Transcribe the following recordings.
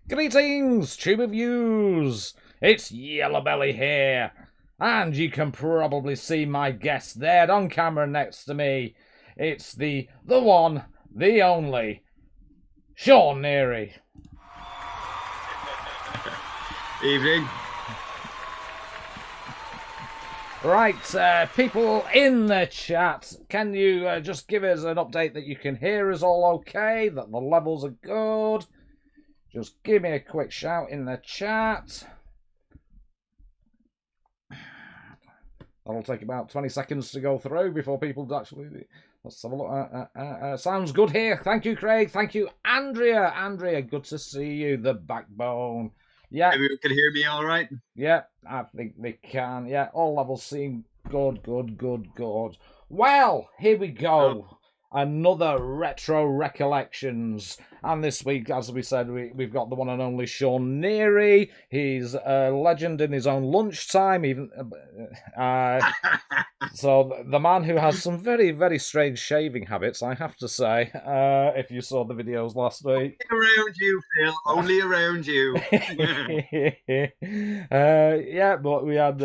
Greetings, Tube of Views! It's Yellowbelly here, and you can probably see my guest there on camera next to me. It's the one, the only, Shaun Neary. Evening. Right, people in the chat, can you just give us an update that you can hear us all okay, that the levels are good? Just give me a quick shout in the chat. That'll take about 20 seconds to go through before people actually... Let's have a look. Sounds good here. Thank you, Craig. Thank you, Andrea. Andrea, good to see you. The backbone. Yeah. Everyone can hear me all right? Yeah, I think they can. Yeah, all levels seem good. Well, here we go. Oh. Another Retro Recollections. And this week, as we said, we've got the one and only Shaun Neary. He's a legend in his own lunchtime. Even so, the man who has some very, very strange shaving habits, I have to say, if you saw the videos last week. Only around you, Phil. Only around you. Yeah, but we had,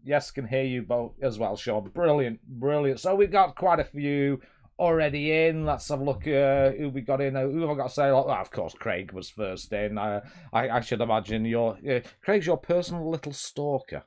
yes, can hear you both as well, Shaun. Brilliant. So we've got quite a few already in. Let's have a look who we got in. Who have I got to say? Oh, of course, Craig was first in. I should imagine Craig's your personal little stalker.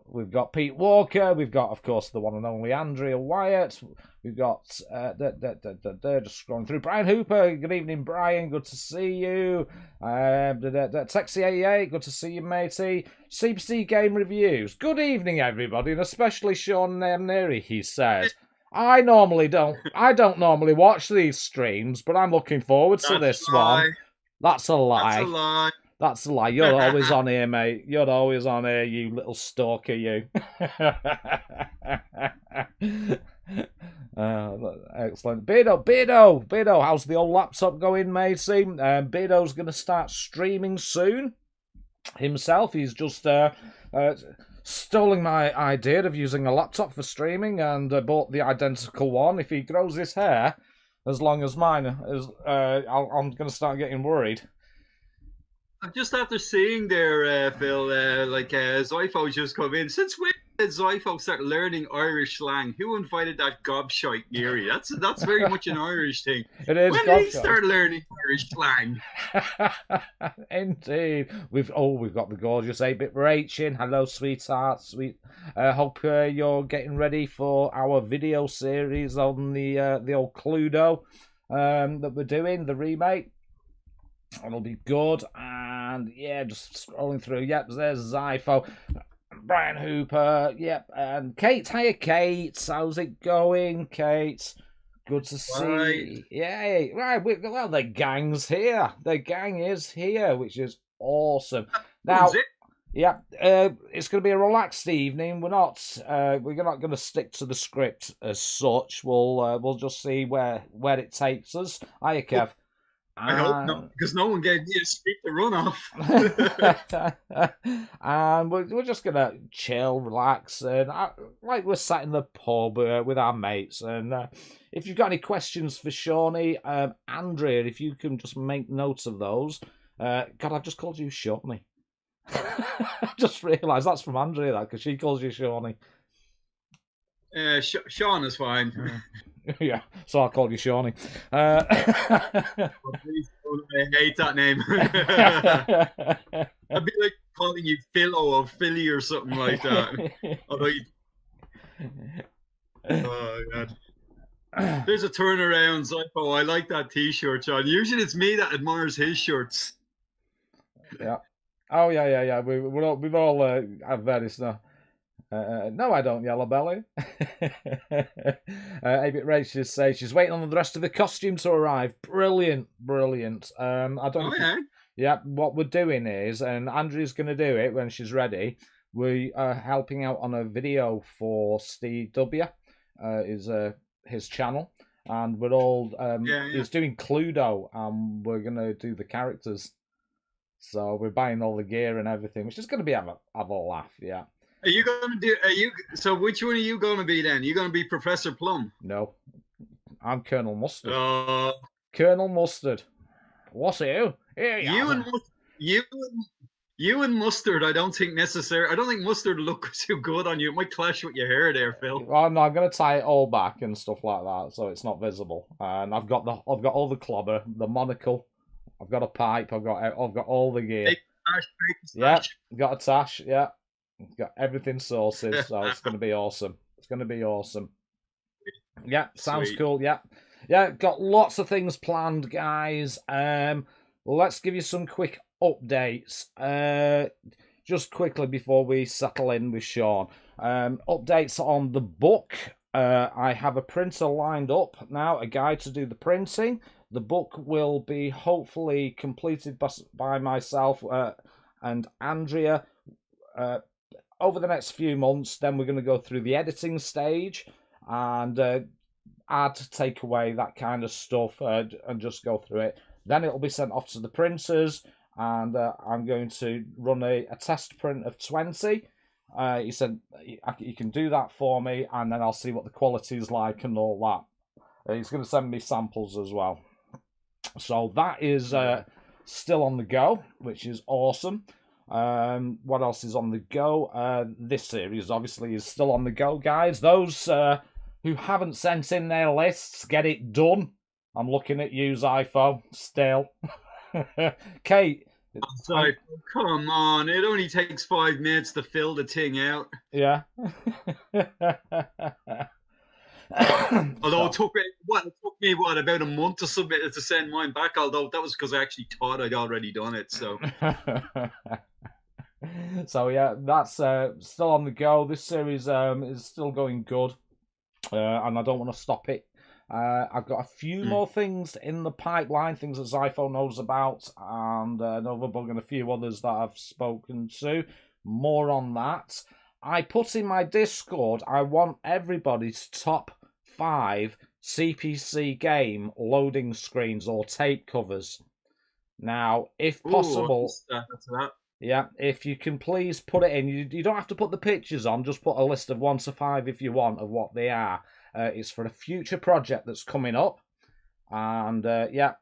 We've got Pete Walker. We've got, of course, the one and only Andrea Wyatt. We've got just scrolling through. Brian Hooper. Good evening, Brian. Good to see you. Texie88. Good to see you, matey. CBC Game Reviews. Good evening, everybody, and especially Shaun Neary. He says, I don't normally watch these streams, but I'm looking forward to this one. That's a lie. That's a lie. That's a lie. You're always on here, mate. You're always on here, you little stalker, you. Excellent. Beardo, how's the old laptop going, matey? Beardo's going to start streaming soon himself. He's just stolen my idea of using a laptop for streaming and bought the identical one. If he grows his hair as long as mine, I'm going to start getting worried. Just after seeing there, Phil, Zypho just come in. Since when did Zypho start learning Irish slang? Who invited that gobshite Neary? That's very much an Irish thing. It is. When did he start learning Irish slang? Indeed. We've got the gorgeous 8-bit Rachel. Hello, sweetheart. Hope you're getting ready for our video series on the old Cluedo that we're doing, the remake. It'll be good. And yeah, just scrolling through. Yep, there's Zypho, Brian Hooper. Yep, and Kate. Hiya, Kate. How's it going, Kate? Good to see. Right. Yay! Right. Well, the gang's here. The gang is here, which is awesome. Now, yeah, it's going to be a relaxed evening. We're not going to stick to the script as such. We'll just see where it takes us. Hiya, Kev. I hope not, because no one gave me a streak to run off. And we're just going to chill, relax, and like we're sat in the pub with our mates. And if you've got any questions for Shawnee, Andrea, if you can just make notes of those. God, I've just called you Shawnee. I just realised that's from Andrea, because she calls you Shawnee. Shaun is fine. Yeah, so I'll call you Shawnee. Please don't, I hate that name. I'd be like calling you Philo or Philly or something like that. Oh, God. There's a turnaround, Zypho. I like that T-shirt, John. Usually it's me that admires his shirts. Yeah. Oh, yeah. We've all have various now. No, I don't, Yellowbelly. 8-bit Rachel says she's waiting on the rest of the costume to arrive. Brilliant. I don't. Yeah, what we're doing is, and Andrew's going to do it when she's ready. We are helping out on a video for Steve W. His channel, and we're all he's doing Cluedo, and we're going to do the characters. So we're buying all the gear and everything, which is going to be have a laugh. Yeah. Are you going to do? So which one are you going to be then? You going to be Professor Plum? No, I'm Colonel Mustard. Colonel Mustard. What's you? You and Mustard, I don't think necessary. I don't think Mustard look too good on you. It might clash with your hair there, Phil. Well, no, I'm gonna tie it all back and stuff like that, so it's not visible. And I've got all the clobber, the monocle. I've got a pipe. I've got all the gear. Yeah, got a tash. Yeah, got everything sorted. So it's gonna be awesome. It's gonna be awesome. Yeah, sounds cool. Yeah, got lots of things planned, guys. Let's give you some quick updates. Just quickly before we settle in with Shaun. Updates on the book. I have a printer lined up now, a guy to do the printing. The book will be hopefully completed by myself and Andrea over the next few months. Then we're going to go through the editing stage and add, take away, that kind of stuff, and just go through it. Then it'll be sent off to the printers, and I'm going to run a test print of 20. He said he can do that for me, and then I'll see what the quality is like and all that. He's going to send me samples as well. So that is still on the go, which is awesome. What else is on the go? This series obviously is still on the go, guys. Those who haven't sent in their lists, get it done. I'm looking at you, Zypho, still. Kate. Sorry, come on. It only takes 5 minutes to fill the thing out. Yeah. Although it took me about a month to submit it, to send mine back, although that was because I actually thought I'd already done it. So so yeah, that's still on the go. This series is still going good, and I don't want to stop it. I've got a few more things in the pipeline, things that Zypho knows about, and Novabug and a few others that I've spoken to. More on that. I put in my Discord, I want everybody's top 5 CPC game loading screens or tape covers. Now, if possible, yeah, if you can please put it in. You don't have to put the pictures on, just put a list of 1 to 5 if you want of what they are. It's for a future project that's coming up, and yeah,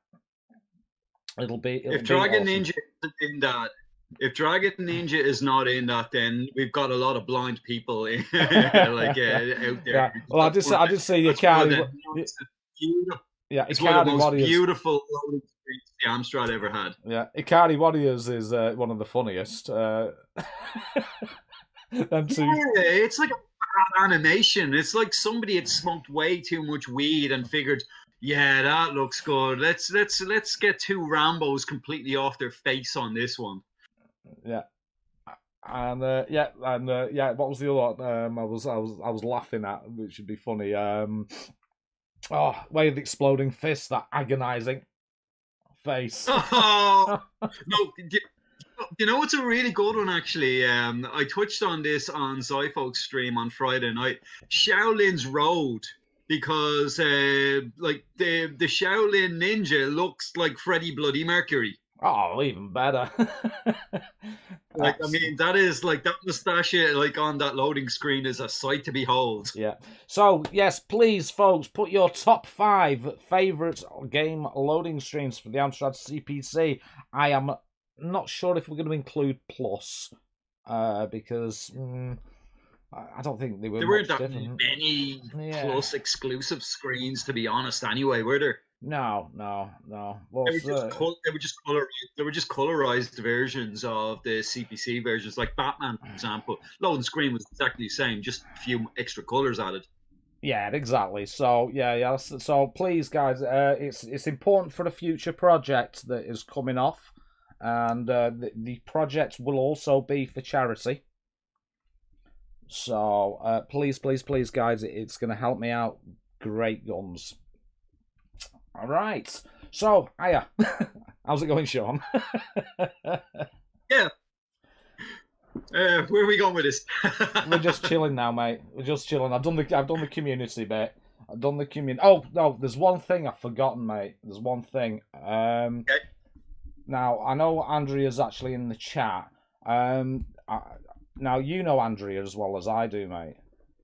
it'll be. If Dragon awesome. Ninja isn't in that, if Dragon Ninja is not in that, then we've got a lot of blind people out there. Yeah. Well, I just see your Icardi. Yeah, it's one of the most beautiful loading screens the Amstrad ever had. Yeah, Icardi Warriors is one of the funniest. It's like a animation. It's like somebody had smoked way too much weed and figured, yeah, that looks good. Let's get 2 Rambos completely off their face on this one. Yeah, and what was the other one? I was laughing at, which would be funny. Way of the exploding fist, that agonizing face. Oh no. You know, it's a really good one, actually. I touched on this on Zypho's stream on Friday night. Shaolin's Road, because like the Shaolin ninja looks like Freddie Bloody Mercury. Oh, even better. Like, I mean, that is like that moustache, like on that loading screen, is a sight to behold. Yeah. So yes, please, folks, put your top 5 favorite game loading screens for the Amstrad CPC. I am not sure if we're going to include Plus, because I don't think there weren't that many Plus exclusive screens, to be honest. Anyway, were there? No. Well, they were just colorized versions of the CPC versions, like Batman, for example. Loading screen was exactly the same, just a few extra colors added. Yeah, exactly. So yeah. So please, guys, it's important for the future project that is coming off. And the project will also be for charity. So please, guys, it's going to help me out. Great guns. All right. So, hiya. How's it going, Shaun? Yeah. Where are we going with this? We're just chilling now, mate. We're just chilling. I've done the community bit. I've done the community. Oh no, there's one thing I've forgotten, mate. There's one thing. Okay. Now, I know Andrea's actually in the chat. Now, you know Andrea as well as I do, mate.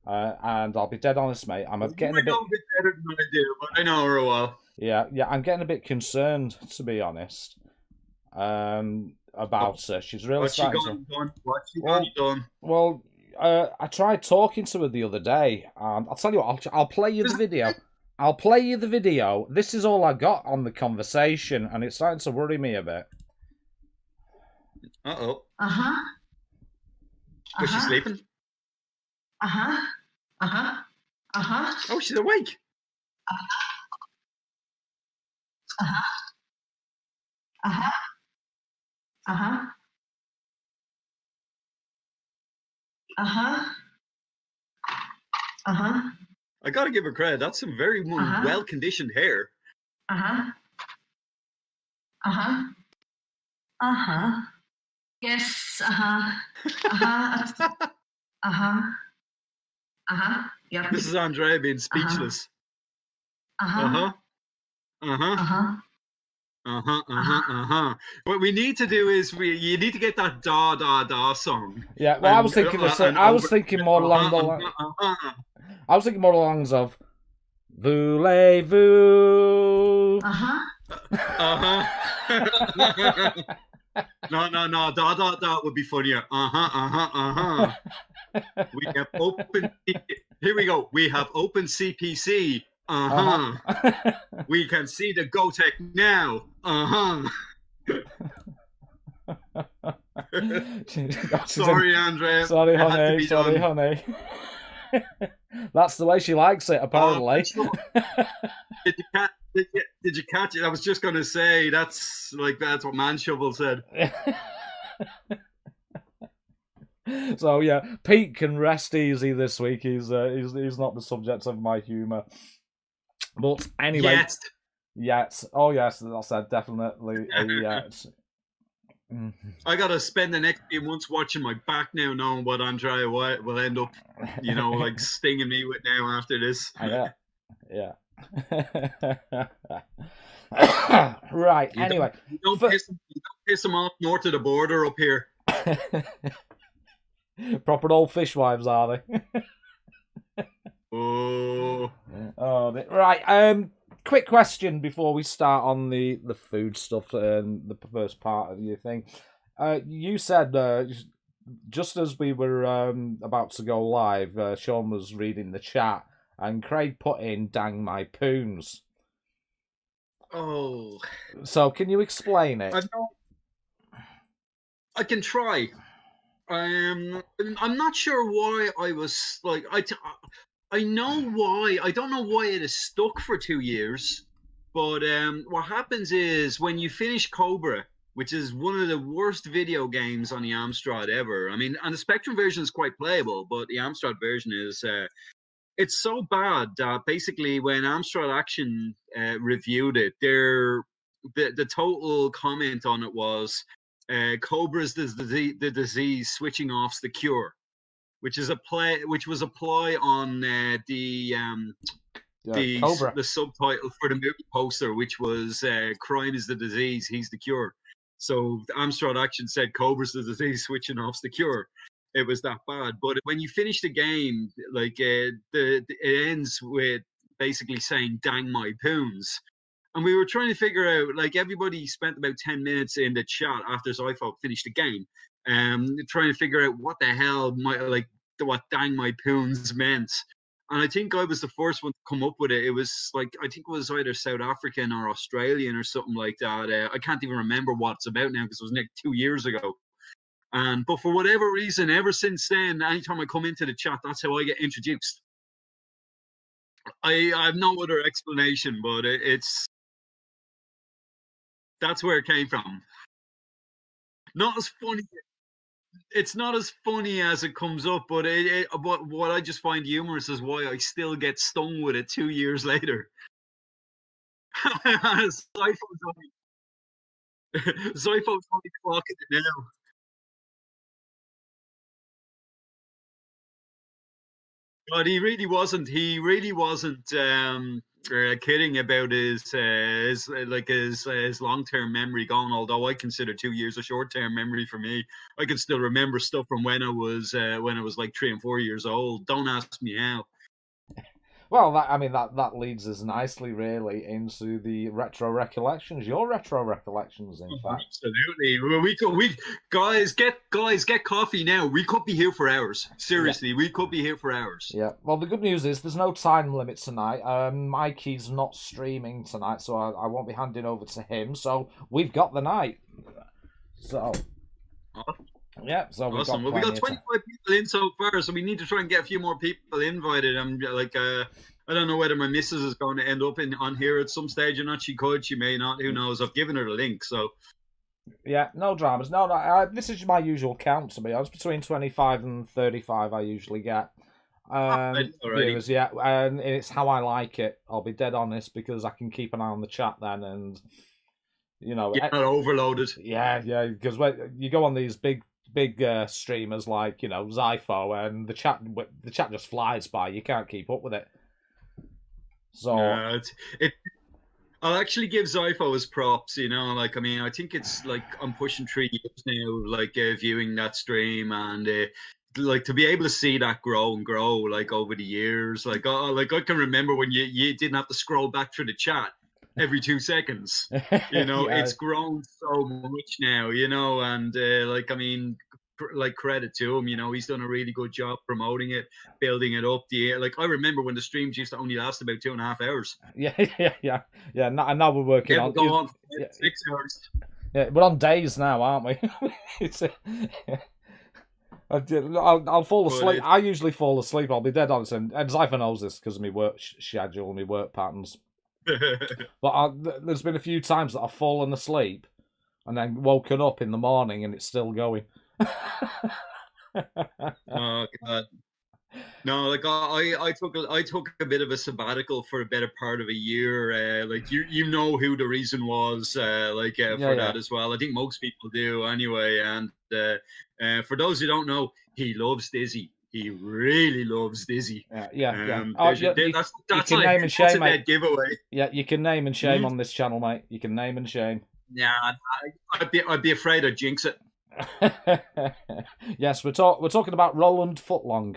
And I'll be dead honest, mate. I'm getting a bit... better than I do, but I know her a while. Yeah, I'm getting a bit concerned, to be honest, about her. She's really What's she starting gone to. and done? What's she gone and done? Well, I tried talking to her the other day. I'll tell you what. I'll play you the video. I'll play you the video. This is all I got on the conversation, and it's starting to worry me a bit. Uh-oh. Uh-huh. Was she sleeping? Uh-huh. Uh-huh. Uh-huh. Oh, she's awake. Uh-huh. Uh-huh. Uh-huh. Uh-huh. Uh-huh. I gotta give her credit. That's some very well-conditioned hair. Uh-huh. Uh-huh. Uh-huh. Yes. Uh-huh. Uh-huh. Uh-huh. Uh-huh. Yep. This is Andrea being speechless. Uh-huh. Uh-huh. Uh-huh. Uh-huh. What we need to do is you need to get that da da da song. Yeah, well, I was thinking I was thinking more along the lines. I was thinking more along the lines of voulez-vous. No, da da da would be funnier. We have open. Here we go. We have open CPC. We can see the GoTech now. Sorry, Andrea. Sorry, honey. That's the way she likes it, apparently. Did you catch it? I was just going to say that's what Man Shovel said. So yeah, Pete can rest easy this week. He's not the subject of my humour. But anyway, yes. Oh yes, that's definitely a yes. I gotta spend the next few months watching my back now, knowing what Andrea will end up, stinging me with now after this. Yeah. Right. Anyway, you don't piss them off north of the border up here. Proper old fishwives, are they? Oh, right. Quick question before we start on the food stuff and the first part of your thing. You said just as we were about to go live, Shaun was reading the chat, and Craig put in "Dang my Poons." Oh. So can you explain it? I can try. I'm not sure why I was like I know why. I don't know why it is stuck for 2 years. But what happens is when you finish Cobra, which is one of the worst video games on the Amstrad ever. I mean, and the Spectrum version is quite playable, but the Amstrad version is it's so bad that basically when Amstrad Action reviewed it, the total comment on it was Cobra's the disease, switching off's the cure. Which was a ploy on the subtitle for the movie poster, which was "Crime is the disease, he's the cure." So Amstrad Action said Cobra's the disease, switching off's the cure. It was that bad. But when you finish the game, it ends with basically saying "Dang my Poons." And we were trying to figure out, everybody spent about 10 minutes in the chat after Zypho finished the game, trying to figure out what the hell what "Dang my Poons" meant. And I think I was the first one to come up with it. It was I think it was either South African or Australian or something like that. I can't even remember what it's about now because it was 2 years ago. But for whatever reason, ever since then, anytime I come into the chat, that's how I get introduced. I have no other explanation, but that's where it came from. Not as funny. It's not as funny as it comes up, but what I just find humorous is why I still get stung with it 2 years later. Zypho's only clocking it now. But he really wasn't. He really wasn't kidding about his long-term memory gone. Although I consider 2 years a short-term memory for me, I can still remember stuff from when I was 3 and 4 years old. Don't ask me how. Well, that leads us nicely, really, into the retro recollections. Your retro recollections, in fact. Absolutely. Well, we guys get coffee now. We could be here for hours. Seriously, we could be here for hours. Yeah. Well, the good news is there's no time limit tonight. Mikey's not streaming tonight, so I won't be handing over to him. So we've got the night. So. Yeah, so awesome. Well, we got 25 people in so far, so we need to try and get a few more people invited. I'm like, I don't know whether my missus is going to end up on here at some stage or not. She could, she may not. Who knows? I've given her the link, so. Yeah, no dramas. No, this is my usual count, to be honest. Between 25 and 35, I usually get. Viewers, yeah, and it's how I like it. I'll be dead honest, because I can keep an eye on the chat then, and you know, you're not overloaded. Yeah, because when you go on these big streamers like, you know, Zypho, and the chat just flies by. You can't keep up with it. So I'll actually give Zypho his props. You know, like, I mean, I think it's like I'm pushing 3 years now, like viewing that stream, and like to be able to see that grow and grow like over the years. Like I can remember when you didn't have to scroll back through the chat every 2 seconds. You know, yeah. It's grown so much now, you know, and like, I mean, like, credit to him, you know, he's done a really good job promoting it, building it up. Like, I remember when the streams used to only last about 2.5 hours. Yeah. Now we're working on. Go on for 6 hours. Yeah, we're on days now, aren't we? I'll fall asleep. I usually fall asleep. I'll be dead honest, and Zypher knows this because of my work schedule and my work patterns. But there's been a few times that I've fallen asleep and then woken up in the morning and it's still going. Oh God! No, like I took a bit of a sabbatical for a better part of a year. Like you know who the reason was. That as well. I think most people do anyway. And for those who don't know, he loves Dizzy. He really loves Dizzy. Yeah. That's you can name and shame, mate. Giveaway. Yeah, you can name and shame on this channel, mate. You can name and shame. Yeah, I'd be afraid I'd jinx it. Yes, we're talking about Roland Footlong.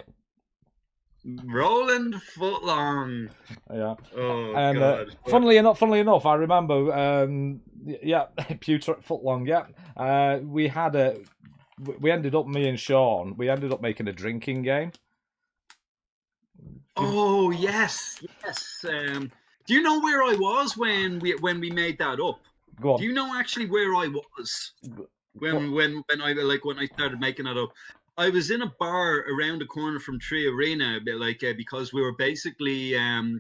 Roland Footlong. Yeah. Oh, and God. Funnily enough, I remember. Pewter Footlong. Yeah. We ended up, me and Shaun, making a drinking game. Oh yes. Do you know where I was when we made that up? Go on. Do you know actually where I was when I started making that up? I was in a bar around the corner from Tree Arena, because we were basically. I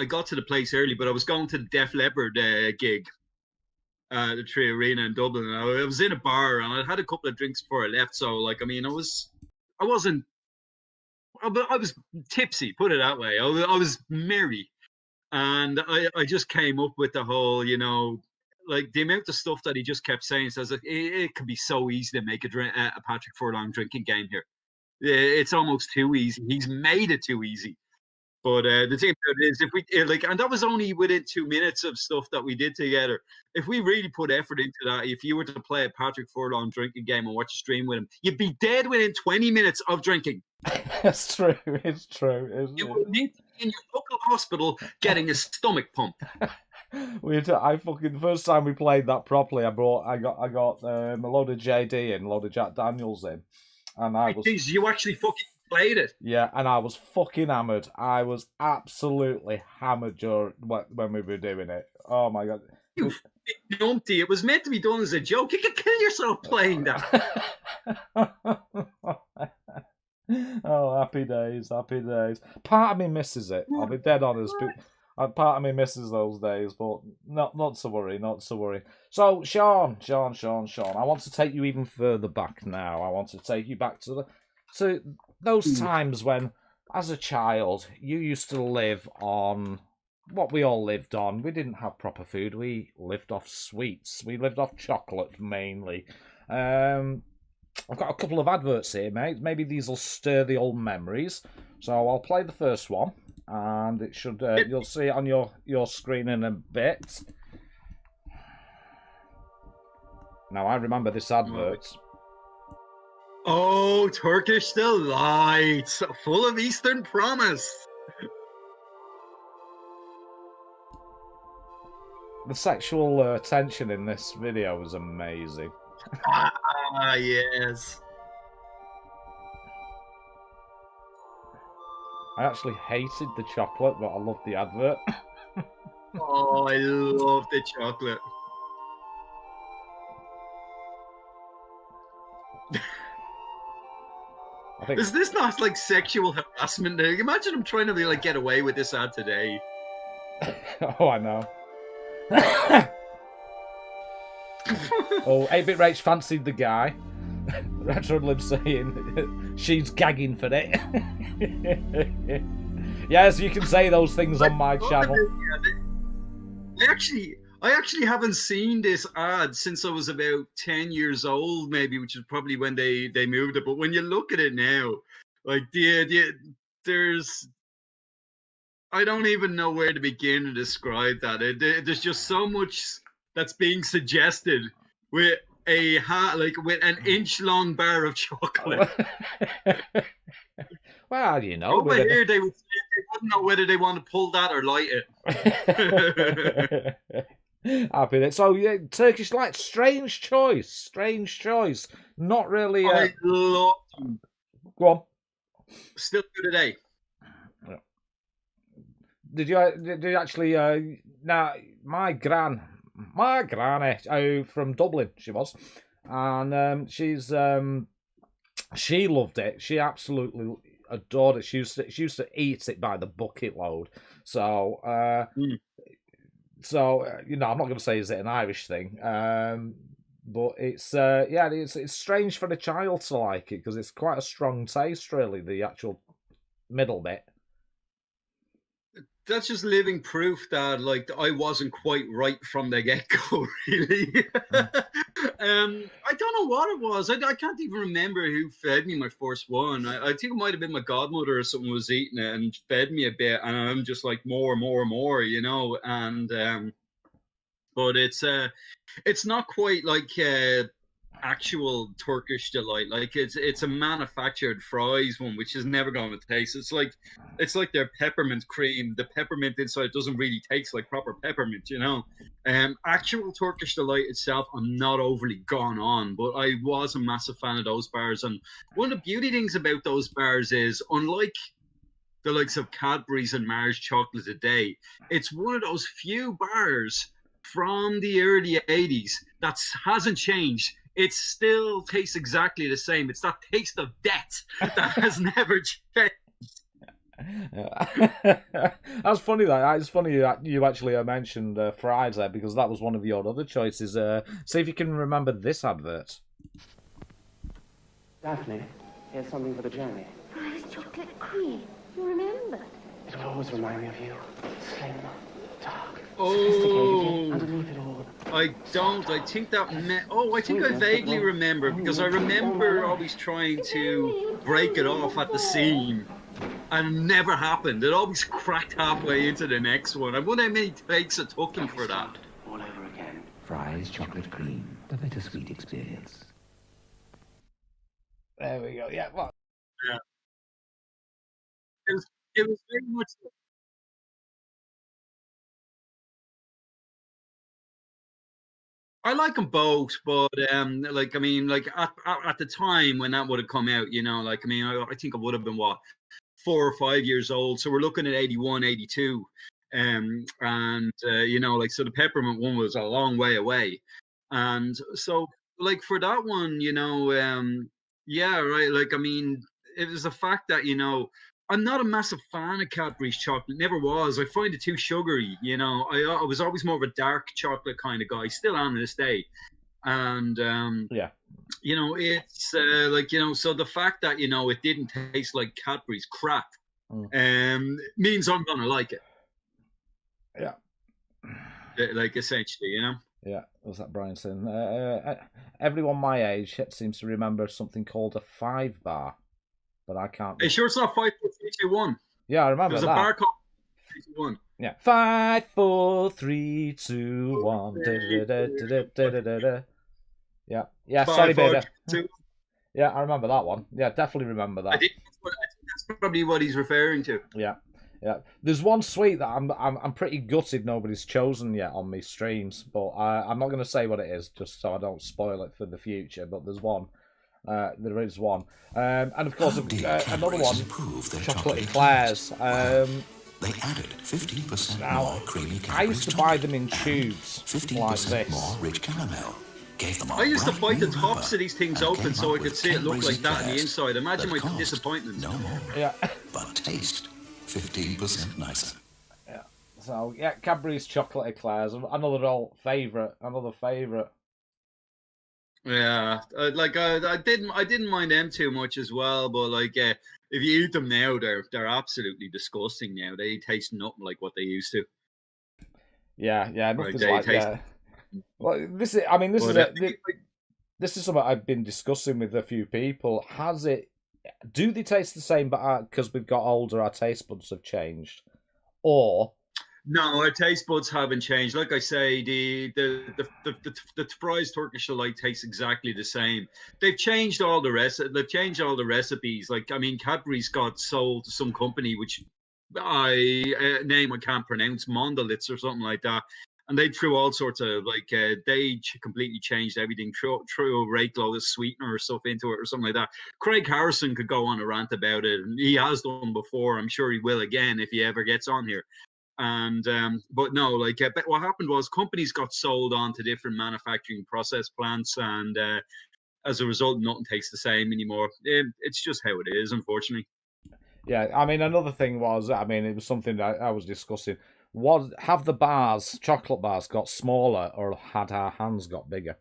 got to the place early, but I was going to the Def Leppard gig. The Tree Arena in Dublin. And I was in a bar and I had a couple of drinks before I left. So, like, I mean, I was tipsy, put it that way. I was merry. And I just came up with the whole, you know, like the amount of stuff that he just kept saying. Says like, it could be so easy to make a Patrick Furlong drinking game here. It's almost too easy. He's made it too easy. But the thing about it is, if we and that was only within 2 minutes of stuff that we did together. If we really put effort into that, if you were to play a Patrick Furlong drinking game and watch a stream with him, you'd be dead within 20 minutes of drinking. That's true. It's true. You would need to be in your local hospital getting a stomach pump. The first time we played that properly, I got a load of JD and a load of Jack Daniels in, and I was. Jeez, you actually fucking played it. Yeah, and I was fucking hammered. I was absolutely hammered when we were doing it. Oh my God. You numpty. It was meant to be done as a joke. You could kill yourself playing that. Oh, happy days. Part of me misses it. I'll be dead honest. Part of me misses those days, but not to worry. So, Shaun, I want to take you even further back now. I want to take you back to those times when, as a child, you used to live on what we all lived on. We didn't have proper food. We lived off sweets. We lived off chocolate, mainly. I've got a couple of adverts here, mate. Maybe these will stir the old memories. So I'll play the first one, and it should you'll see it on your screen in a bit. Now, I remember this advert. Oh, Turkish delight, full of Eastern promise. The sexual tension in this video was amazing. Yes. I actually hated the chocolate, but I loved the advert. Oh, I love the chocolate. Is this not like sexual harassment? Imagine I'm trying to like get away with this ad today. Oh, I know. Oh, 8-Bit Rach fancied the guy. Retro Lib saying she's gagging for it. Yes, you can say those things on my channel. I actually haven't seen this ad since I was about 10 years old, maybe, which is probably when they moved it. But when you look at it now, like there's, I don't even know where to begin to describe that. There's just so much that's being suggested with with an inch-long bar of chocolate. Well, you know. Over here, they wouldn't know whether they want to pull that or light it. Happy with it. So, yeah, Turkish Light, strange choice. Not really. I love them. Go on. Still do today. Did you actually? Now, my granny from Dublin, she was, and she loved it. She absolutely adored it. She used to eat it by the bucket load. So, you know, I'm not going to say is it an Irish thing, but it's it's strange for the child to like it because it's quite a strong taste, really. The actual middle bit. That's just living proof that like I wasn't quite right from the get-go, really. I don't know what it was. I can't even remember who fed me my first one. I think it might have been my godmother or something was eating it and fed me a bit, and I'm just like more, you know. And but it's not quite like actual Turkish delight. Like it's a manufactured fries one, which is never going to taste. It's like their peppermint cream. The peppermint inside doesn't really taste like proper peppermint, you know. Actual Turkish delight itself, I'm not overly gone on, but I was a massive fan of those bars. And one of the beauty things about those bars is, unlike the likes of Cadbury's and Mars chocolate today, it's one of those few bars from the early 80s that hasn't changed. It still tastes exactly the same. It's that taste of death that has never changed. That's funny. It's funny that you actually mentioned fries there, because that was one of your other choices. See if you can remember this advert. Daphne, here's something for the journey. Fries chocolate cream. You remember? It will always remind me of you. Slim, dark, oh, underneath it all. I don't. I think that I think I vaguely remember, because I remember always trying to break it off at the seam, and it never happened. It always cracked halfway into the next one. I wonder how many takes it took them for that. All over again. Fries chocolate cream, the bittersweet experience. There we go. Yeah. What? Yeah. It was very much. I like them both, but like, I mean, like at the time when that would have come out, you know, like, I mean, I think I would have been 4 or 5 years old, so we're looking at 81, 82, and you know, like, so the peppermint one was a long way away, and so like for that one, you know, yeah, right, like, I mean, it was the fact that, you know, I'm not a massive fan of Cadbury's chocolate. Never was. I find it too sugary. You know, I was always more of a dark chocolate kind of guy. Still am to this day. And yeah, you know, it's like, you know, so the fact that, you know, it didn't taste like Cadbury's crap means I'm gonna like it. Yeah. Like, essentially, you know. Yeah. Was that Brian saying? Everyone my age seems to remember something called a 5 bar. But I can't. Are you sure it's not 5, 4, 3, 2, 1? Yeah, I remember There's that. a bar called 3, 2, 1. Yeah. 5, 4, 3, 2, 1. Yeah. Yeah. 5, Sorry, 4, baby. 2. Yeah, I remember that one. Yeah, definitely remember that. I think that's probably what he's referring to. Yeah, yeah. There's one sweet that I'm pretty gutted nobody's chosen yet on me streams, but I'm not going to say what it is just so I don't spoil it for the future. But there's one. There is one, and of course another one. Chocolate eclairs. They added 15% Now, more creamy Cadbury's I used to buy them in tubes 15% like this. more rich caramel. Gave them a I used to brand bite the new tops wrapper of these things and open came so I up could with see it look Cadbury's like that on the eclairs inside. Imagine that my cost disappointment. No more. Yeah. But taste 15% nicer. Yeah. So yeah, Cadbury's chocolate eclairs, another old favourite, another favourite. Yeah, I didn't mind them too much as well, but like if you eat them now, they're absolutely disgusting now. They taste nothing like what they used to. Yeah, nothing's Right, like yeah. Well, this is. I mean, this is something I've been discussing with a few people. Do they taste the same? But because we've got older, our taste buds have changed, or no, our taste buds haven't changed. Like I say, the fries Turkish delight tastes exactly the same. They've changed all the recipes. Like I mean, Cadbury's got sold to some company which name I can't pronounce, Mondelitz or something like that. And they threw all sorts of completely changed everything. Threw a Recollections sweetener or stuff into it or something like that. Craig Harrison could go on a rant about it, and he has done before. I'm sure he will again if he ever gets on here. And but no, but what happened was companies got sold on to different manufacturing process plants, and as a result, nothing tastes the same anymore. It's just how it is, unfortunately. Yeah, I mean, another thing was, I mean, it was something that I was discussing. Have the chocolate bars, got smaller, or had our hands got bigger?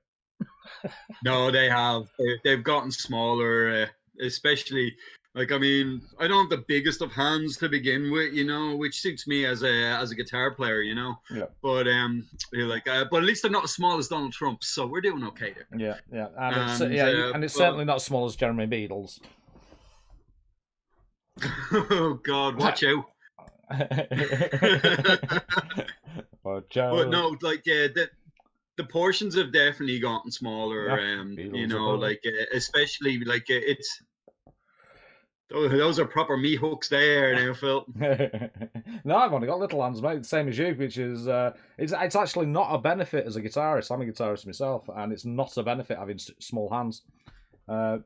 No, they have. They've gotten smaller, especially. Like, I mean, I don't have the biggest of hands to begin with, which suits me as a guitar player, Yeah. But but at least they're not as small as Donald Trump, so we're doing okay there. Yeah, and it's certainly not as small as Jeremy Beadle's. Oh God, watch out! Watch out! But no, the portions have definitely gotten smaller. Especially it's. Oh, those are proper meat hooks there now, Phil. No, I've only got little hands, mate, same as you, which is it's actually not a benefit as a guitarist. I'm a guitarist myself, and it's not a benefit having small hands. Well,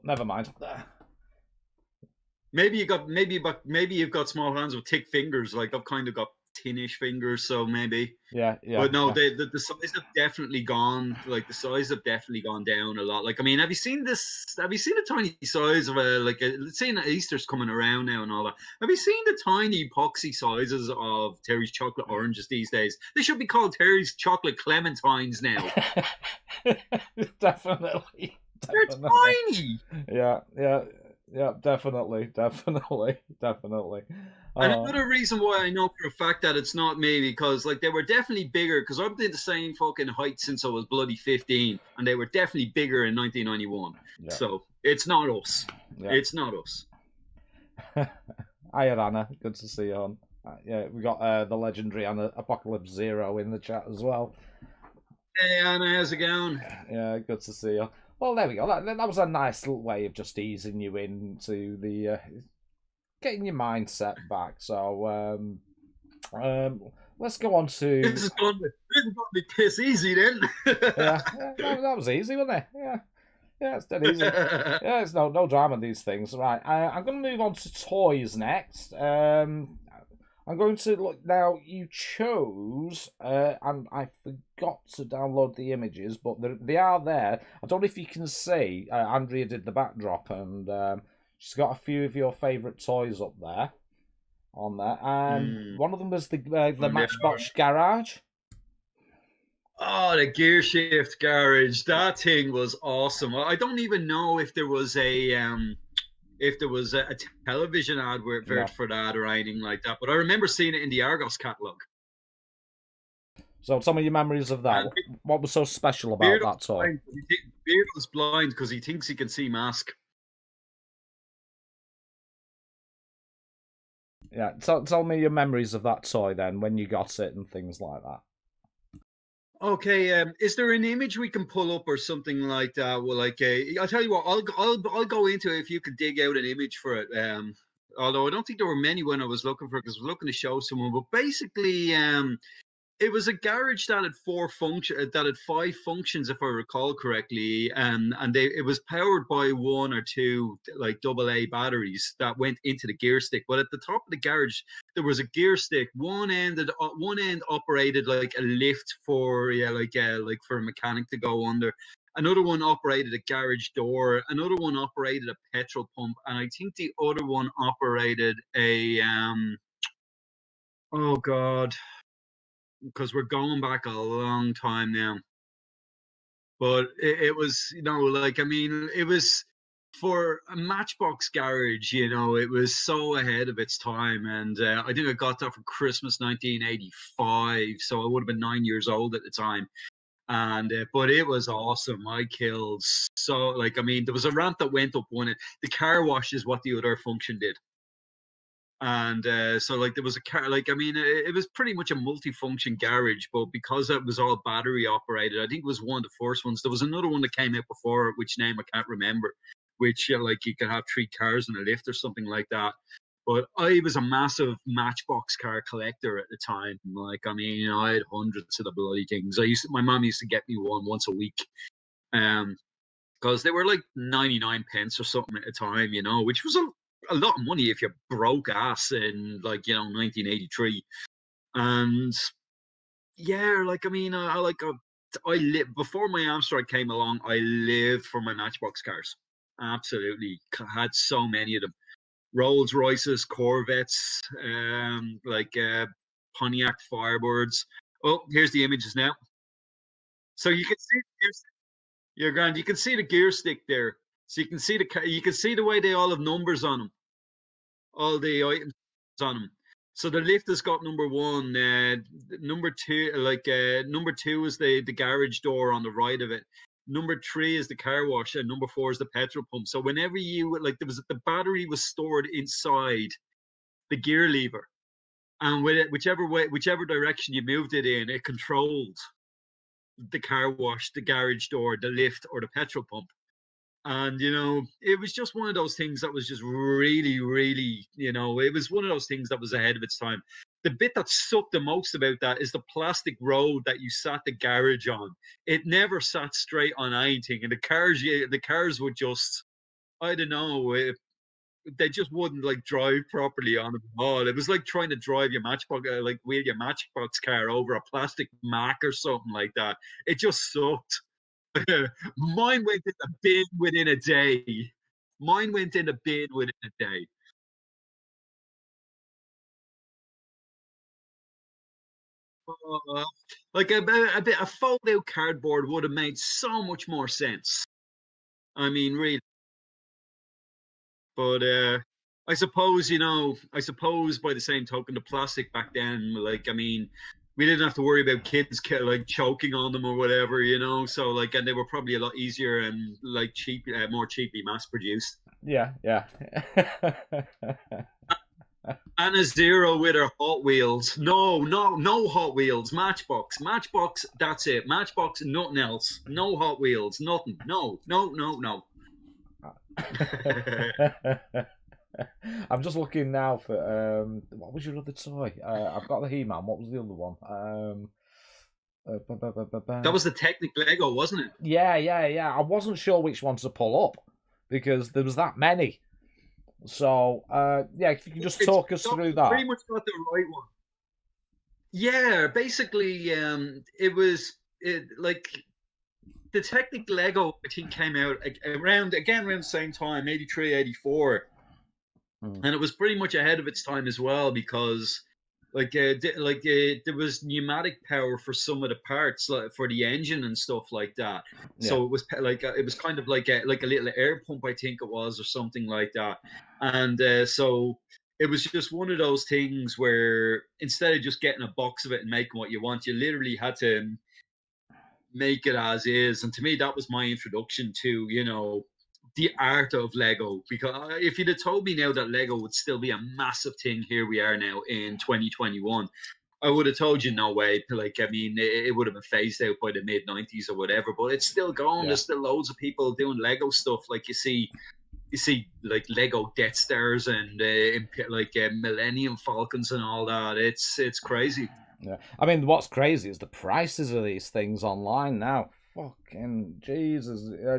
never mind. Maybe you've got small hands with thick fingers. Like I've kind of got tinish fingers, so maybe. Yeah. But no, the size have definitely gone. Like the size have definitely gone down a lot. Like I mean, have you seen the tiny size of let's say Easter's coming around now and all that. Have you seen the tiny epoxy sizes of Terry's chocolate oranges these days? They should be called Terry's chocolate clementines now. Definitely. They're tiny. Yeah, definitely. And another reason why I know for a fact that it's not me, because they were definitely bigger, because I've been the same fucking height since I was bloody 15, and they were definitely bigger in 1991. Yeah. So it's not us. Yeah. It's not us. Hi, Anna. Good to see you on. Yeah, we got the legendary Anna Apocalypse Zero in the chat as well. Hey, Anna, how's it going? Yeah, good to see you. Well, there we go. That was a nice little way of just easing you into the getting your mindset back. So let's go on to. This is going to be piss easy then. Yeah, that was easy, wasn't it? Yeah, it's dead easy. Yeah, it's no drama in these things. Right, I'm going to move on to toys next. I'm going to look now. You chose, and I forgot to download the images, but they are there. I don't know if you can see. Andrea did the backdrop, and she's got a few of your favourite toys up there, on there. And one of them was the Matchbox Garage. Oh, the gear shift garage! That thing was awesome. I don't even know if there was a television advert for that or anything like that, but I remember seeing it in the Argos catalogue. So tell me your memories of that. What was so special about that toy? Beardle's blind because he thinks he can see Mask. Yeah, tell me your memories of that toy then, when you got it and things like that. Okay, is there an image we can pull up or something like that? Well, like, I'll tell you what, I'll go into it if you could dig out an image for it. Although I don't think there were many when I was looking for it, because I was looking to show someone. But basically, it was a garage that had five functions, if I recall correctly, and it was powered by one or two like AA batteries that went into the gear stick. But at the top of the garage, there was a gear stick. One end operated like a lift for like for a mechanic to go under. Another one operated a garage door. Another one operated a petrol pump, and I think the other one operated a oh god, because we're going back a long time now. But it was, like, I mean, it was for a Matchbox garage, it was so ahead of its time. And I think I got that for Christmas 1985. So I would have been 9 years old at the time. And but it was awesome. I killed like, I mean, there was a ramp that went up one. The car wash is what the other function did. And so like there was a car, like, I mean, it was pretty much a multi-function garage, but because it was all battery operated, I think it was one of the first ones. There was another one that came out before it, which name I can't remember, which like you could have 3 cars in a lift or something like that. But I was a massive Matchbox car collector at the time. Like, I mean, I had hundreds of the bloody things. My mom used to get me one once a week, because they were like 99 pence or something at the time, which was a lot of money if you're broke ass in 1983. And yeah, like, I mean, I lived before my Amstrad came along. I lived for my Matchbox cars. Absolutely, had so many of them. Rolls Royces, Corvettes, Pontiac Firebirds. Oh, here's the images now. So you can see you're grand. You can see the gear stick there. So you can see the way they all have numbers on them. All the items on them. So the lift has got number 1, number 2, number 2 is the garage door on the right of it. Number 3 is the car wash, and number 4 is the petrol pump. So whenever the battery was stored inside the gear lever, and whichever direction you moved it in, it controlled the car wash, the garage door, the lift, or the petrol pump. And, it was just one of those things that was just really, really, it was one of those things that was ahead of its time. The bit that sucked the most about that is the plastic road that you sat the garage on. It never sat straight on anything. And the cars would just, I don't know, they just wouldn't like drive properly on them at all. It was like trying to drive your wheel your Matchbox car over a plastic Mack or something like that. It just sucked. Mine went in the bin within a day. Like a fold-out cardboard would have made so much more sense. I mean, really. But I suppose by the same token, the plastic back then, like, I mean, we didn't have to worry about kids like choking on them or whatever, So like, and they were probably a lot easier and like more cheaply mass produced. Yeah. And a Zero with her Hot Wheels. No Hot Wheels. Matchbox. That's it. Matchbox. Nothing else. No Hot Wheels. Nothing. No. I'm just looking now for what was your other toy? I've got the He-Man. What was the other one? That was the Technic Lego, wasn't it? Yeah. I wasn't sure which one to pull up because there was that many. So if you can just talk us through that. Pretty much got the right one. Yeah, basically, it was like the Technic Lego, I think, came out around the same time, 83, 84. And it was pretty much ahead of its time as well because there was pneumatic power for some of the parts, like for the engine and stuff like that. Yeah. So it was kind of like a little air pump, I think it was, or something like that. And so it was just one of those things where instead of just getting a box of it and making what you want, you literally had to make it as is. And to me, that was my introduction to, the art of Lego. Because if you'd have told me now that Lego would still be a massive thing, here we are now in 2021, I would have told you no way. Like, I mean, it would have been phased out by the mid '90s or whatever. But it's still going. There's still loads of people doing Lego stuff. Like you see like Lego Death Stars and Millennium Falcons and all that. It's crazy. Yeah, I mean, what's crazy is the prices of these things online now. Fucking Jesus! I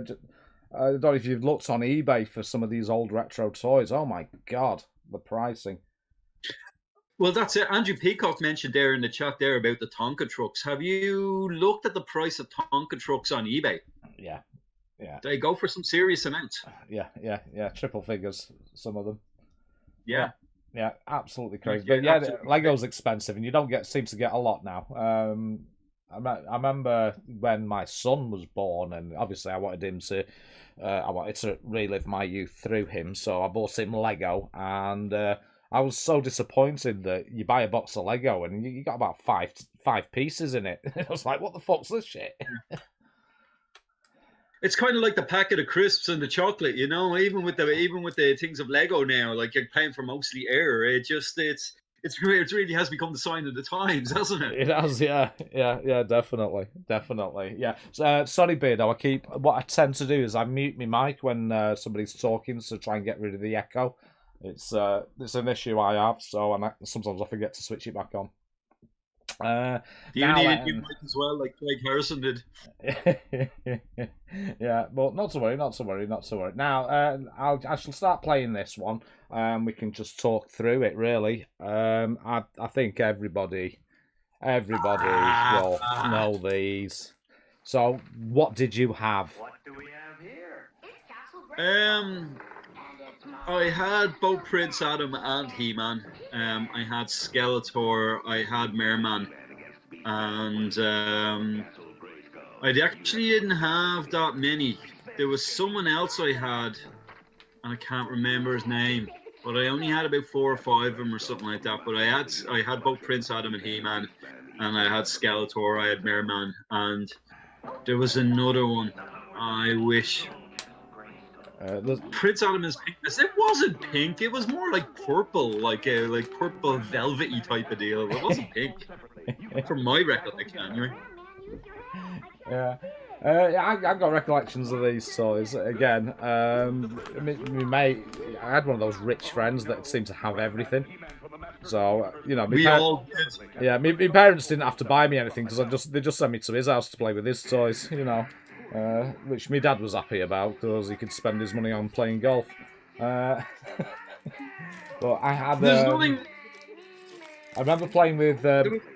don't know if you've looked on eBay for some of these old retro toys. Oh my God, the pricing. Well, that's it. Andrew Peacock mentioned there in the chat there about the Tonka trucks. Have you looked at the price of Tonka trucks on eBay? Yeah. They go for some serious amounts. Yeah. Triple figures, some of them. Yeah. Yeah, absolutely crazy. But yeah, Lego's expensive, and you don't seem to get a lot now. I remember when my son was born, and obviously I wanted to relive my youth through him, so I bought him Lego, and I was so disappointed that you buy a box of Lego and you got about five pieces in it. I was like, what the fuck's this shit? It's kind of like the packet of crisps and the chocolate, you know. Even with the things of Lego now, like you're paying for mostly air. It really has become the sign of the times, hasn't it? It has, yeah, definitely. Yeah. So, sorry, Beardo. What I tend to do is I mute my mic when somebody's talking to try and get rid of the echo. It's an issue I have, so sometimes I forget to switch it back on. You need a new mic as well, like Craig Harrison did. Yeah, but not to worry. Now, I shall start playing this one. We can just talk through it, really. I think everybody will know these. So, what did you have? What do we have here? I had both Prince Adam and He-Man. I had Skeletor, I had Merman, and I actually didn't have that many. There was someone else I had, and I can't remember his name, but I only had about 4 or 5 of them or something like that. But I had both Prince Adam and He-Man, and I had Skeletor, I had Merman, and there was another one. I wish. Prince Adam is pink. It wasn't pink. It was more like purple, like purple velvety type of deal. It wasn't pink, from my recollection, anyway. Yeah, I got recollections of these toys again. My mate, I had one of those rich friends that seemed to have everything. So all did. Yeah, my parents didn't have to buy me anything because they just sent me to his house to play with his toys. Which my dad was happy about because he could spend his money on playing golf. But I had. There's nothing. I remember playing with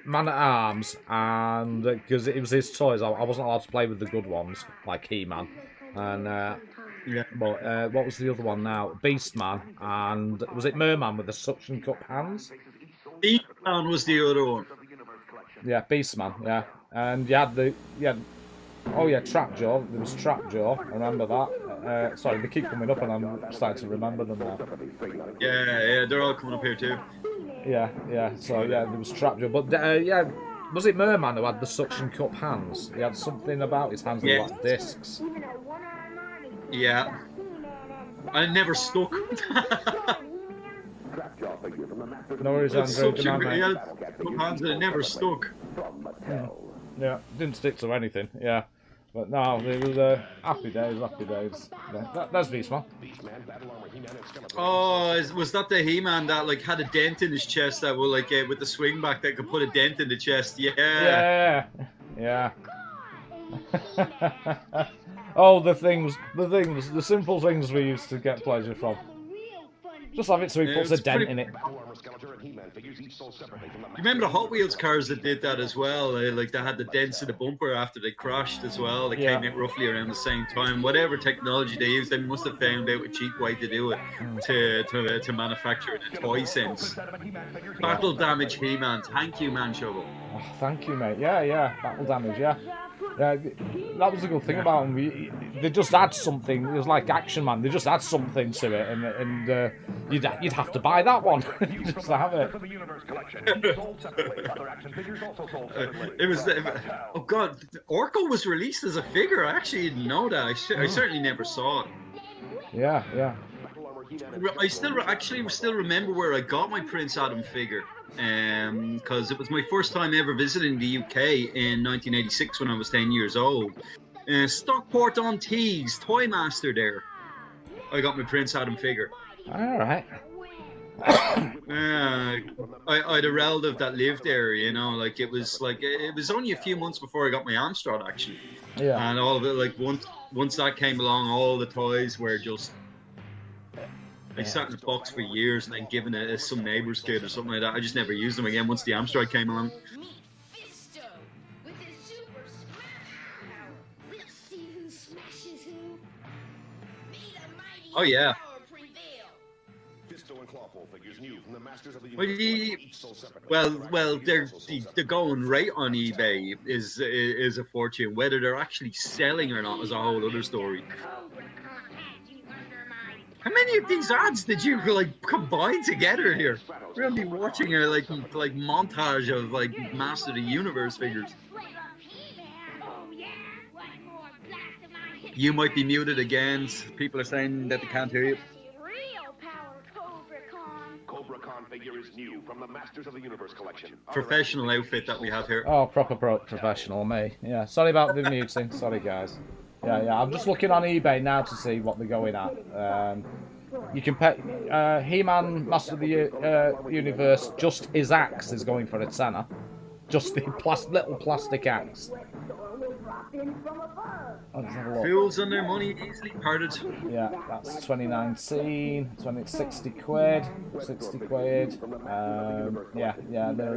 Man at Arms, and because it was his toys, I wasn't allowed to play with the good ones like He-Man. And but what was the other one now? Beastman, and was it Merman with the suction cup hands? Beastman was the other one. Yeah, Beastman. Yeah, and you had oh yeah, Trapjaw. There was Trapjaw. I remember that. Sorry, they keep coming up, and I'm starting to remember them now. Yeah, they're all coming up here too. Yeah. So yeah, there was Trapjaw, but was it Merman who had the suction cup hands? He had something about his hands that were like discs. Yeah, I never stuck. No worries, Andrew. Good night, mate. He had cup hands and it never stuck. Yeah, didn't stick to anything. Yeah. But no, it was happy days. Yeah, that's Beastman. Oh, was that the He-Man that had a dent in his chest that was with the swing back that could put a dent in the chest? Yeah. Oh, the simple things we used to get pleasure from. Just have it so he puts a dent in it. You remember the Hot Wheels cars that did that as well? They had the dents in the bumper after they crashed as well. They came out roughly around the same time. Whatever technology they used, they must have found out a cheap way to do it to manufacture in a toy sense. Battle Damage He-Man. Thank you, Man Shovel. Oh, thank you, mate. Yeah. Battle Damage, yeah. Yeah, that was the good thing about them. They just add something. It was like Action Man. They just add something to it, and you'd have to buy that one just to have it. It was. Oh God, Orko was released as a figure. I actually didn't know that. I certainly never saw it. Yeah. I still remember where I got my Prince Adam figure. because it was my first time ever visiting the UK in 1986 when I was 10 years old. Stockport-on-Tees, Toy Master there. I got my Prince Adam figure. All right. I had a relative that lived there, you know, like it was only a few months before I got my Amstrad actually. Yeah. And all of it, like once that came along, all the toys were just they sat in a box for years and then given it to some neighbour's kid or something like that. I just never used them again once the Amstrad came along. Oh yeah. Well, they're going right on eBay is a fortune. Whether they're actually selling or not is a whole other story. How many of these ads did you like combine together here? We're gonna be watching a like montage of like Master of the Universe figures. You might be muted again. People are saying that they can't hear you. Figure is new from the Masters of the Universe collection. Professional outfit that we have here. Oh, proper professional, me. Yeah, sorry about the muting. Sorry, guys. Yeah. I'm just looking on eBay now to see what they're going at. You can pay He-Man Master of the Universe. Just his axe is going for a tenner. Just the little plastic axe. Fools on their money easily parted. Yeah, that's 2019. 60 quid. 60 quid. Yeah, they're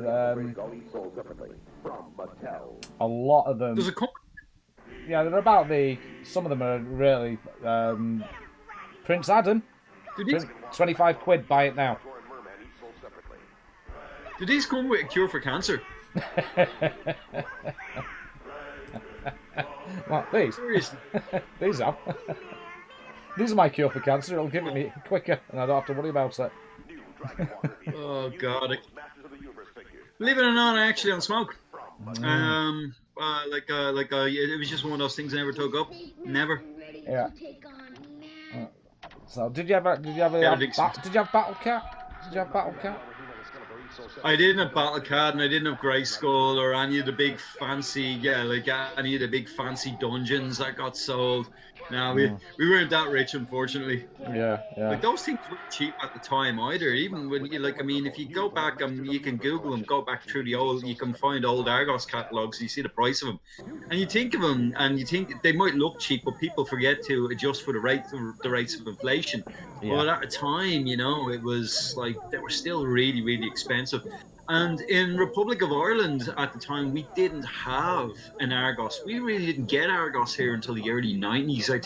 a lot of them. There's a yeah, they're about some of them are really Prince Adam. 25 quid, buy it now. Do these come with a cure for cancer? What, these? These are. These are my cure for cancer. It'll give it me quicker, and I don't have to worry about it. Oh God! Believe it or not, I actually don't smoke. It was just one of those things I never took up. Never. Yeah. So did you have Battle Cat? Did you have Battle Cat? I didn't have Battle Cat, and I didn't have Grayskull or any of the big fancy, any of the big fancy dungeons that got sold. No, we weren't that rich, unfortunately. Yeah. Like those things weren't cheap at the time either. Even when if you go back, you can Google them, go back through you can find old Argos catalogs. You see the price of them, and you think of them, and you think they might look cheap, but people forget to adjust for the rates of inflation. Yeah. But at the time, it was like they were still really, really expensive. And in Republic of Ireland at the time, we didn't have an Argos. We really didn't get Argos here until the early 90s, I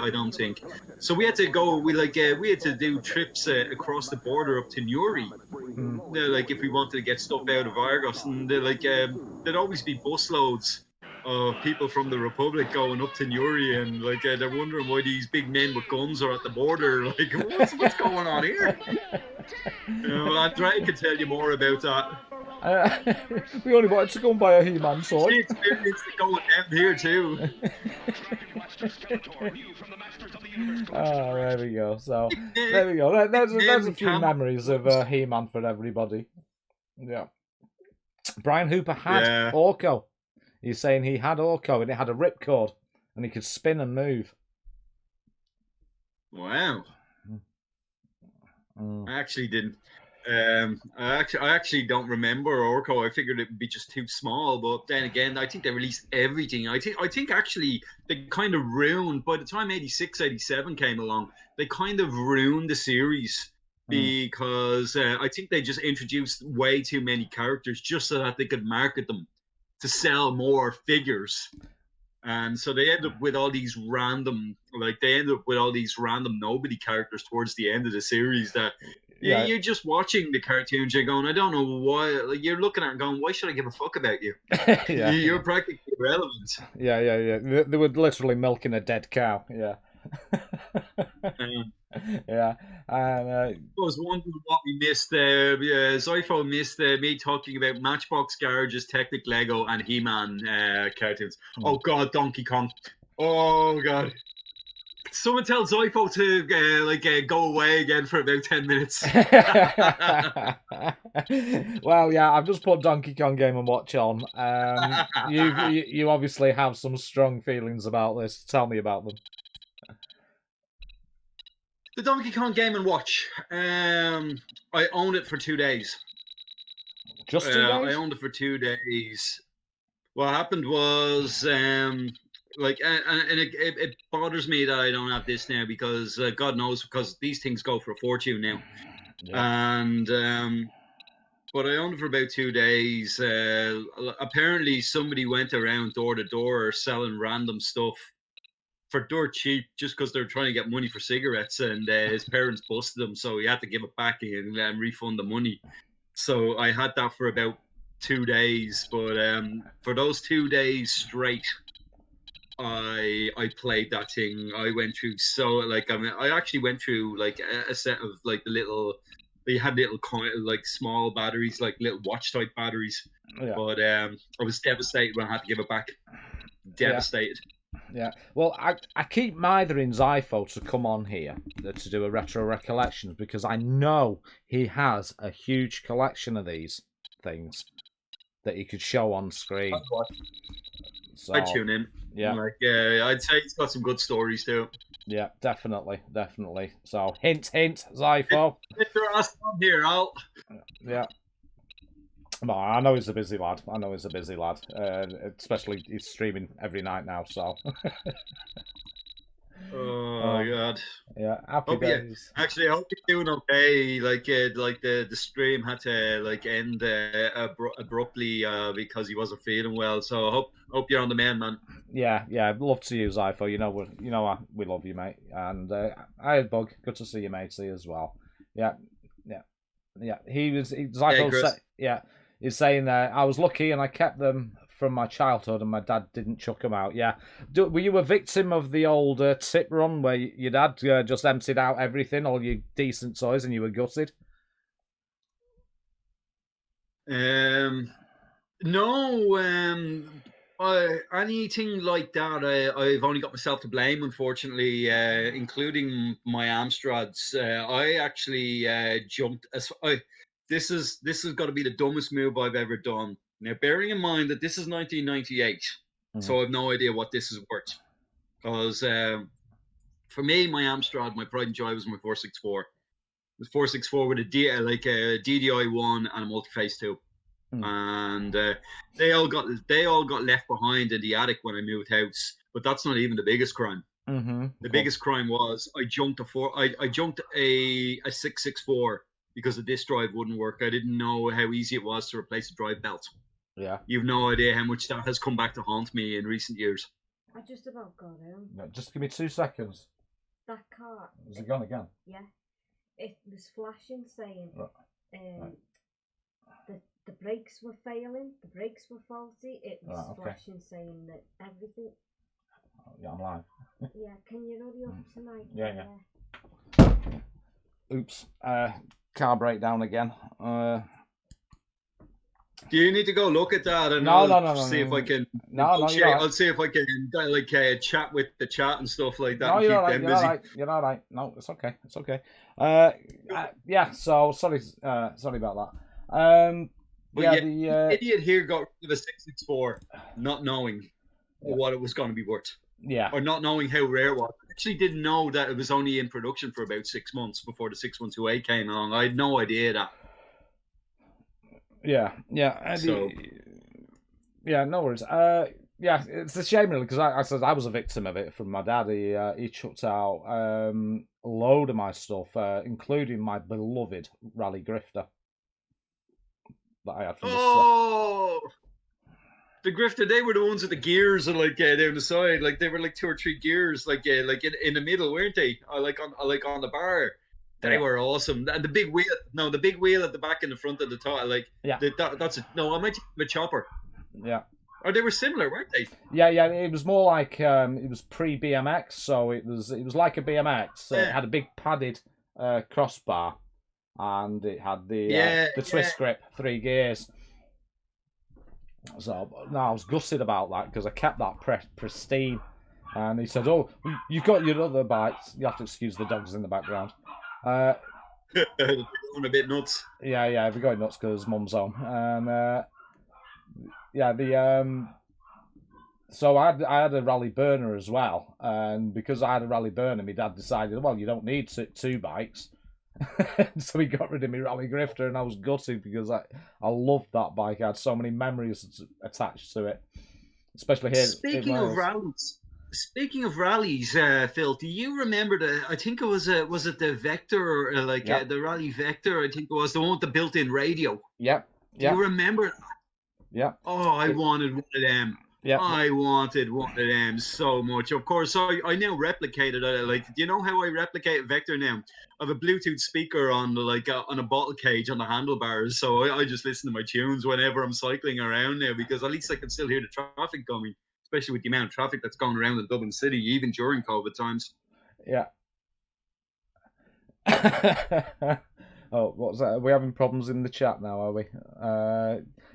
don't think. So we had to go, we had to do trips across the border up to Neary, if we wanted to get stuff out of Argos. And there'd always be busloads of people from the Republic going up to Neary, and they're wondering why these big men with guns are at the border. What's going on here? Andre can tell you more about that. We only wanted to go and buy a He-Man sword. She experienced it going down here too. Oh, there we go. So there we go. There's a few memories of He-Man for everybody. Yeah. Brian Hooper had Orko. He's saying he had Orko and it had a ripcord and he could spin and move. Wow. I actually didn't. I actually don't remember Orko. I figured it would be just too small, but then again, I think they released everything. I think actually they kind of ruined, by the time 86, 87 came along, they kind of ruined the series because I think they just introduced way too many characters just so that they could market them to sell more figures. And so they end up with all these random nobody characters towards the end of the series that you're just watching the cartoons, you're going, I don't know why. You're looking at it and going, why should I give a fuck about you? You're practically irrelevant. Yeah. They were literally milking a dead cow. Yeah. Yeah. And I was wondering what we missed there. Zypho missed me talking about Matchbox Garage's Technic Lego and He-Man cartoons. Oh God, Donkey Kong. Oh God. Someone tell Zoifo to go away again for about 10 minutes. Well, yeah, I've just put Donkey Kong Game and Watch on. You obviously have some strong feelings about this. Tell me about them. The Donkey Kong Game and Watch. I owned it for 2 days. Just 2 days? I owned it for 2 days. What happened was, it bothers me that I don't have this now because God knows, because these things go for a fortune now. Yeah. And but I owned it for about 2 days. Apparently, somebody went around door to door selling random stuff for dirt cheap just because they're trying to get money for cigarettes, and his parents busted him, so he had to give it back and refund the money. So I had that for about 2 days, but for those 2 days straight, I played that thing. I went through I actually went through like a set of like the little. They had little like small batteries, like little watch type batteries. Yeah. But I was devastated when I had to give it back. Devastated. Yeah. Well, I keep mithering Zypho to come on here to do a retro recollections because I know he has a huge collection of these things that he could show on screen. So, I'd tune in. Yeah. I'd say he's got some good stories too. Yeah, definitely. So, hint, Zypho. Get your ass on here, Al. Yeah. No, I know he's a busy lad. Especially he's streaming every night now, so. Oh God. Yeah, happy days. Actually, I hope you're doing okay. The stream had to end abruptly because he wasn't feeling well. So I hope you're on the mend, man. Yeah, love to you, Zypho. We love you, mate. And hi, Bug. Good to see you, matey, as well. Yeah. He's saying that I was lucky and I kept them from my childhood and my dad didn't chuck them out. Yeah. Were you a victim of the old tip run where your dad just emptied out everything, all your decent toys, and you were gutted? No. Anything like that, I've only got myself to blame, unfortunately, including my Amstrads. I actually jumped. This has got to be the dumbest move I've ever done. Now, bearing in mind that this is 1998, so I have no idea what this is worth. Because for me, my Amstrad, my pride and joy was my 464. It was 464 with a DDI1 and a multi-phase 2. And they all got left behind in the attic when I moved house. But that's not even the biggest crime. The biggest crime was I jumped a 664 because the disc drive wouldn't work. I didn't know how easy it was to replace a drive belt. Yeah. You've no idea how much that has come back to haunt me in recent years. I just about got him. No, just give me 2 seconds. That car. Is it gone again? Yeah. It was flashing saying the brakes were failing, the brakes were faulty. It was flashing saying that everything. Oh, yeah, I'm live. Yeah, can you hurry up tonight? Yeah. Oops. Car breakdown again. Do you need to go look at that? And no. See if I can. No, I'll see if I can chat with the chat and stuff like that. No, you're all right. You're all right. No, it's okay. Yeah. So sorry about that. The idiot here got rid of a 664, not knowing what it was going to be worth. Yeah. Or not knowing how rare it was. I actually didn't know that it was only in production for about 6 months before the 612A came along. I had no idea that. Yeah. So, no worries. It's a shame really because I said I was a victim of it from my dad. He chucked out a load of my stuff, including my beloved Rally Grifter that I had from the Grifter, they were the ones with the gears down the side, like they were like 2 or 3 gears, in the middle, weren't they? On the bar. They were awesome. And the big wheel at the back and the front of the top, I might think of a chopper. Yeah. Or they were similar, weren't they? Yeah. It was more like it was pre BMX, so it was like a BMX. It had a big padded crossbar, and it had the twist grip, 3 gears. So no, I was gutted about that because I kept that pristine. And he said, "Oh, you've got your other bikes." You have to excuse the dogs in the background. They're going a bit nuts. Yeah, we're going nuts because Mum's home. And so I had a rally burner as well, and because I had a rally burner, my dad decided, well, you don't need two bikes. So he got rid of me rally grifter, and I was gutted because I loved that bike. I had so many memories attached to it, especially here. Speaking of rallies, Phil, do you remember I think it was it the Vector, or the Rally Vector? I think it was the one with the built-in radio. Yep. Do you remember that? Yeah. Oh, I wanted one of them. Yeah. I wanted one of them so much. Of course, I now replicated it. Like, do you know how I replicate Vector now? I have a Bluetooth speaker on on a bottle cage on the handlebars, so I just listen to my tunes whenever I'm cycling around now, because at least I can still hear the traffic coming, especially with the amount of traffic that's going around in Dublin City, even during COVID times. Yeah. Oh, what's that? Are we having problems in the chat now, are we?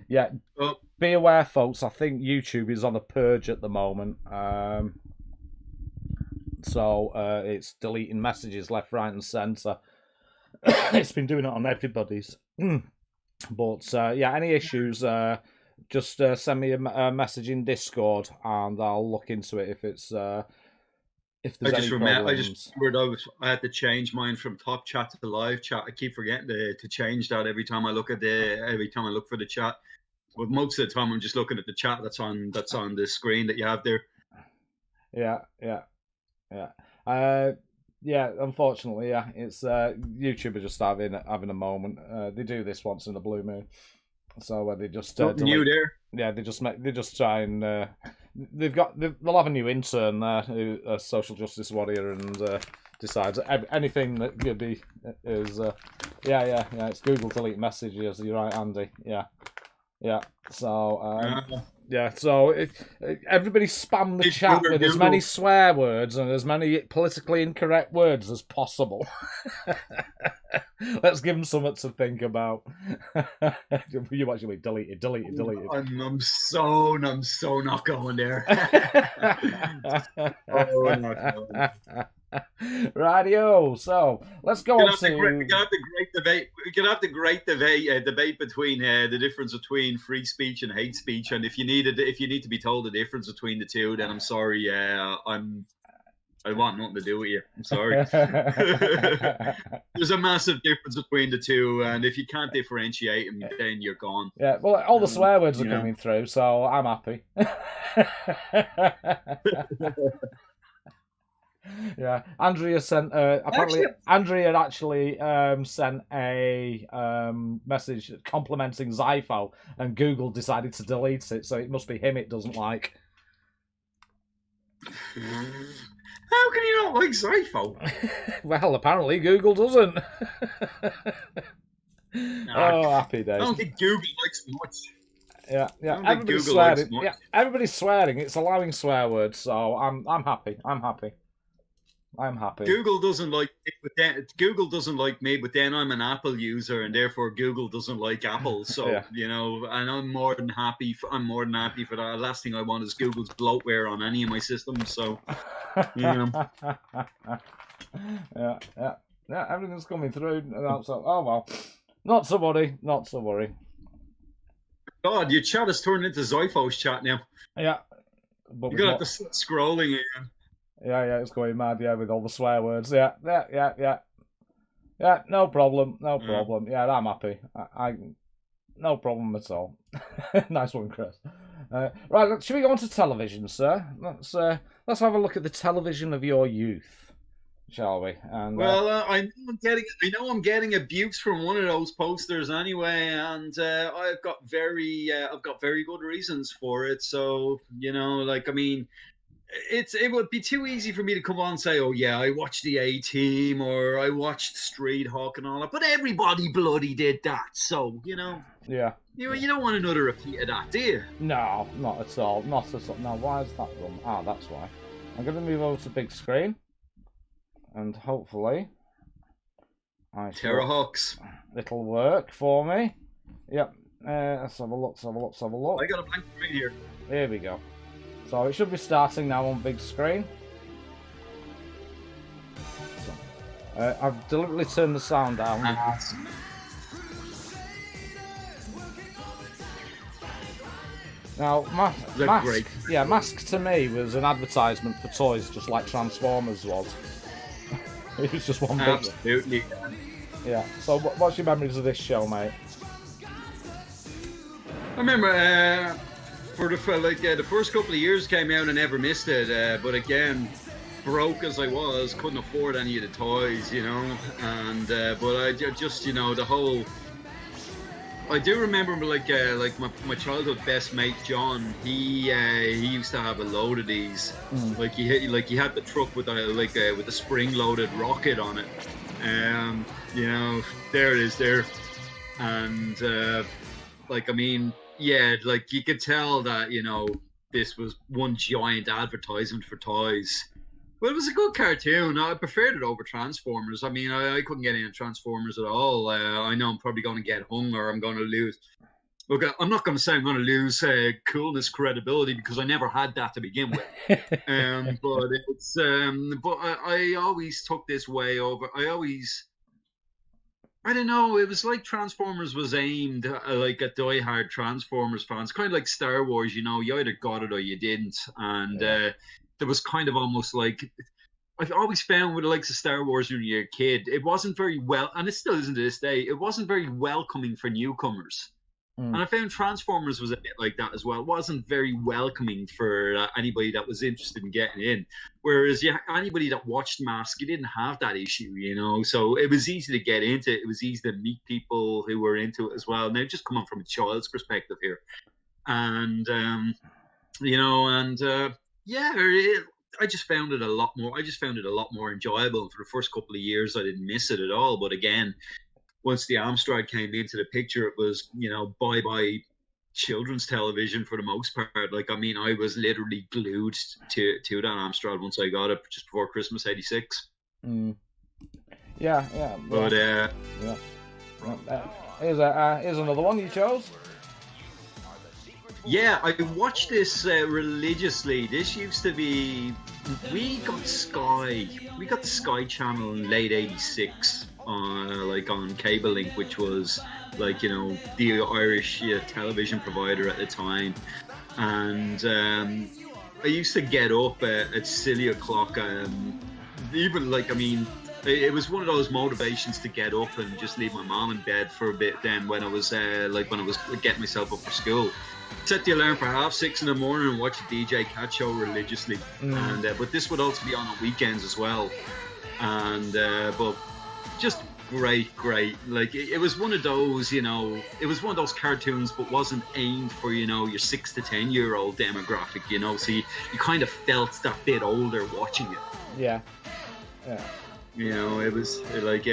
Yeah. Oh. Be aware, folks, I think YouTube is on a purge at the moment. So it's deleting messages left, right, and centre. It's been doing it on everybody's. But yeah, any issues, just send me a message in Discord, and I'll look into it if it's if there's any problems. I just remembered I had to change mine from top chat to live chat. I keep forgetting to change that every time I look for the chat. But most of the time, I'm just looking at the chat that's on the screen that you have there. Yeah. Unfortunately, yeah, it's YouTube are just having a moment. They do this once in a blue moon, so they just new there. Yeah, they just try and they'll have a new intern there, a social justice warrior, and decides anything that could be is it's Google delete messages. You're right, Andy. Yeah. So so everybody spam the chat with as many swear words and as many politically incorrect words as possible. Let's give them something to think about. You actually delete it. I'm so not going there. Radio. So let's go on to. We can have the great debate between the difference between free speech and hate speech, and if you need to be told the difference between the two, then I'm sorry. I want nothing to do with you. I'm sorry. There's a massive difference between the two, and if you can't differentiate them, then you're gone. Yeah, well, all the swear words are coming through, so I'm happy. Yeah, Andrea sent. Apparently, Andrea actually sent a message complimenting Zypho, and Google decided to delete it. So it must be him it doesn't like. How can you not like Zypho? Well, apparently Google doesn't. Oh, happy days. I don't think Google likes much. Yeah. Everybody's swearing. Yeah, everybody's swearing. It's allowing swear words, so I'm happy. I'm happy. Google doesn't like me, but then I'm an Apple user, and therefore Google doesn't like Apple. So and I'm more than happy for that. Last thing I want is Google's bloatware on any of my systems. So, Yeah. Everything's coming through. So, oh well, not to worry. God, your chat has turned into Zypho's chat now. Yeah, but you're gonna have to start scrolling again. Yeah, it's going mad, with all the swear words. Yeah, no problem. Yeah, I'm happy. I no problem at all. Nice one, Chris. Right, should we go on to television, sir? Let's have a look at the television of your youth, shall we? And I know I'm getting abuse from one of those posters anyway, and I've got very good reasons for it. So it would be too easy for me to come on and say, oh yeah, I watched the A-Team or I watched Street Hawk and all that, but everybody bloody did that, so yeah, you don't want another repeat of that, do you? No, not at all. Now why is that done? That's why. I'm going to move over to big screen, and hopefully Terrahawks, it'll work for me. Yep. Let's have a look. I got a blank screen here. Here we go. So it should be starting now on big screen. I've deliberately turned the sound down. Now, Mask to me was an advertisement for toys, just like Transformers was. It was just one big. Absolutely. Yeah. So, what's your memories of this show, mate? I remember for the first couple of years came out and never missed it. But again, broke as I was, couldn't afford any of the toys, you know. And but I just, you know, the whole. I do remember, like my childhood best mate John. He used to have a load of these. Like he had the truck with a spring-loaded rocket on it. You know, there it is there, and like I mean, yeah, like you could tell that, you know, this was one giant advertisement for toys. Well, it was a good cartoon. I preferred it over Transformers. I mean, I couldn't get into Transformers at all. I know I'm probably going to get hung or I'm going to lose. Look, I'm not going to say I'm going to lose coolness credibility because I never had that to begin with. But it's but I always took this way over. I don't know. It was like Transformers was aimed like at diehard Transformers fans, kind of like Star Wars. You know, you either got it or you didn't, and. There was kind of almost like, I've always found with the likes of Star Wars when you're a kid, it wasn't very well, and it still isn't to this day, it wasn't very welcoming for newcomers. And I found Transformers was a bit like that as well. It wasn't very welcoming for anybody that was interested in getting in. Whereas anybody that watched Mask, you didn't have that issue, you know. So it was easy to get into it. It was easy to meet people who were into it as well. Now, just coming from a child's perspective here. And, you know, and... yeah, I just found it a lot more. I just found it a lot more enjoyable. And for the first couple of years, I didn't miss it at all. But again, once the Amstrad came into the picture, it was, you know, bye children's television for the most part. Like, I mean, I was literally glued to that Amstrad once I got it just before Christmas '86. Yeah. But here's another one you chose. Yeah, I watched this religiously. This used to be, we got the Sky channel in late '86, like on Cable Link, which was like, you know, the Irish television provider at the time. And I used to get up at silly o'clock. Even like, I mean, it was one of those motivations to get up and just leave my mom in bed for a bit. Then when I was getting myself up for school. Set the alarm for 6:30 in the morning and watch the DJ Cat Show religiously. And but this would also be on weekends as well. And but just great. Like it was one of those, you know, it was one of those cartoons, but wasn't aimed for, you know, your 6 to 10 year old demographic. You know, so you kind of felt that bit older watching it. Yeah. You know, it was like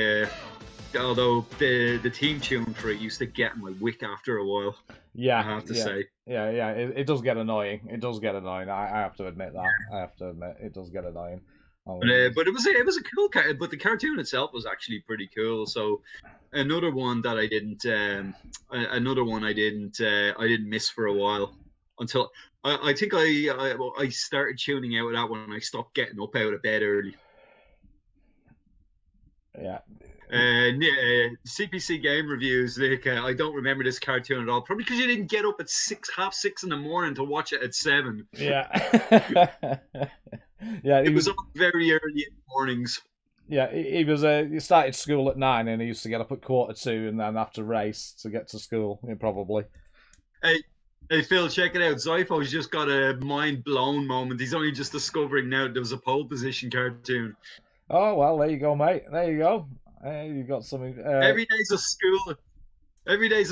although the theme tune for it used to get my wick after a while. Yeah, I have to say. Yeah. It does get annoying. It does get annoying. I have to admit that. I have to admit it does get annoying. But it was a cool cartoon. But the cartoon itself was actually pretty cool. So another one that I didn't miss for a while until I think I started tuning out of that when I stopped getting up out of bed early. Yeah. CPC Game Reviews, like, I don't remember this cartoon at all. Probably because you didn't get up at 6:30 in the morning to watch it at 7. Yeah. Yeah, it was on very early in the mornings. Yeah, he started school at 9 and he used to get up at 1:45 and then have to race to get to school, probably. Hey Phil, check it out. Zypho's just got a mind blown moment. He's only just discovering now there was a pole position cartoon. Oh well, there you go, mate. There you go. You got something. Every day's a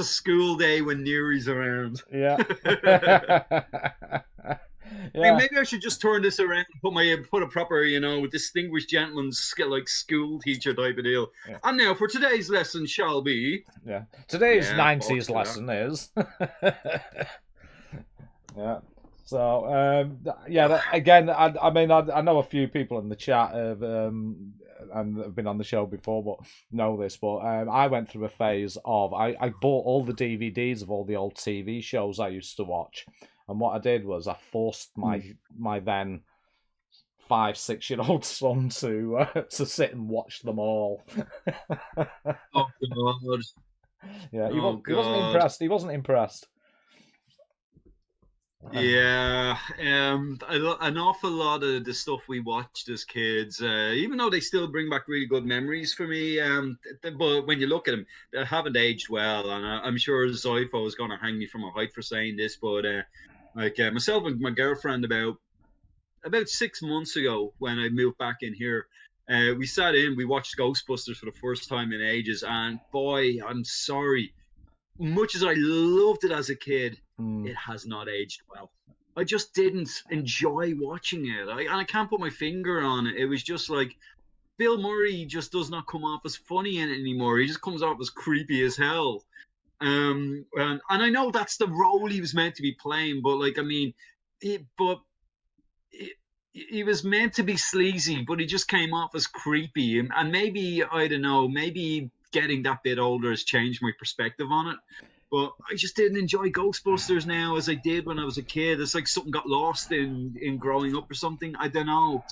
school day when Neary's around. Yeah. Yeah. Hey, maybe I should just turn this around and put a proper, distinguished gentleman's school teacher type of deal. Yeah. And now for today's lesson shall be. Yeah. Today's 90s lesson is. Yeah. So again, I mean, I know a few people in the chat and have been on the show before, but know this. But I went through a phase of I bought all the DVDs of all the old TV shows I used to watch, And what I did was I forced my then 5-6-year-old son to sit and watch them all. Oh God! Yeah, he wasn't impressed. He wasn't impressed. Yeah, an awful lot of the stuff we watched as kids, even though they still bring back really good memories for me, but when you look at them, they haven't aged well, and I'm sure Zoifo is going to hang me from a height for saying this, but myself and my girlfriend about 6 months ago when I moved back in here, we sat in, we watched Ghostbusters for the first time in ages, and boy, I'm sorry. Much as I loved it as a kid, it has not aged well. I just didn't enjoy watching it. I can't put my finger on it. It was just like Bill Murray just does not come off as funny in it anymore. He just comes off as creepy as hell. And I know that's the role he was meant to be playing, but he was meant to be sleazy, but he just came off as creepy. And maybe, I don't know, maybe getting that bit older has changed my perspective on it. But I just didn't enjoy Ghostbusters now as I did when I was a kid. It's like something got lost in growing up or something. I don't know.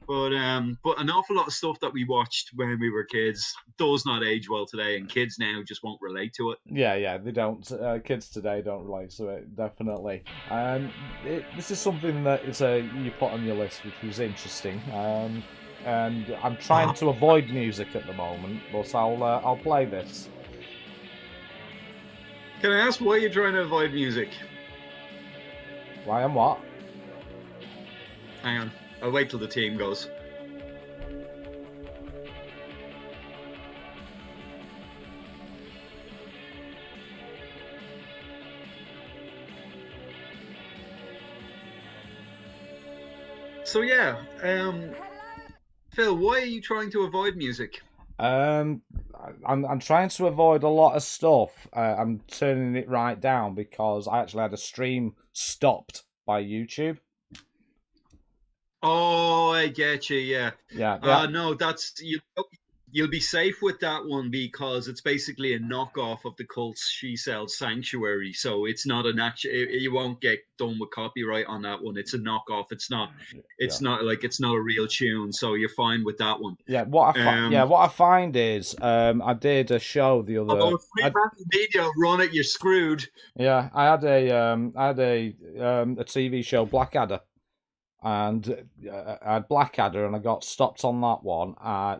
But an awful lot of stuff that we watched when we were kids does not age well today, and kids now just won't relate to it. Yeah, they don't. Kids today don't relate to it, definitely. This is something that you put on your list, which was interesting. And I'm trying to avoid music at the moment, but I'll play this. Can I ask why you're trying to avoid music? Why and what? Hang on. I'll wait till the team goes. So yeah, Phil, why are you trying to avoid music? I'm trying to avoid a lot of stuff. I'm turning it right down because I actually had a stream stopped by YouTube. Oh, I get you. Yeah. No, that's you'll be safe with that one because it's basically a knockoff of the Cult's She Sells Sanctuary. So it's not an actual. You won't get done with copyright on that one. It's a knockoff. It's not a real tune. So you're fine with that one. Yeah. What I find is I did a show the other. Although free media run it, you're screwed. Yeah, I had a TV show, Blackadder. And I had Blackadder, and I got stopped on that one.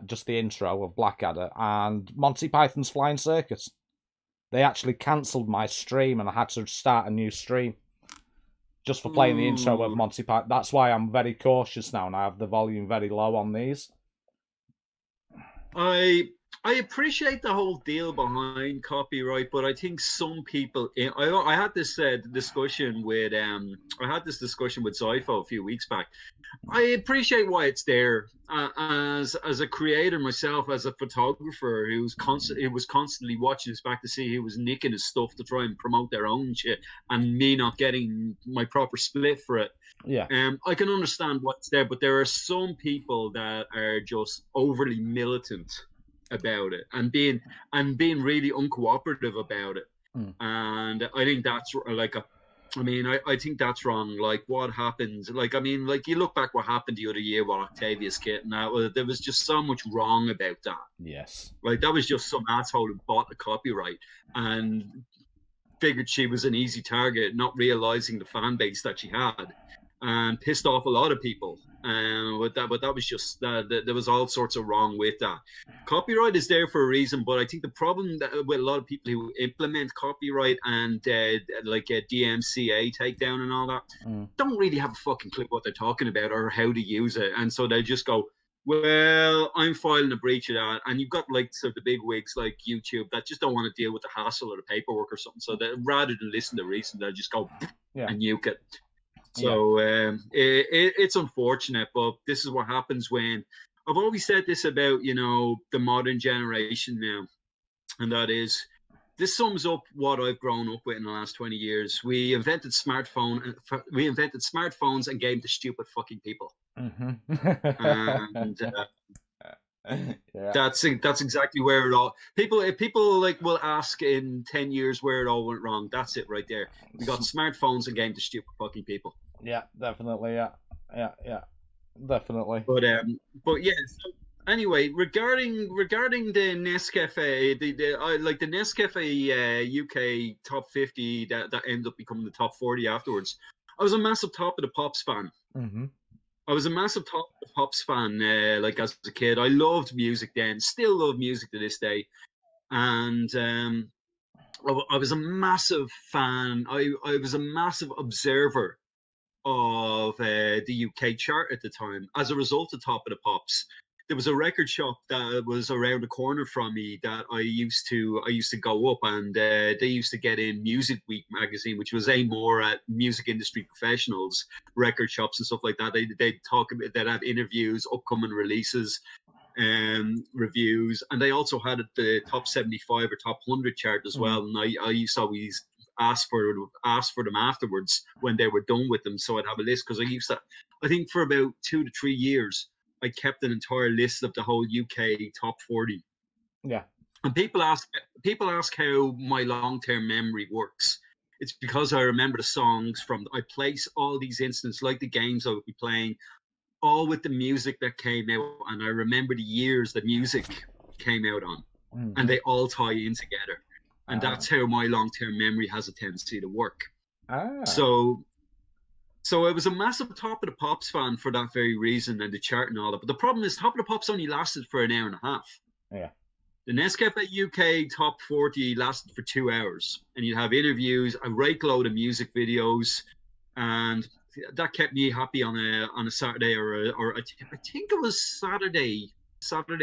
Just the intro of Blackadder and Monty Python's Flying Circus. They actually cancelled my stream, and I had to start a new stream just for playing the intro of Monty Python. That's why I'm very cautious now, and I have the volume very low on these. I appreciate the whole deal behind copyright, but I think some people. I had this discussion with Zoifo a few weeks back. I appreciate why it's there. As a creator myself, as a photographer who was constantly watching this back to see who was nicking his stuff to try and promote their own shit, and me not getting my proper split for it. Yeah. I can understand what's there, but there are some people that are just overly militant about it and being really uncooperative about it. And I think that's I think that's wrong. Like what happens, you look back what happened the other year with Octavia's kit, and there was just so much wrong about that. Yes. Like that was just some asshole who bought the copyright and figured she was an easy target, not realizing the fan base that she had, and pissed off a lot of people. But that was just there was all sorts of wrong with that. Copyright is there for a reason, but I think the problem with a lot of people who implement copyright and like a DMCA takedown and all that don't really have a fucking clue what they're talking about or how to use it, and so they just go, well, I'm filing a breach of that. And you've got the big wigs like YouTube that just don't want to deal with the hassle or the paperwork or something, so that rather than listen to reason, they'll just go and nuke it. So it's unfortunate, but this is what happens when I've always said this about, the modern generation now. And that is, this sums up what I've grown up with in the last 20 years. We invented smartphones and gave them to stupid fucking people. Mm-hmm. And Yeah. That's exactly where it all. People like will ask in 10 years where it all went wrong. That's it right there. We got smartphones and game to stupid fucking people. Yeah, definitely. Yeah, definitely. But yeah. So anyway, regarding the Nescafe, the Nescafe UK top 50 that ended up becoming the top 40 afterwards. I was a massive Top of the Pops fan. Mm-hmm. I was a massive Top of the Pops fan, like as a kid. I loved music then, still love music to this day. And I was a massive fan. I was a massive observer of the UK chart at the time. As a result of Top of the Pops, there was a record shop that was around the corner from me that I used to go up, and they used to get in Music Week magazine, which was aimed more at music industry professionals, record shops and stuff like that. They'd talk about, they'd have interviews, upcoming releases, reviews, and they also had the top 75 or top 100 chart as well. And I used to always ask for them afterwards when they were done with them, so I'd have a list, because I think for about 2 to 3 years I kept an entire list of the whole UK top 40. Yeah. And people ask how my long-term memory works. It's because I remember the songs I place all these instances, like the games I would be playing, all with the music that came out, and I remember the years the music came out on, and they all tie in together. And that's how my long-term memory has a tendency to work. So I was a massive Top of the Pops fan for that very reason, and the chart and all that. But the problem is Top of the Pops only lasted for an hour and a half. Yeah. The Nescafe UK top 40 lasted for 2 hours, and you'd have interviews, a rake load of music videos, and that kept me happy on a Saturday or I think it was Saturday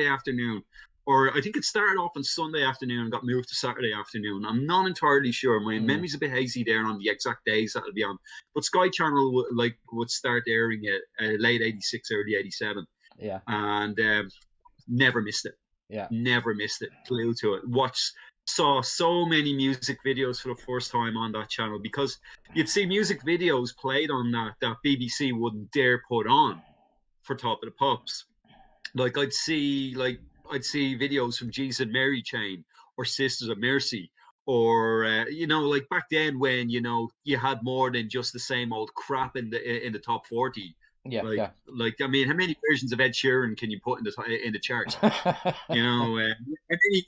afternoon. Or I think it started off on Sunday afternoon and got moved to Saturday afternoon. I'm not entirely sure. My memory's a bit hazy there on the exact days that'll be on. But Sky Channel would start airing it late 86, early 87. Yeah. And never missed it. Yeah. Never missed it. Glued to it. Saw so many music videos for the first time on that channel, because you'd see music videos played on that BBC wouldn't dare put on for Top of the Pops. Like I'd see videos from Jesus and Mary Chain or Sisters of Mercy, or like back then when you had more than just the same old crap in the top 40. Yeah, like I mean, how many versions of Ed Sheeran can you put in the chart? How many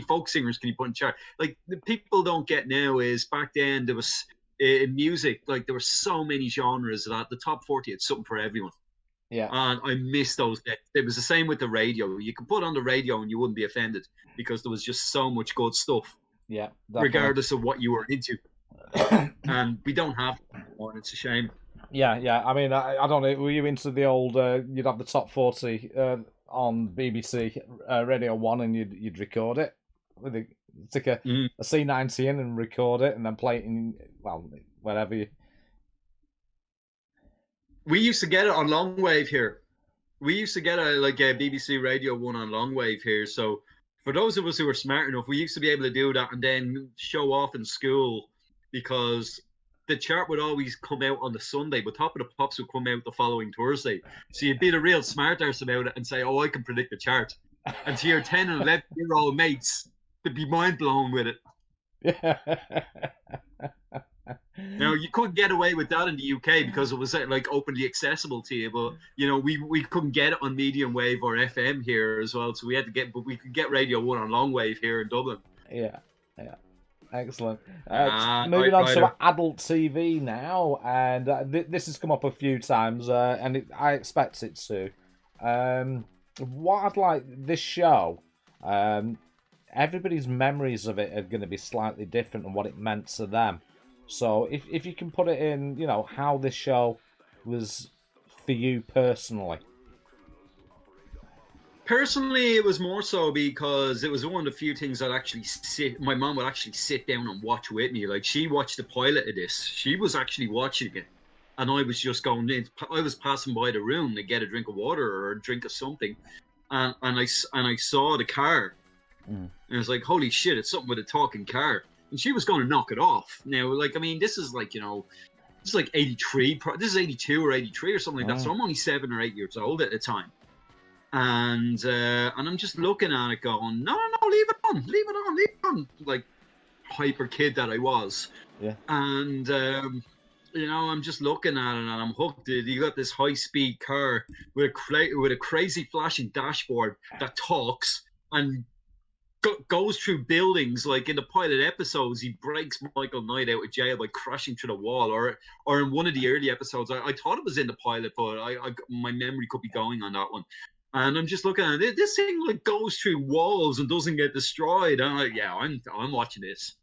folk singers can you put in the chart? Like, the people don't get now is back then there was in music, like there were so many genres that the top 40 had something for everyone. Yeah. And I miss those days. It was the same with the radio. You could put on the radio and you wouldn't be offended, because there was just so much good stuff. Yeah. Definitely. Regardless of what you were into. And we don't have it anymore, and it's a shame. Yeah. I mean, I don't know. Were you into the old? You'd have the top 40 on BBC Radio 1, and you'd record it with stick a C90 in and record it, and then play it in wherever you. We used to get it on long wave here. We used to get a BBC Radio 1 on long wave here. So for those of us who were smart enough, we used to be able to do that and then show off in school, because the chart would always come out on the Sunday, but Top of the Pops would come out the following Thursday. So you'd be the real smart arse about it and say, "Oh, I can predict the chart." And to your 10 and 11-year-old mates, they'd be mind blown with it. Yeah. Now, you couldn't get away with that in the UK because it was openly accessible to you, but we couldn't get it on medium wave or FM here as well, so we could get Radio 1 on long wave here in Dublin. Yeah. Excellent. Moving on to adult TV now, and this has come up a few times, and I expect it to. What I'd like this show, everybody's memories of it are going to be slightly different and what it meant to them. So if you can put it in, how this show was for you personally. Personally, it was more so because it was one of the few things that my mom would actually sit down and watch with me. Like, she watched the pilot of this. She was actually watching it. And I was just going in. I was passing by the room to get a drink of water or a drink of something. And I saw the car. And I was like, holy shit, it's something with a talking car. And she was going to knock it off. Now, this is this is 83. This is 82 or 83 or something like that. So I'm only 7 or 8 years old at the time. and I'm just looking at it, going, no, leave it on, like hyper kid that I was. Yeah. And I'm just looking at it, and I'm hooked. You got this high-speed car with a crazy flashing dashboard that talks and goes through buildings. Like in the pilot episodes, he breaks Michael Knight out of jail by crashing through the wall, or in one of the early episodes, I thought it was in the pilot, but my memory could be going on that one. And I'm just looking at it. This thing like goes through walls and doesn't get destroyed. I'm like, yeah, I'm watching this.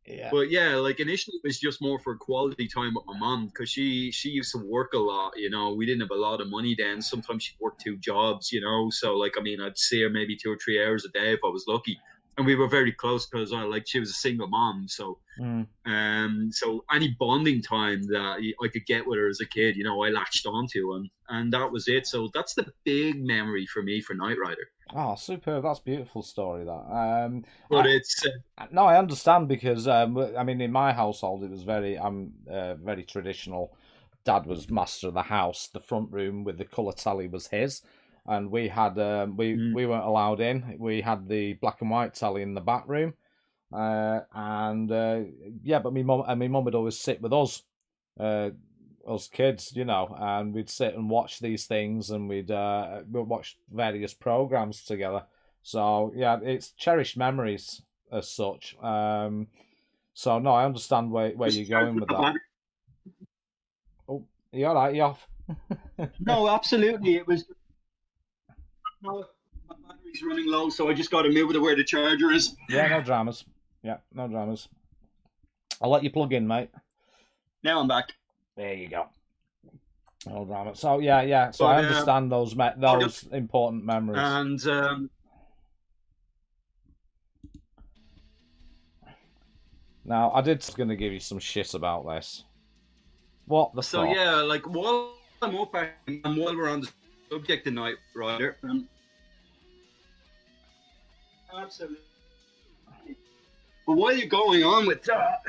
Yeah. But yeah, like initially it was just more for quality time with my mom, because she used to work a lot. We didn't have a lot of money then. Sometimes she'd work 2 jobs, so like, I mean, I'd see her maybe 2 or 3 hours a day if I was lucky. And we were very close because she was a single mom. So so any bonding time that I could get with her as a kid, I latched onto, and that was it. So that's the big memory for me for Knight Rider. Oh, superb! That's a beautiful story. That. But it's no, I understand, because I mean, in my household, it was very traditional. Dad was master of the house. The front room with the colour telly was his, and we had we weren't allowed in. We had the black and white telly in the back room, but my mum would always sit with us. Us kids, and we'd sit and watch these things, and we'd watch various programs together. So yeah, it's cherished memories as such. So no, I understand where you're going with that. Oh, you all right? You off? No, absolutely. It was. No, my battery's running low, so I just got to move it to where the charger is. Yeah, no dramas. I'll let you plug in, mate. Now I'm back. There you go. No drama. So yeah. So I understand those important memories. And now I did going to give you some shit about this. What the fuck? Yeah, like while I'm up and while we're on the subject of Knight Rider, absolutely. But while you're going on with that,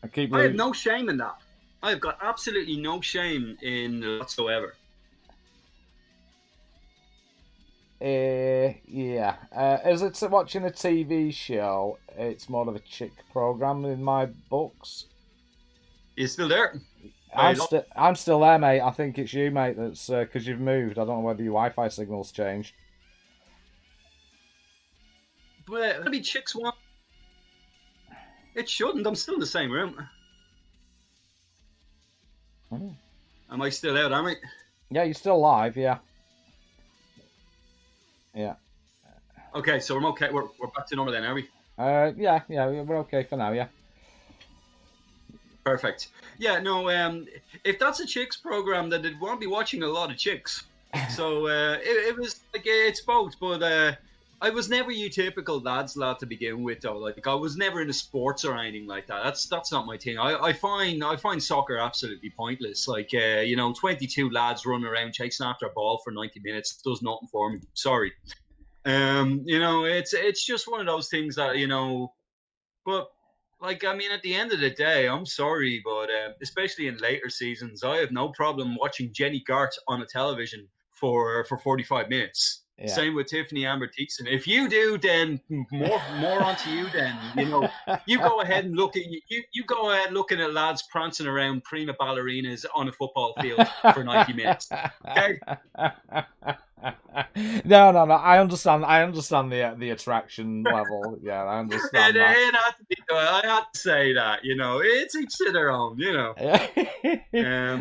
I have no shame in that. I have got absolutely no shame in whatsoever. Yeah. As it's watching a TV show, it's more of a chick program in my books. You still there? I'm still there, mate. I think it's you, mate. That's because you've moved. I don't know whether your Wi-Fi signal's changed. But maybe chicks want. It shouldn't. I'm still in the same room. Am I still out, am I? Yeah, you're still live, yeah. Yeah. Okay, so we're okay. We're back to normal then, are we? Yeah, we're okay for now, yeah. Perfect. Yeah, no, if that's a chicks program, then they'd want to be watching a lot of chicks. So it was like, it's both, but I was never your typical lads lad to begin with, though. Like, I was never into sports or anything like that. That's not my thing. I find soccer absolutely pointless. Like, 22 lads running around chasing after a ball for 90 minutes does nothing for me. Sorry. It's just one of those things that, but like, I mean, at the end of the day, I'm sorry, but especially in later seasons, I have no problem watching Jenny Gart on a television for 45 minutes. Yeah. Same with Tiffany Amber Thiessen. If you do, then more onto you. Then you go ahead and you go ahead looking at lads prancing around prima ballerinas on a football field for 90 minutes. Okay. No. I understand the attraction level. Yeah, I understand that. I had to say that. It's each to their own.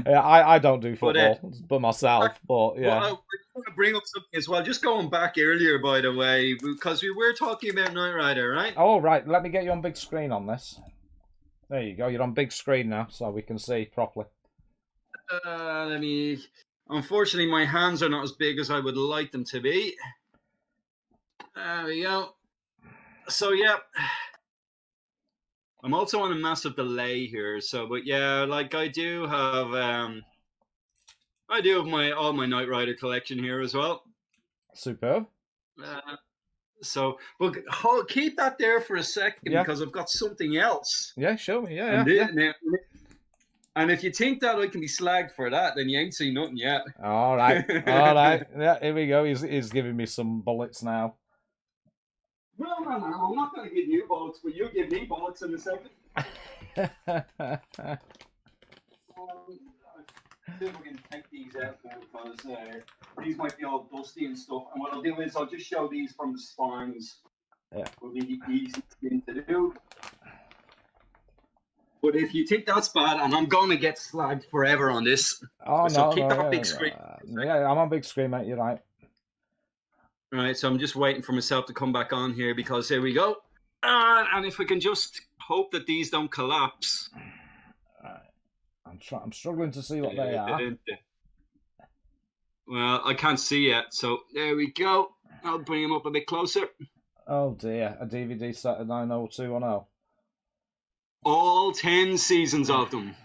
I don't do football, but myself. But yeah. Well, I want to bring up something as well. Just going back earlier, by the way, because we were talking about Knight Rider, right? Oh, right. Let me get you on big screen on this. There you go. You're on big screen now, so we can see properly. Unfortunately, my hands are not as big as I would like them to be. There we go. So, yeah. I'm also on a massive delay here. So, but yeah, like I do have all my Knight Rider collection here as well. Superb. But keep that there for a second, because I've got something else. Yeah, show me. Yeah. And if you think that I can be slagged for that, then you ain't seen nothing yet. All right. Yeah, here we go. He's giving me some bullets now. No, I'm not going to give you bullets, but you give me bullets in a second. See if we can take these out now because these might be all dusty and stuff. And what I'll do is I'll just show these from the spines. Yeah. Will be the easiest thing to do. But if you think that's bad, and I'm going to get slagged forever on this. Oh, so no. keep that Yeah, big screen. Yeah, I'm on big screen, mate. You're right. Right, so I'm just waiting for myself to come back on here because here we go. And if we can just hope that these don't collapse. I'm struggling to see what they are. Well, I can't see yet, so there we go. I'll bring them up a bit closer. Oh dear, a DVD set of 90210. All 10 seasons of them.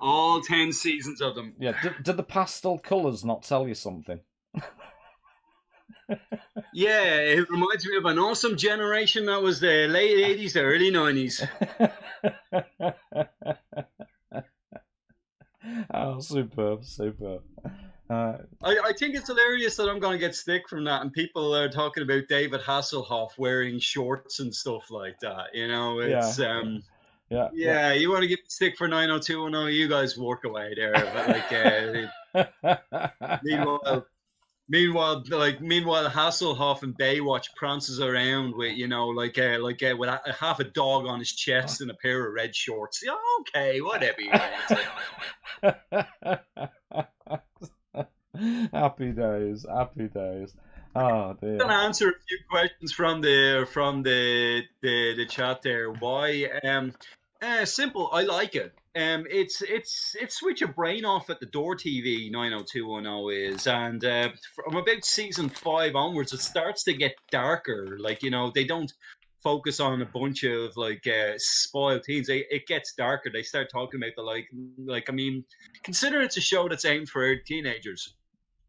All 10 seasons of them. Yeah, did the pastel colours not tell you something? Yeah, it reminds me of an awesome generation that was the late 80s, the early 90s. Oh, superb. I think it's hilarious that I'm going to get stick from that, and people are talking about David Hasselhoff wearing shorts and stuff like that. You know, it's yeah. You want to get stick for 90210? You guys work away there. But like, meanwhile, Hasselhoff and Baywatch prances around with with half a dog on his chest and a pair of red shorts. Yeah, okay, whatever. Happy days. Oh dear. I'm gonna answer a few questions from the chat there. Why? Simple. I like it. It's switch your brain off at the door TV 90210 is, and from about season 5 onwards, it starts to get darker. Like, you know, they don't focus on a bunch of spoiled teens. It gets darker. They start talking about the I mean, consider it's a show that's aimed for teenagers.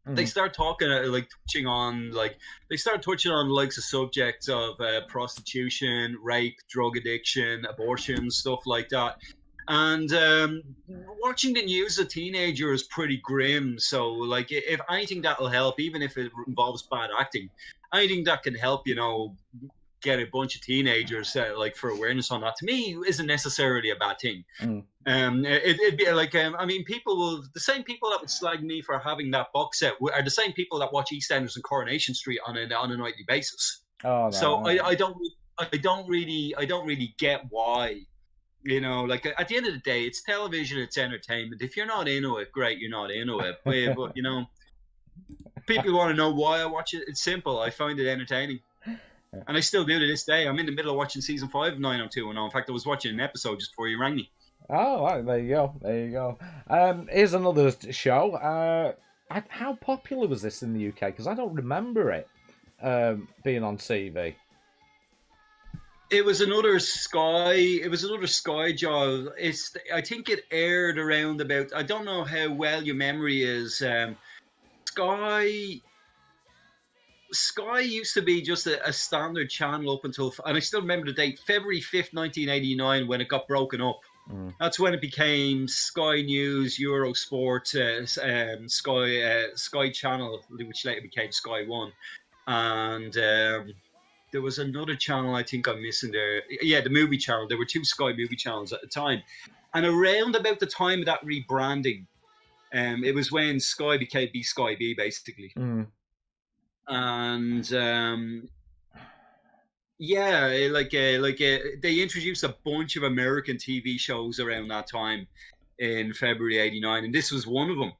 Mm-hmm. They start talking touching on the likes of subjects of prostitution, rape, drug addiction, abortion, stuff like that. And watching the news as a teenager is pretty grim. So, like, if anything that'll help, even if it involves bad acting, anything that can help, you know, get a bunch of teenagers for awareness on that, to me, isn't necessarily a bad thing. It'd be the same people that would slag me for having that box set are the same people that watch EastEnders and Coronation Street on a nightly basis. Oh, no, so no. I don't really get why. You know, like, at the end of the day, it's television, it's entertainment. If you're not into it, great, you're not into it. But you know, people want to know why I watch it. It's simple. I find it entertaining. And I still do to this day. I'm in the middle of watching season 5 of 90210. In fact, I was watching an episode just before you rang me. Oh, right, there you go. Here's another show. How popular was this in the UK? Because I don't remember it being on TV. It was another Sky job. I think it aired around about. I don't know how well your memory is. Sky used to be just a standard channel up until, and I still remember the date, February 5th, 1989, when it got broken up. That's when it became Sky News, Eurosport, Sky Channel, which later became Sky One, and there was another channel I think I'm missing there. Yeah, the movie channel. There were 2 Sky movie channels at the time, and around about the time of that rebranding, it was when Sky became Sky B, basically. And they introduced a bunch of American TV shows around that time in February '89, and this was one of them.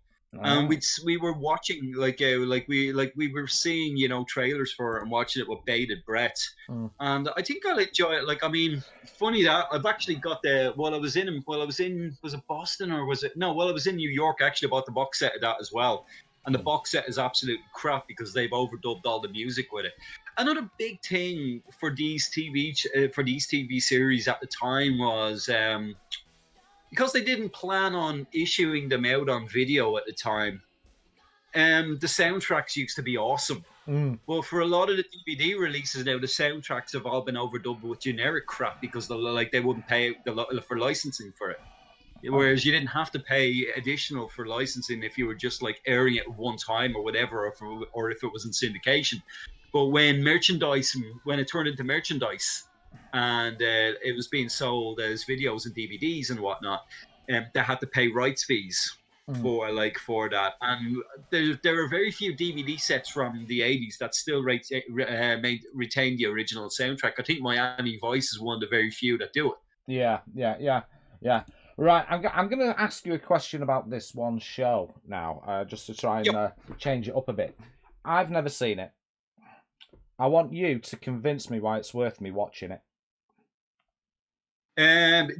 And we were watching we were seeing, you know, trailers for it and watching it with bated breath. And I think I'll enjoy it. Like, I mean, funny that I've actually got while I was in was it Boston or was it I was in New York. I actually bought the box set of that as well. And the box set is absolute crap because they've overdubbed all the music with it. Another big thing for these TV series at the time was because they didn't plan on issuing them out on video at the time. The soundtracks used to be awesome. But for a lot of the DVD releases now, the soundtracks have all been overdubbed with generic crap because they wouldn't pay for licensing for it. Whereas you didn't have to pay additional for licensing if you were just like airing it one time or whatever, or if it was in syndication. But when it turned into merchandise and it was being sold as videos and DVDs and whatnot, they had to pay rights fees for that. And there are very few DVD sets from the 80s that still retain the original soundtrack. I think Miami Vice is one of the very few that do it. Yeah. Right, I'm going to ask you a question about this one show now, just to try and change it up a bit. I've never seen it. I want you to convince me why it's worth me watching it.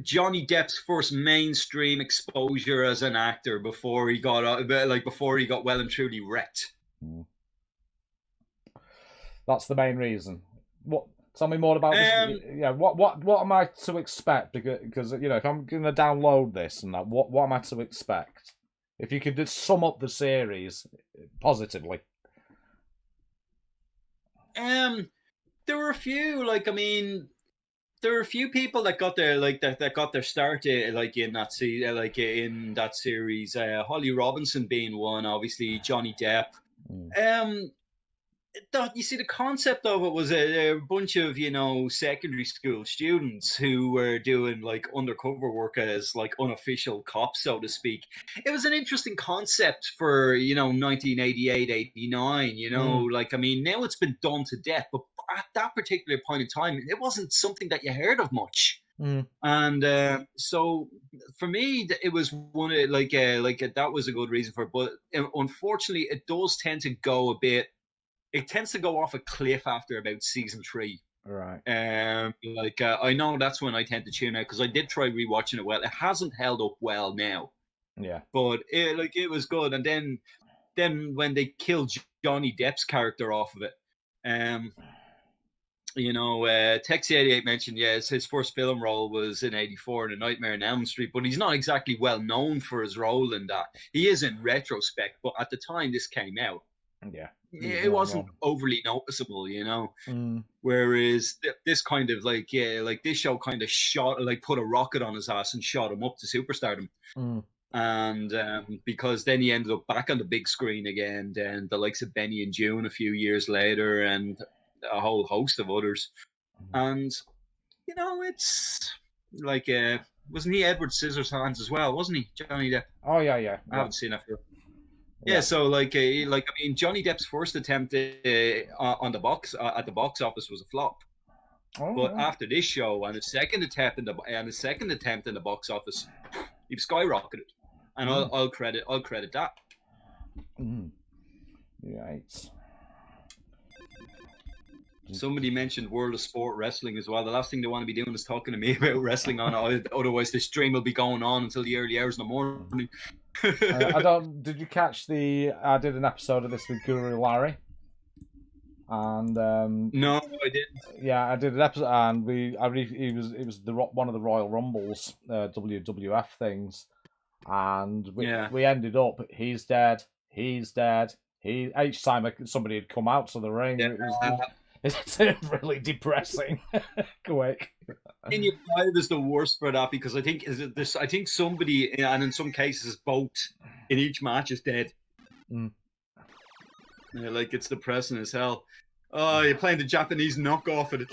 Johnny Depp's first mainstream exposure as an actor before he got well and truly wrecked. That's the main reason. What? Tell me more about this. Yeah, what am I to expect? Because if I'm going to download this and that, what am I to expect? If you could just sum up the series positively. There were a few. There were a few people that got their that got their start in that series. Holly Robinson being one, obviously Johnny Depp. You see, the concept of it was a bunch of secondary school students who were doing undercover work as unofficial cops, so to speak. It was an interesting concept for 1988, 89. Now it's been done to death, but at that particular point in time, it wasn't something that you heard of much. And so for me, it was one that was a good reason for it. But unfortunately, it does tend to go a bit. It tends to go off a cliff after about season 3. Right. I know that's when I tend to tune out because I did try rewatching it. Well, it hasn't held up well now. Yeah. But it was good. And then when they killed Johnny Depp's character off of it, Texie88 mentioned, his first film role was in '84 in A Nightmare on Elm Street, but he's not exactly well known for his role in that. He is in retrospect, but at the time this came out, it wasn't overly noticeable, Whereas this kind of this show kind of put a rocket on his ass and shot him up to superstardom. And because then he ended up back on the big screen again, then the likes of Benny and June a few years later, and a whole host of others. And it's wasn't he Edward Scissorhands as well, wasn't he, Johnny Depp? Oh yeah. I haven't seen it for. So Johnny Depp's first attempt on the box at the box office was a flop. But after this show and his second attempt in the box office, he skyrocketed, and I'll credit that. Right. Somebody mentioned World of Sport Wrestling as well. The last thing they want to be doing is talking to me about wrestling on it. Otherwise, the stream will be going on until the early hours in the morning. Did you catch I did an episode of this with Guru Larry, and no, I didn't. Yeah, I did an episode, and it was one of the Royal Rumbles, WWF things, and we ended up he's dead. Each time somebody had come out to the ring, it's really depressing. Quick. Senior 5 is the worst for that because I think somebody, and in some cases both, in each match is dead. It's depressing as hell. Oh, you're playing the Japanese knockoff of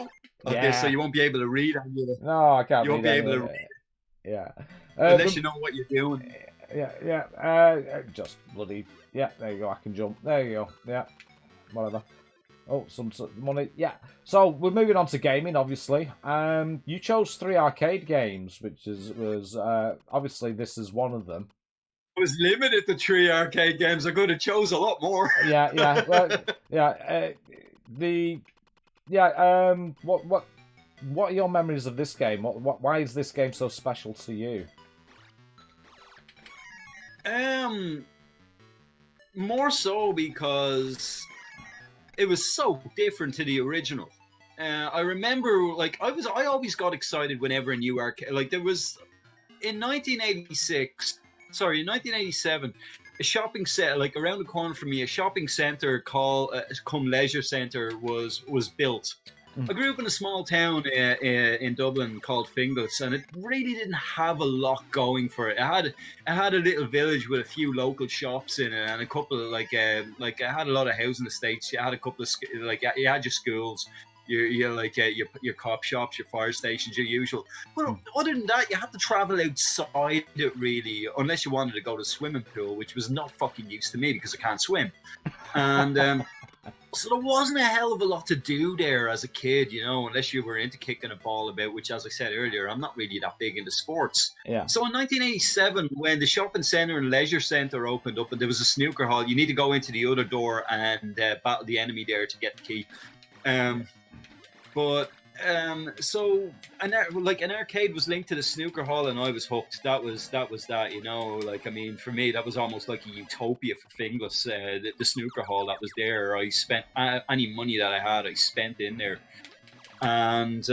this, so you won't be able to read. No, I can't. You won't be able to read. Yeah. Unless you know what you're doing. Yeah. Just bloody. Yeah, there you go. I can jump. There you go. Yeah. Whatever. Oh, some money. Yeah. So we're moving on to gaming, obviously. You chose 3 arcade games, which was obviously this is one of them. I was limited to 3 arcade games. I could have chose a lot more. Yeah. Well, yeah. What are your memories of this game? Why is this game so special to you? More so because it was so different to the original. I remember, I always got excited whenever a new arcade, there was, in 1987, a shopping set like around the corner from me. A shopping centre called Come Leisure Centre was built. I grew up in a small town in Dublin called Finglas, and it really didn't have a lot going for it. It had a little village with a few local shops in it, and a couple of like it had a lot of housing estates. You had a couple of you had your schools, your cop shops, your fire stations, your usual. But other than that, you had to travel outside it really, unless you wanted to go to a swimming pool, which was not fucking use to me because I can't swim, and. So there wasn't a hell of a lot to do there as a kid, you know, unless you were into kicking a ball about, which, as I said earlier, I'm not really that big into sports. Yeah. So in 1987, when the shopping centre and leisure centre opened up and there was a snooker hall, you need to go into the other door and battle the enemy there to get the key. So an arcade was linked to the snooker hall, and I was hooked. That was that, you know. Like, I mean, for me, that was almost like a utopia for Finglas. The snooker hall that was there, I spent any money that I had, I spent in there. And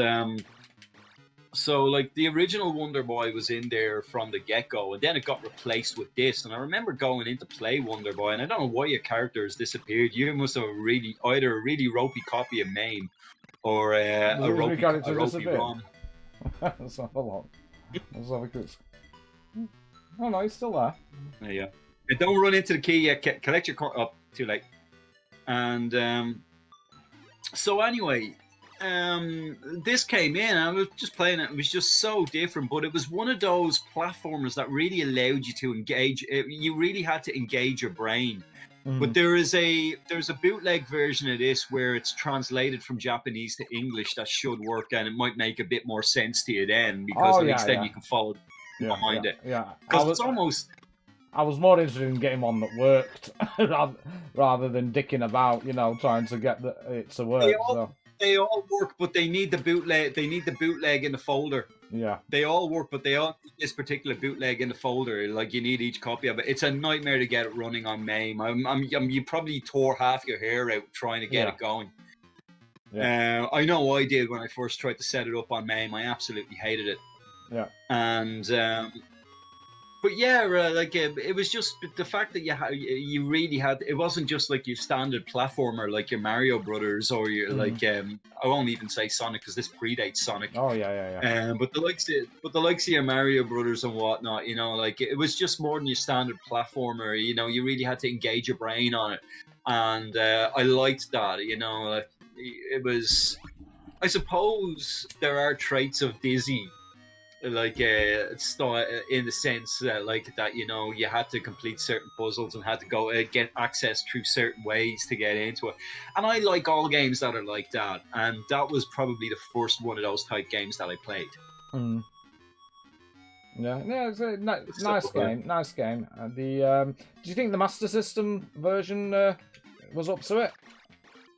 so, like, the original Wonder Boy was in there from the get-go, and then it got replaced with this. And I remember going in to play Wonder Boy, and I don't know why your character has disappeared. You must have either a really ropey copy of MAME or a ropey ROM. Let's have a look. Let's have a good. Oh no, he's still there. Yeah. Don't run into the key yet. Collect your coin. Oh, too late. And so anyway, this came in. I was just playing it. It was just so different, but it was one of those platformers that really allowed you to engage. You really had to engage your brain. But there's a bootleg version of this where it's translated from Japanese to English that should work, and it might make a bit more sense to you then, because at least then you can follow behind it. Yeah, because it's almost. I was more interested in getting one that worked rather than dicking about, you know, trying to get it to work. They all work, but they need the bootleg. They need the bootleg in the folder. Yeah, they all work, but they all need this particular bootleg in the folder. Like, you need each copy of it. It's a nightmare to get it running on MAME. You probably tore half your hair out trying to get it going. Yeah. I know I did when I first tried to set it up on MAME. I absolutely hated it. Yeah. And but yeah, it was just the fact that you really had. It wasn't just like your standard platformer like your Mario Brothers or your I won't even say Sonic because this predates Sonic. Oh yeah. But the likes of your Mario Brothers and whatnot, you know, like it was just more than your standard platformer. You know, you really had to engage your brain on it, and I liked that. You know, like, it was. I suppose there are traits of Dizzy. Like in the sense that, like, that, you know, you had to complete certain puzzles and had to go get access through certain ways to get into it, and I like all games that are like that, and that was probably the first one of those type games that I played. Yeah, it's a nice game. Do you think the Master System version was up to it?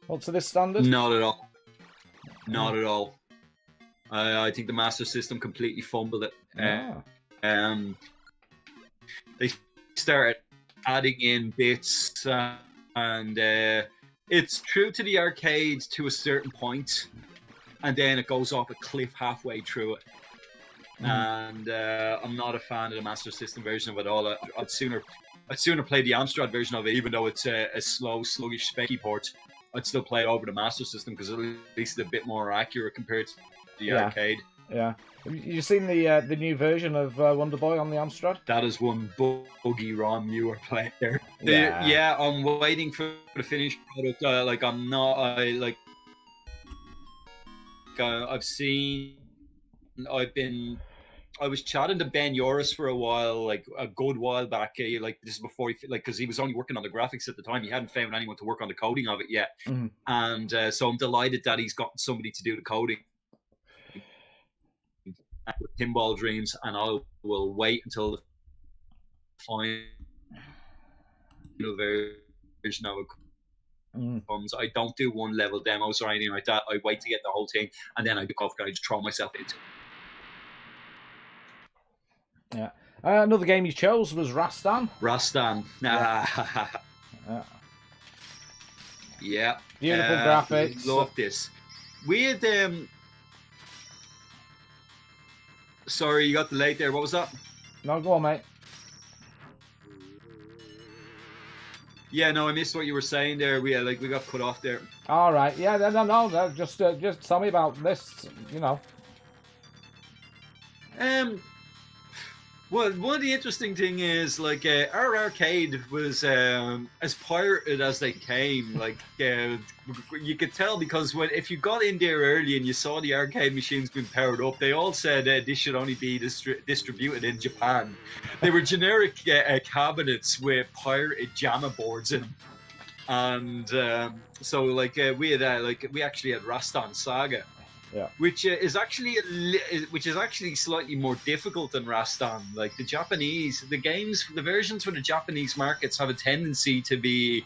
Up to this standard? Not at all. I think the Master System completely fumbled it. They started adding in bits, and it's true to the arcade to a certain point, and then it goes off a cliff halfway through it. And I'm not a fan of the Master System version of it all. I'd sooner play the Amstrad version of it, even though it's a slow, sluggish, specky port. I'd still play it over the Master System because at least it's a bit more accurate compared to the arcade. Yeah. Have you seen the new version of Wonder Boy on the Amstrad? That is one buggy ROM you were playing there. Yeah. I'm waiting for the finished product. I was chatting to Ben Yoris for a while, like a good while back, like this is before because he was only working on the graphics at the time. He hadn't found anyone to work on the coding of it yet. And so I'm delighted that he's gotten somebody to do the coding with Pinball Dreams, and I will wait until the final version of it comes. I don't do one level demos or anything like that. I wait to get the whole thing, and then I pick off, I just throw myself into it. Yeah. Another game you chose was Rastan. Yeah. Beautiful graphics. Love this. We had sorry, you got delayed there. What was that? No, go on, mate. Yeah, no, I missed what you were saying there. We got cut off there. All right. Yeah. No. Just tell me about this. You know. Well, one of the interesting thing is like our arcade was as pirated as they came. Like you could tell because if you got in there early and you saw the arcade machines being powered up, they all said this should only be distributed in Japan. They were generic cabinets with pirated JAMA boards in them, and so like we actually had Rastan Saga. Yeah. Which is actually slightly more difficult than Rastan. Like the versions for the Japanese markets have a tendency to be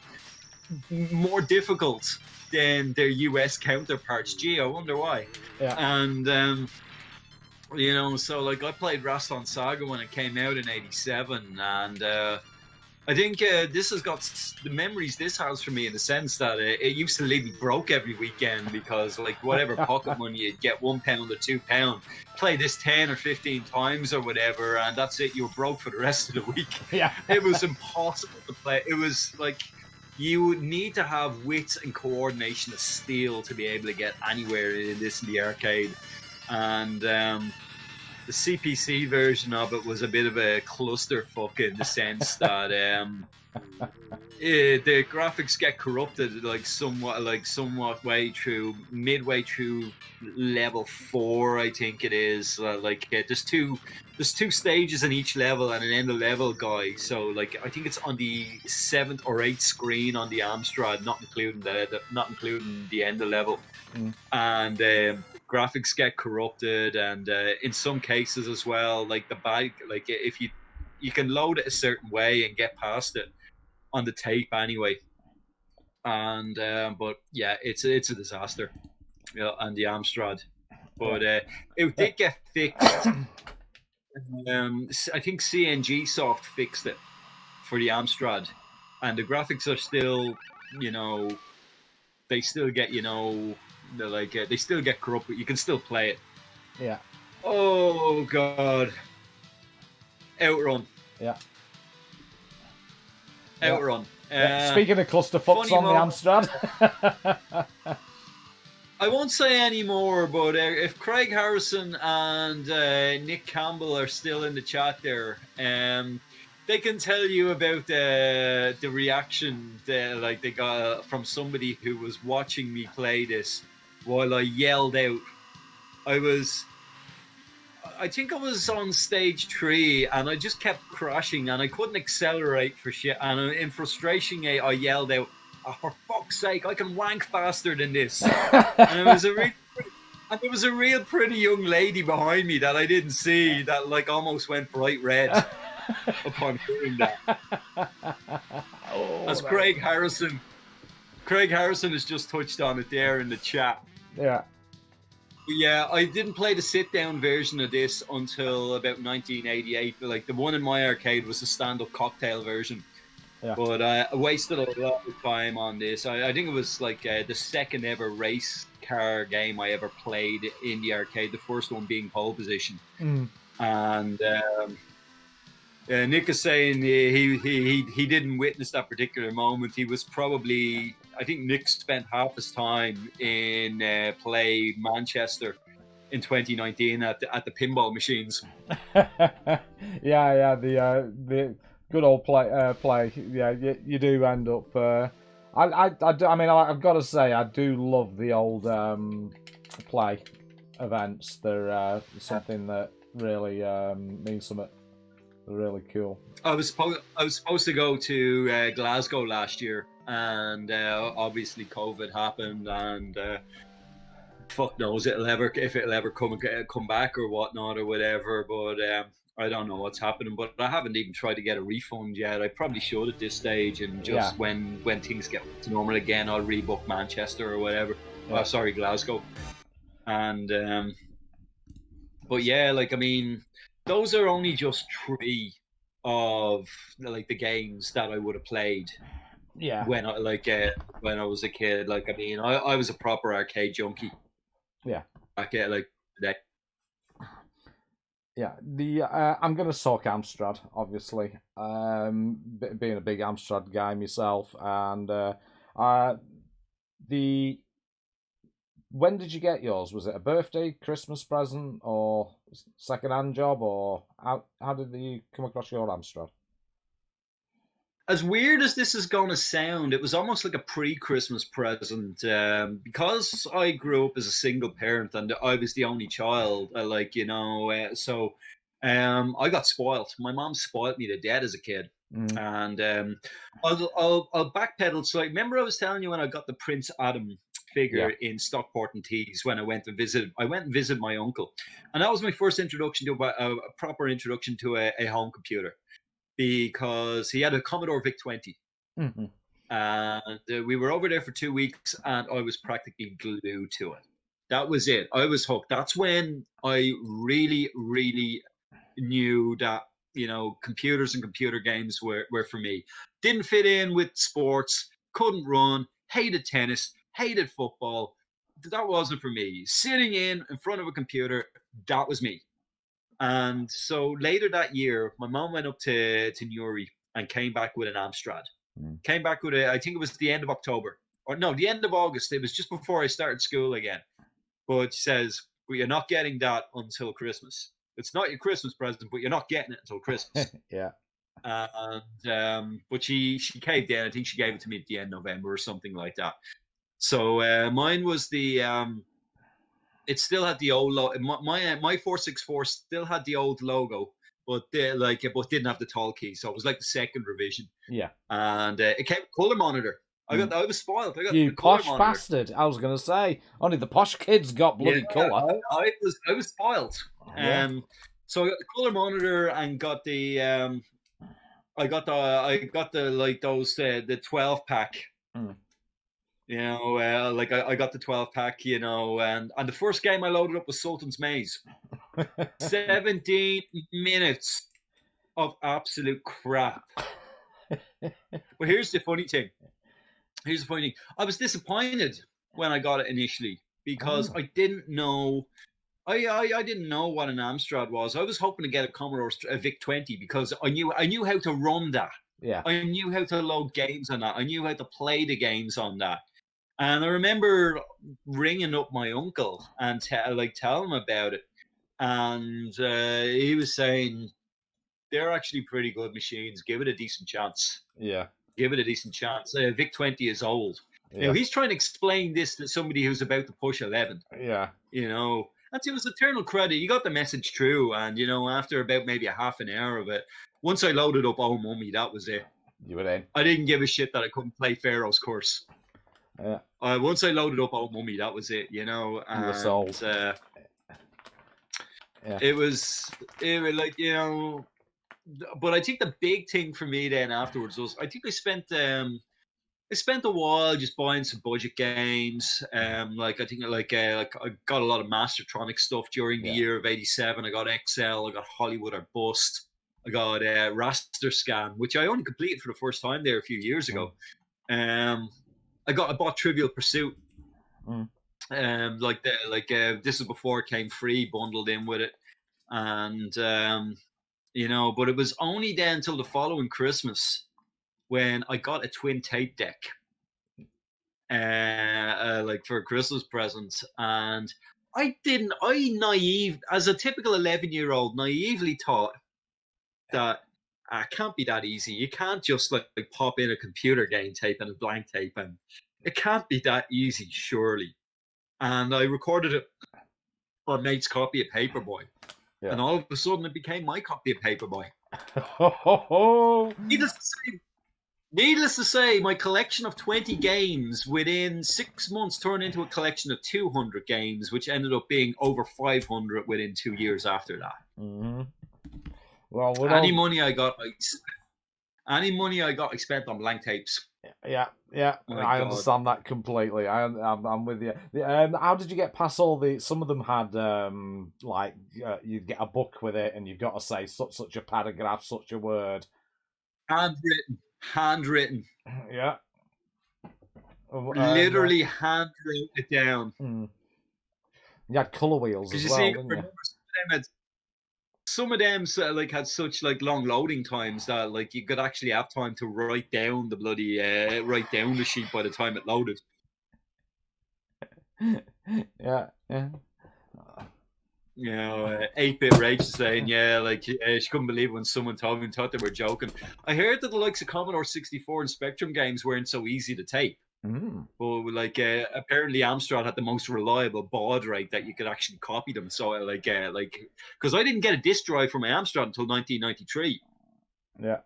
more difficult than their US counterparts. Gee, I wonder why. Yeah. And so like I played Rastan Saga when it came out in '87, and I think this has got the memories this has for me in the sense that it used to leave me broke every weekend because like whatever pocket money you'd get, £1 or £2, play this 10 or 15 times or whatever, and that's it. You were broke for the rest of the week. Yeah. It was impossible to play. It was like you would need to have wits and coordination of steel to be able to get anywhere in the arcade, and the CPC version of it was a bit of a clusterfuck in the sense that the graphics get corrupted somewhat midway through level 4, I think it is. There's two stages in each level and an end of level guy. So like I think it's on the 7th or 8th screen on the Amstrad, not including the end of level, and. Graphics get corrupted, and in some cases as well, like if you can load it a certain way and get past it on the tape anyway, and but yeah, it's a disaster, on the Amstrad, but it did get fixed. I think CNG Soft fixed it for the Amstrad, and the graphics are still, they still get, they still get corrupt, but you can still play it. Yeah. Oh god. Outrun. Yeah. Outrun. Yeah. Speaking of clusterfucks on the Amstrad. I won't say any more, but if Craig Harrison and Nick Campbell are still in the chat there, they can tell you about the reaction they got from somebody who was watching me play this while I yelled out. I think I was on stage 3 and I just kept crashing and I couldn't accelerate for shit, and in frustration I yelled out, "Oh, for fuck's sake, I can wank faster than this." And there was a real pretty young lady behind me that I didn't see that like almost went bright red upon hearing that. As Craig Harrison has just touched on it there in the chat. Yeah. Yeah, I didn't play the sit-down version of this until about 1988. Like the one in my arcade was the stand-up cocktail version. Yeah. But I wasted a lot of time on this. I think it was like the second ever race car game I ever played in the arcade. The first one being Pole Position. And Nick is saying he didn't witness that particular moment. He was probably, I think Nick spent half his time in Play Manchester in 2019 at the pinball machines. yeah, the good old play. Yeah, you do end up. I mean, I've got to say, I do love the old play events. They're something that really means something. They're really cool. I was supposed to go to Glasgow last year, and obviously COVID happened, and fuck knows if it'll ever come back or whatnot or whatever. But I don't know what's happening. But I haven't even tried to get a refund yet. I probably should at this stage, and just when things get to normal again, I'll rebook Manchester or whatever. Yeah. Sorry, Glasgow. And but yeah, like I mean, those are only just 3 of like the games that I would have played. Yeah. When I was a kid, like I mean, I was a proper arcade junkie. Yeah. Like today. Yeah, I'm gonna talk Amstrad, obviously. Being a big Amstrad guy myself, and the when did you get yours? Was it a birthday, Christmas present, or second-hand job, or how did you come across your Amstrad? As weird as this is going to sound, it was almost like a pre-Christmas present because I grew up as a single parent and I was the only child. I got spoiled. My mom spoiled me to death as a kid. And I'll backpedal. So remember I was telling you when I got the Prince Adam figure in Stockport-on-Tees when I went and visited my uncle, and that was my first introduction to a proper introduction to a home computer, because he had a Commodore VIC-20. Mm-hmm. And we were over there for 2 weeks and I was practically glued to it. That was it. I was hooked. That's when I really, really knew that, computers and computer games were for me. Didn't fit in with sports, couldn't run, hated tennis, hated football. That wasn't for me. Sitting in front of a computer, that was me. And so later that year, my mom went up to Neary and came back with an Amstrad. Came back with I think it was the end of October. Or no, the end of August. It was just before I started school again. But she says, well, you're not getting that until Christmas. It's not your Christmas present, but you're not getting it until Christmas. Yeah. But she caved in. I think she gave it to me at the end of November or something like that. So mine was the... it still had the old logo. My 464 still had the old logo, but didn't have the tall key. So it was like the second revision. Yeah. And it came with color monitor. I was spoiled. I got you the color posh monitor. bastard! I was gonna say only the posh kids got bloody color. I was spoiled. Yeah. So I got the color monitor and got the I got the like those the 12-pack. I got the 12-pack, and the first game I loaded up was Sultan's Maze. 17 minutes of absolute crap. But here's the funny thing. I was disappointed when I got it initially because I didn't know. I didn't know what an Amstrad was. I was hoping to get a Commodore VIC-20 because I knew how to run that. Yeah. I knew how to load games on that. I knew how to play the games on that. And I remember ringing up my uncle and tell him about it. And he was saying, they're actually pretty good machines. Give it a decent chance. Yeah. Give it a decent chance. VIC-20 is old. Yeah. He's trying to explain this to somebody who's about to push 11. Yeah. And to his eternal credit, he got the message through. And, after about maybe a half an hour of it, once I loaded up Oh Mummy, that was it. You were in. I didn't give a shit that I couldn't play Pharaoh's Curse. Yeah. Once I loaded up Oh Mummy, that was it, And, you were sold. It was like, but I think the big thing for me then afterwards was I think I spent a while just buying some budget games. I got a lot of Mastertronic stuff during the year of '87. I got XL, I got Hollywood or Bust, I got Raster Scan, which I only completed for the first time there a few years ago. I bought Trivial Pursuit. This is before it came free, bundled in with it, and but it was only then until the following Christmas when I got a twin tape deck, for a Christmas present, and as a typical 11-year-old, naively thought that it can't be that easy. You can't just like pop in a computer game tape and a blank tape, and it can't be that easy, surely. And I recorded it on mate's copy of Paperboy. Yeah. And all of a sudden it became my copy of Paperboy. Needless to say, my collection of 20 games within 6 months turned into a collection of 200 games, which ended up being over 500 within 2 years after that. Mm-hmm. Well, any money I got, I spent on blank tapes. Yeah, I understand that completely. I'm with you. How did you get past all the? Some of them had you'd get a book with it, and you've got to say such a paragraph, such a word. Handwritten. Yeah. Literally handwrote it down. You had colour wheels as well, didn't you? some of them like had such like long loading times that like you could actually have time to write down the bloody write down the sheet by the time it loaded. Yeah. You know, 8-bit Rage is saying, yeah, like she couldn't believe when someone told me and thought they were joking. I heard that the likes of Commodore 64 and Spectrum games weren't so easy to tape. But like apparently Amstrad had the most reliable baud rate that you could actually copy them. So like because I didn't get a disk drive for my Amstrad until 1993. Yeah.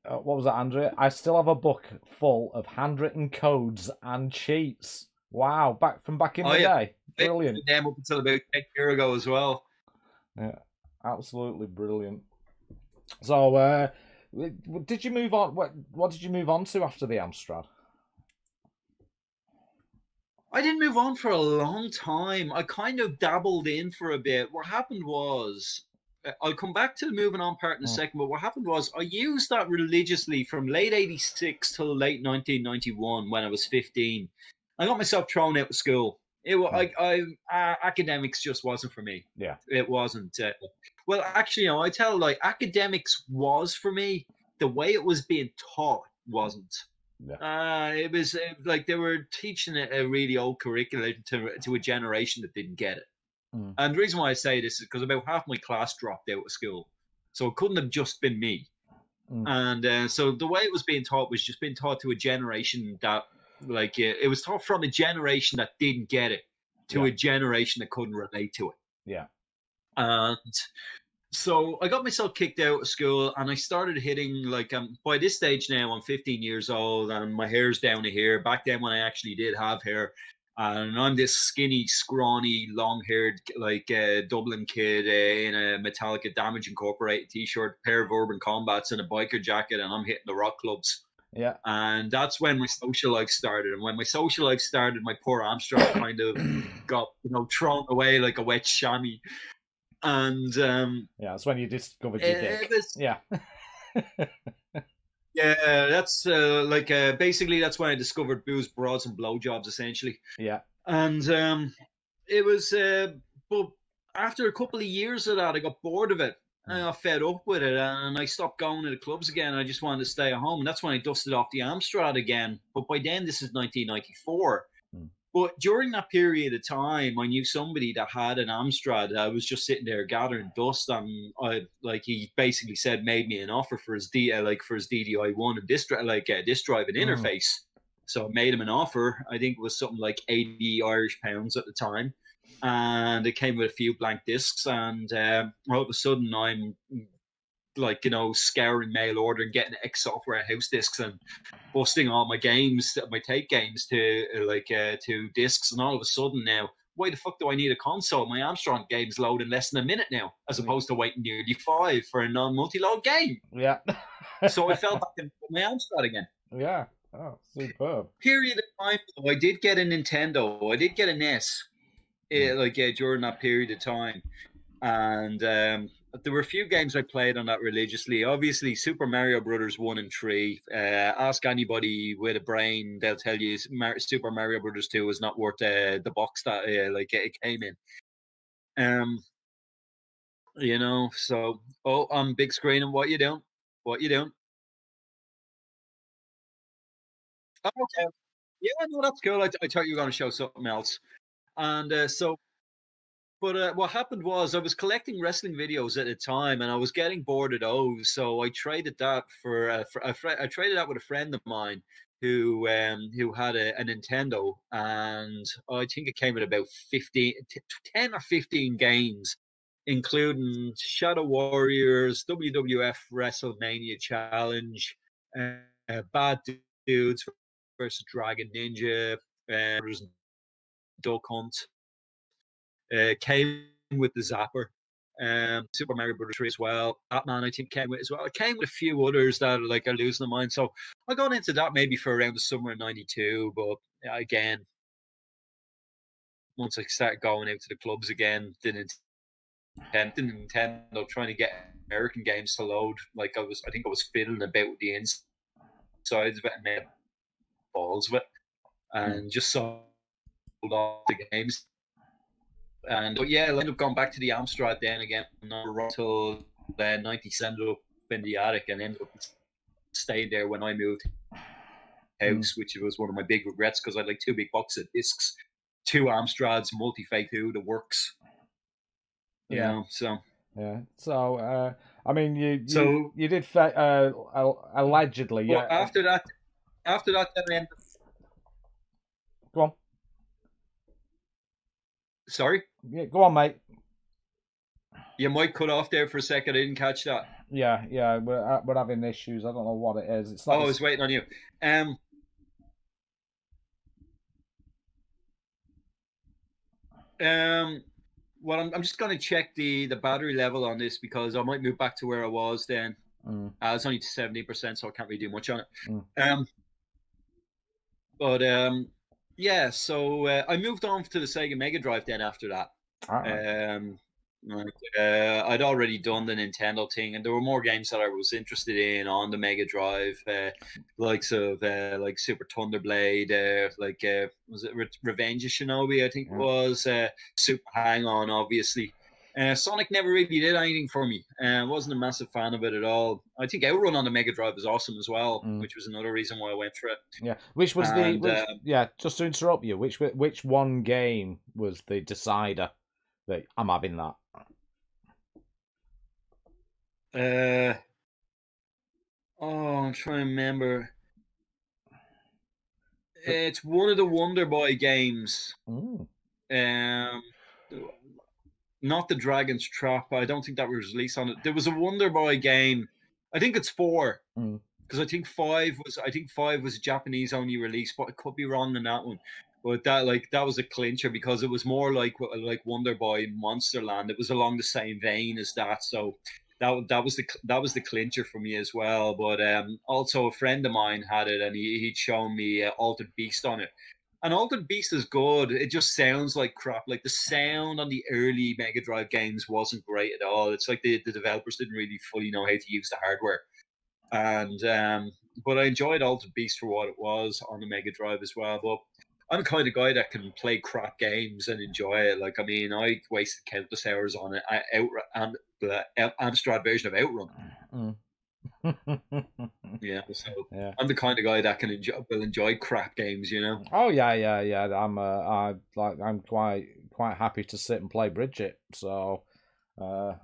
What was that, Andrea? I still have a book full of handwritten codes and cheats. Wow, back in the day. Brilliant. Them up until about 10 years ago as well. Yeah, absolutely brilliant. So, did you move on? What did you move on to after the Amstrad? I didn't move on for a long time. I kind of dabbled in for a bit. What happened was, I'll come back to the moving on part in a second, but what happened was I used that religiously from late 86 till late 1991 when I was 15. I got myself thrown out of school. Academics just wasn't for me. Yeah. It wasn't. Well, actually, I tell like academics was for me. The way it was being taught wasn't. Yeah. It was like they were teaching a really old curriculum to a generation that didn't get it. And the reason why I say this is because about half my class dropped out of school. So it couldn't have just been me. And so the way it was being taught was just being taught to a generation that, like, it was taught from a generation that didn't get it to a generation that couldn't relate to it. Yeah. And so I got myself kicked out of school and I started hitting, like, by this stage now, I'm 15 years old and my hair's down to here. Back then when I actually did have hair, and I'm this skinny, scrawny, long-haired, like, Dublin kid in a Metallica Damage Incorporated t-shirt, pair of Urban Combats and a biker jacket, and I'm hitting the rock clubs. Yeah. And that's when my social life started. And when my social life started, my poor Amstrad kind of got, thrown away like a wet chamois. And yeah, that's when you discovered your dick. Yeah. Yeah, that's basically that's when I discovered booze, broads, and blowjobs, essentially. Yeah. And it was, but after a couple of years of that, I got bored of it. I got fed up with it, and I stopped going to the clubs again. I just wanted to stay at home, and that's when I dusted off the Amstrad again. But by then, this is 1994. But during that period of time, I knew somebody that had an Amstrad. I was just sitting there gathering dust, and he basically made me an offer for his DDI1 and disk drive and interface. So I made him an offer. I think it was something like 80 Irish pounds at the time, and it came with a few blank discs. And all of a sudden, I'm scouring mail order and getting X Software house discs and busting all my games, my tape games to discs. And all of a sudden now, why the fuck do I need a console? My Amstrad games load in less than a minute now, as opposed to waiting nearly 5 for a non-multi-load game. Yeah. So I fell back into my Amstrad again. Yeah. Oh, superb. Period of time, I did get a Nintendo. I did get an NES, during that period of time. And there were a few games I played on that religiously. Obviously, Super Mario Brothers 1 and 3. Ask anybody with a brain, they'll tell you Super Mario Brothers 2 is not worth the box that it came in. So, I'm big screen, and what you doing? Oh, okay. Yeah, no, that's cool. I thought you were going to show something else. And But what happened was I was collecting wrestling videos at the time, and I was getting bored of those. So I traded that I traded that with a friend of mine who had a Nintendo, and I think it came with about 10 or 15 games, including Shadow Warriors, WWF WrestleMania Challenge, Bad Dudes versus Dragon Ninja, Duck Hunt. Came with the Zapper, Super Mario Brothers 3 as well. Batman, I think, came with as well. It came with a few others that are losing their mind. So I got into that maybe for around the summer of '92. But again, once I started going out to the clubs again, the Nintendo trying to get American games to load. I think I was fiddling about with the insides of it and made balls of it, and just sold off the games. But yeah, I ended up going back to the Amstrad then again until 90 cents up in the attic and ended up staying there when I moved house, which was one of my big regrets because I had like 2 big boxes of discs, 2 Amstrads, multi-fake 2, the works. You know, so. Yeah. So, I mean, you did allegedly. Well, Yeah. After that, then Go on. Sorry. Yeah. Go on, mate. You might cut off there for a second. I didn't catch that. Yeah. We're having issues. I don't know what it is. It's not. I was waiting on you. Well, I'm just going to check the battery level on this because I might move back to where I was then. It's only 70%, so I can't really do much on it. Yeah, so I moved on to the Sega Mega Drive then after that. I'd already done the Nintendo thing, and there were more games that I was interested in on the Mega Drive, likes of like Super Thunderblade, was it Revenge of Shinobi? I think it was Super Hang On, obviously. Sonic never really did anything for me. Wasn't a massive fan of it at all. I think Outrun on the Mega Drive was awesome as well, which was another reason why I went for it. Yeah, which was just to interrupt you, which one game was the decider that I'm having that? I'm trying to remember. It's one of the Wonder Boy games. Not the Dragon's Trap. I don't think that was released on it. There was a Wonder Boy game. I think it's 4. Because I think 5 was a Japanese only release, but I could be wrong on that one. But that was a clincher because it was more like Wonder Boy Monsterland. It was along the same vein as that, so that was the clincher for me as well. But also a friend of mine had it, and he'd shown me Altered Beast on it. And Altered Beast is good. It just sounds like crap. Like the sound on the early Mega Drive games wasn't great at all. It's like the developers didn't really fully know how to use the hardware. And but I enjoyed Altered Beast for what it was on the Mega Drive as well. But I'm the kind of guy that can play crap games and enjoy it. Like, I mean, I wasted countless hours on it. The Amstrad version of Outrun. Yeah, so I'm the kind of guy that will enjoy crap games, you know. Oh yeah. I'm quite happy to sit and play Bridget. So, I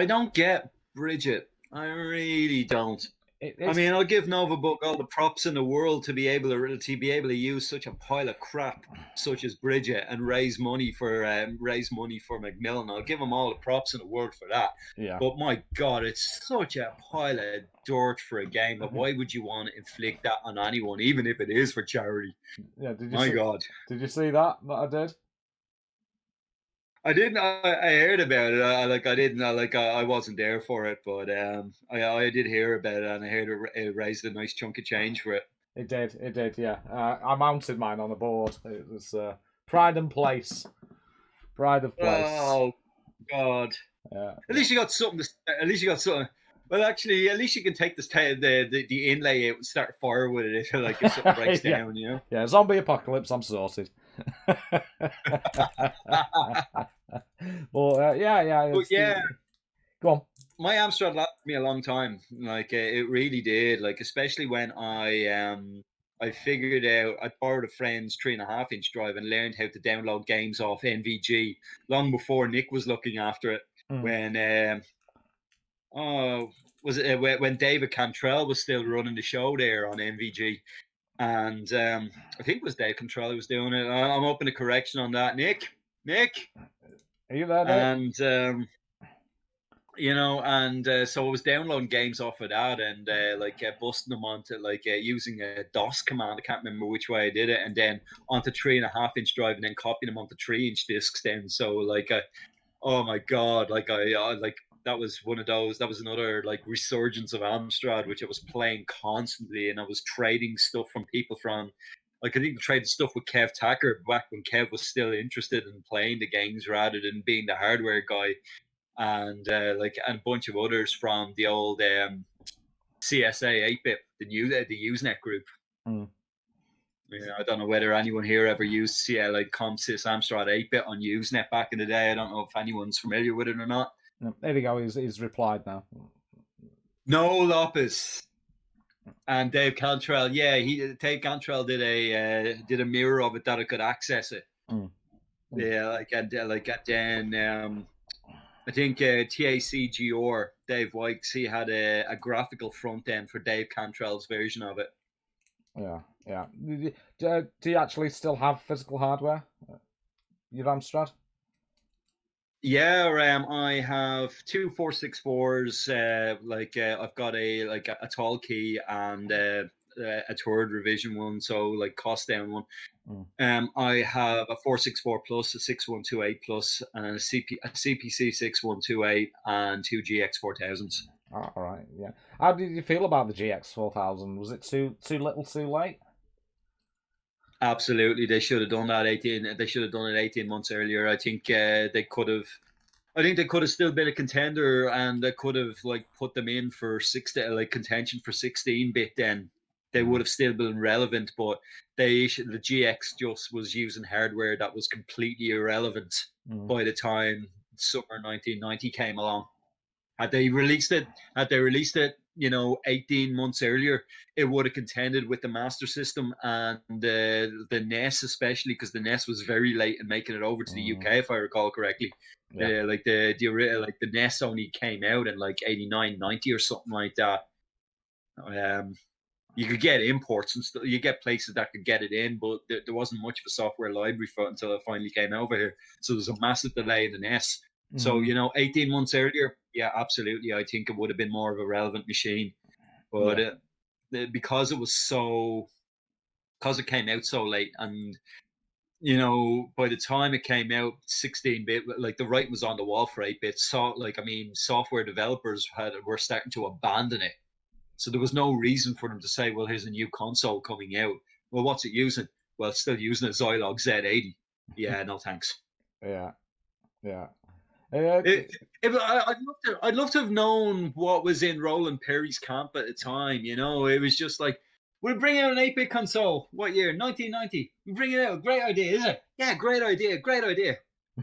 don't get Bridget. I really don't. I mean, I'll give Novabook all the props in the world to be able to use such a pile of crap such as Bridget and raise money for Macmillan. I'll give them all the props in the world for that. Yeah. But my God, it's such a pile of dirt for a game. But why would you want to inflict that on anyone, even if it is for charity? Yeah. God. Did you see that I did? I didn't. I heard about it. I wasn't there for it, but I did hear about it, and I heard it raised a nice chunk of change for it. It did. Yeah. I mounted mine on the board. It was pride of place. Oh God. Yeah. At least you got something. Well, actually, at least you can take the inlay out and start fire with it if something breaks down. You know. Yeah. Zombie apocalypse. I'm sorted. Well, yeah. But yeah. Go on. My Amstrad lasted me a long time. Like it really did. Like especially when I figured out I borrowed a friend's 3.5-inch drive and learned how to download games off NVG long before Nick was looking after it. When when David Cantrell was still running the show there on NVG. And I think it was Dave Cantrell who was doing it. I'm open to correction on that. Nick? Are you there? And, so I was downloading games off of that and busting them onto using a DOS command. I can't remember which way I did it. And then onto 3.5-inch drive and then copying them onto 3-inch discs then. So oh my God, that was one of those. That was another resurgence of Amstrad, which I was playing constantly, and I was trading stuff from people from. I could even trade stuff with Kev Tacker back when Kev was still interested in playing the games rather than being the hardware guy, and a bunch of others from the old CSA 8-bit, the Usenet group. Yeah, I don't know whether anyone here ever used like ComSys Amstrad 8-bit on Usenet back in the day. I don't know if anyone's familiar with it or not. There we go. He's replied now. No Lopez and Dave Cantrell. Yeah, Dave Cantrell did a mirror of it that I could access it. Yeah, then I think TACGR Dave Wykes, he had a graphical front end for Dave Cantrell's version of it. Yeah. Do you actually still have physical hardware? Your Amstrad? Yeah, I have two 464s. I've got a tall key and a third revision one, so like cost down one. I have a 464 plus, a 6128 plus, and a CPC 6128 and two GX 4000s. All right, yeah. How did you feel about the GX 4000? Was it too little, too late? Absolutely, they should have done that 18. They should have done it 18 months earlier. I think they could have. I think they could have still been a contender, and they could have like put them in for contention for 16-bit. Then they would have still been relevant. But the GX just was using hardware that was completely irrelevant by the time summer 1990 came along. Had they released it, 18 months earlier, it would have contended with the Master System and the NES, especially because the NES was very late in making it over to the UK, if I recall correctly. Yeah. The NES only came out in like 89, 90 or something like that. You could get imports and stuff. You get places that could get it in, but there wasn't much of a software library for it until it finally came over here. So there's a massive delay in the NES. So, 18 months earlier, yeah, absolutely. I think it would have been more of a relevant machine. But because it came out so late, and, by the time it came out, 16-bit, like the writing was on the wall for 8-bit. So, software developers were starting to abandon it. So there was no reason for them to say, well, here's a new console coming out. Well, what's it using? Well, it's still using a Zilog Z80. Yeah, no thanks. Yeah. I'd love to have known what was in Roland Perry's camp at the time. It was just like, we'll bring out an 8-bit console. What year? 1990. We bring it out. Great idea, is it? Yeah, great idea.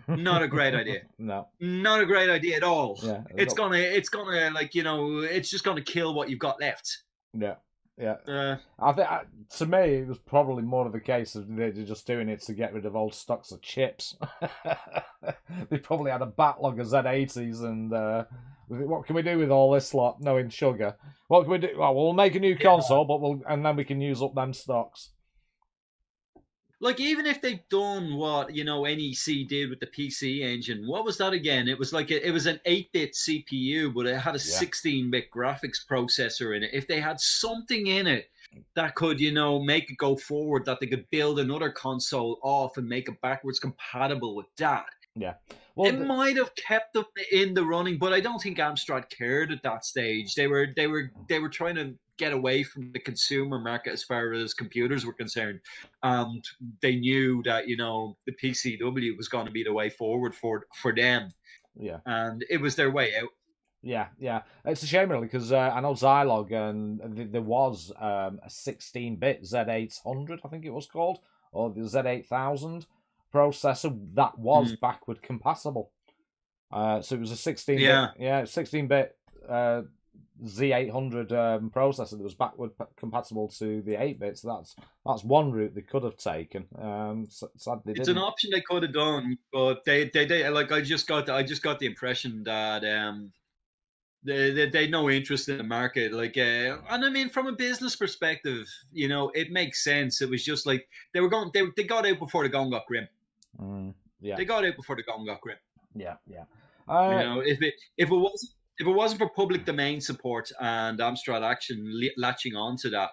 Not a great idea. No, not a great idea at all. Yeah, it's gonna it's just gonna kill what you've got left. Yeah. I think to me it was probably more of the case of they're just doing it to get rid of old stocks of chips. They probably had a backlog of Z80s, and what can we do with all this lot? Knowing sugar, what can we do? Well, we'll make a new console, but and then we can use up them stocks. Like, even if they've done what, NEC did with the PC Engine, what was that again? It was like it was an 8-bit CPU, but it had a 16-bit graphics processor in it. If they had something in it that could, make it go forward, that they could build another console off and make it backwards compatible with that. Yeah. Well, it might have kept them in the running, but I don't think Amstrad cared at that stage. They were trying to get away from the consumer market as far as computers were concerned, and they knew that the PCW was going to be the way forward for them. Yeah, and it was their way out. Yeah. It's a shame really, because I know Zilog, and there was a 16-bit Z800, I think it was called, or the Z8000 processor that was backward compatible. So it was a 16-bit, 16-bit Z800 processor that was backward compatible to the 8-bit. So that's one route they could have taken. Sadly, it's an option they could have done, but they like I just got the impression that they had no interest in the market. Like, and I mean, from a business perspective, it makes sense. It was just like they got out before the gong got grim. They got out before the gong got grim. Yeah. If it wasn't for public domain support and Amstrad Action latching onto that,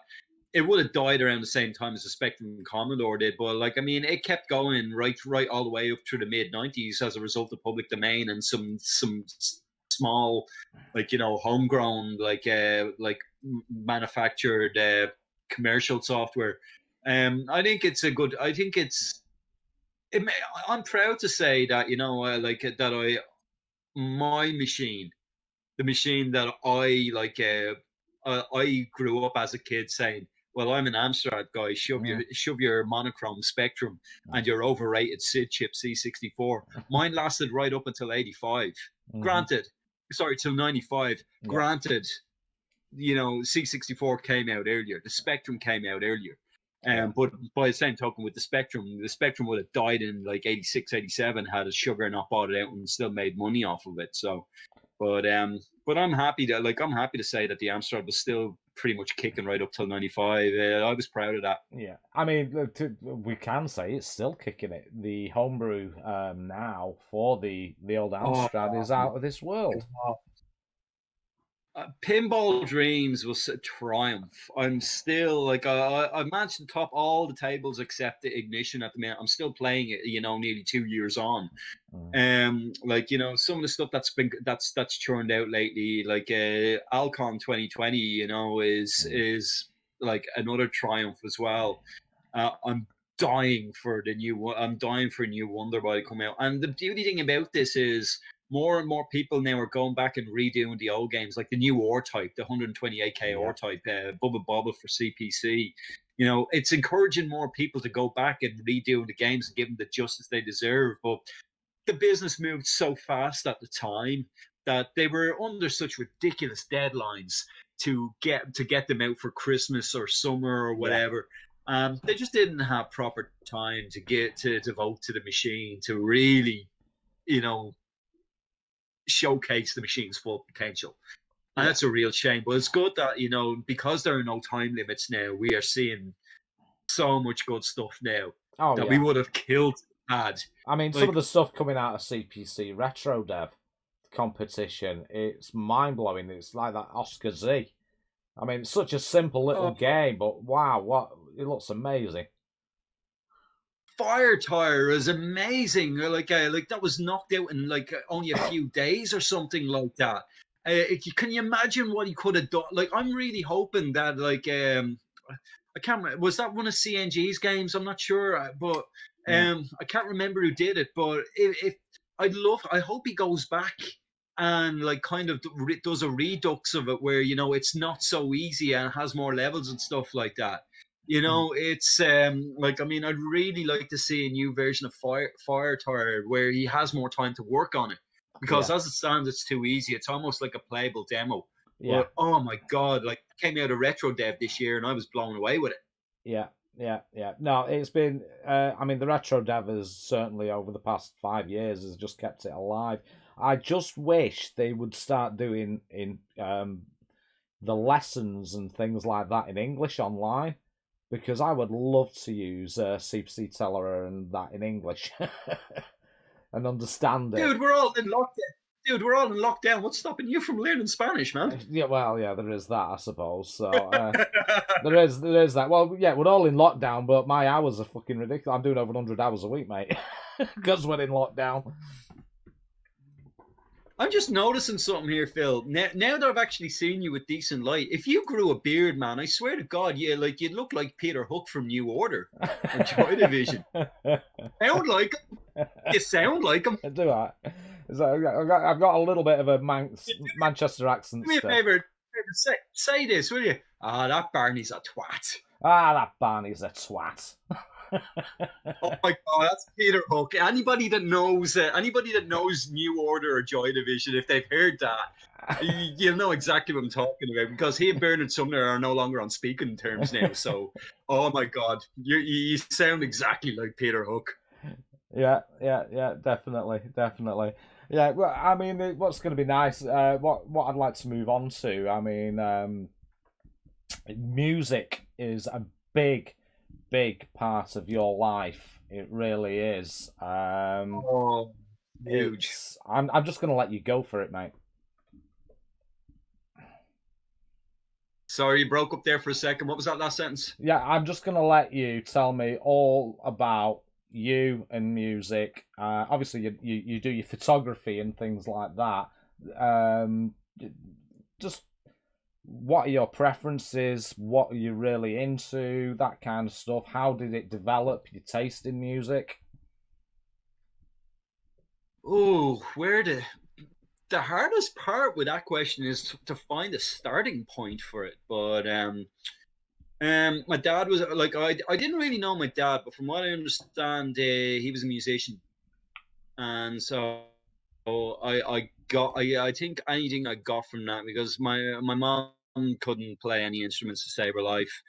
it would have died around the same time as the Spectrum and Commodore did. But it kept going right all the way up through the mid-90s as a result of public domain and some small, homegrown, manufactured commercial software. I think it's a good. I'm proud to say that my machine, the machine that I grew up as a kid saying, well, I'm an Amstrad guy. Shove your monochrome Spectrum and your overrated SID chip C64. Mine lasted right up until 85. Granted, sorry, till 95. Yeah. Granted, you know, C64 came out earlier. The Spectrum came out earlier. But by the same token, with the Spectrum would have died in like 86, 87 had a sugar not bought it out and still made money off of it. So, but I'm happy to say that the Amstrad was still pretty much kicking right up till 95. I was proud of that. Yeah, I mean, we can say it's still kicking it. The homebrew now for the old Amstrad is out of this world. Pinball Dreams was a triumph. I'm still like I managed to top all the tables except the Ignition at the minute. I'm still playing it, you know, nearly 2 years on. Like, you know, some of the stuff that's churned out lately, like Alcon 2020, you know, is like another triumph as well. I'm dying for a new Wonderboy to come out, and the beauty thing about this is, more and more people now are going back and redoing the old games, like the new R-Type, the 128K R-Type, Bubba Bobble for CPC. You know, it's encouraging more people to go back and redo the games and give them the justice they deserve. But the business moved so fast at the time that they were under such ridiculous deadlines to get them out for Christmas or summer or whatever. They just didn't have proper time to get to devote to the machine to really, you know, showcase the machine's full potential. And that's a real shame. But it's good that, you know, because there are no time limits now, we are seeing so much good stuff now that we would have killed had. I mean, some of the stuff coming out of CPC Retro Dev competition, it's mind-blowing. It's like that Oscar Z. I mean, it's such a simple little game, but wow, it looks amazing. Fire Tire is amazing. Like that was knocked out in like only a few days or something like that. Can you imagine what he could have done? Like, I'm really hoping that, like, I can't remember, was that one of CNG's games? I'm not sure, but I can't remember who did it. But if I hope he goes back and like kind of does a redux of it where, you know, it's not so easy and has more levels and stuff like that. You know, it's like, I mean, I'd really like to see a new version of Fire Tire where he has more time to work on it, because as it stands, it's too easy. It's almost like a playable demo. Yeah. But, oh my God, like, it came out of Retro Dev this year and I was blown away with it. Yeah. No, it's been, I mean, the Retro Dev has certainly over the past 5 years has just kept it alive. I just wish they would start doing the lessons and things like that in English online. Because I would love to use CPC Teller and that in English and understand it. Dude, we're all in lockdown. What's stopping you from learning Spanish, man? Yeah, well, yeah, there is that, I suppose. So there is that. Well, yeah, we're all in lockdown, but my hours are fucking ridiculous. I'm doing over 100 hours a week, mate, because we're in lockdown. I'm just noticing something here, Phil. Now that I've actually seen you with decent light, if you grew a beard, man, I swear to God, you'd look like Peter Hook from New Order and Joy Division. Sound like him. You sound like him. Do I? I've got a little bit of a Manchester accent. Do me a favour. Say this, will you? That Barney's a twat. That Barney's a twat. Oh my God, that's Peter Hook. Anybody that knows New Order or Joy Division, if they've heard that, you'll know exactly what I'm talking about, because he and Bernard Sumner are no longer on speaking terms now. So, oh my God, you sound exactly like Peter Hook. Yeah, definitely. Yeah, well, I mean, what's going to be nice, what I'd like to move on to, I mean, music is a big part of your life. It really is. Huge. I'm just going to let you go for it, mate. Sorry, you broke up there for a second. What was that last sentence? Yeah, I'm just going to let you tell me all about you and music. Obviously, you do your photography and things like that. Just what are your preferences? What are you really into? That kind of stuff. How did it develop your taste in music? Oh, the hardest part with that question is to find a starting point for it. But My dad was like, I didn't really know my dad, but from what I understand, he was a musician, and so I think anything I got from that, because my mom couldn't play any instruments to save her life,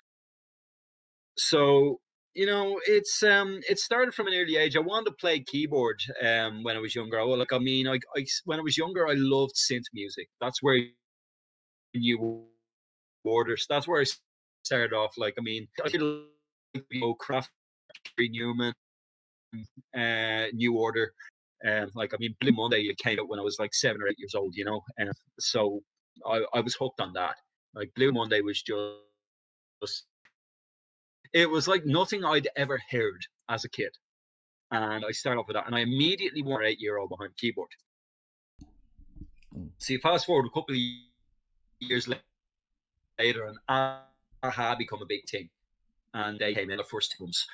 so it started from an early age. I wanted to play keyboard when I was younger. When I was younger, I loved synth music. That's where New Orders. That's where I started off. I did Kraft, Newman, New Order. Blue Monday came out when I was like 7 or 8 years old, and so I was hooked on that. Like Blue Monday was just, it was like nothing I'd ever heard as a kid, and I started off with that, and I immediately went 8-year-old behind the keyboard. See, fast forward a couple of years later, and AHA become a big thing, and they came in the first ones.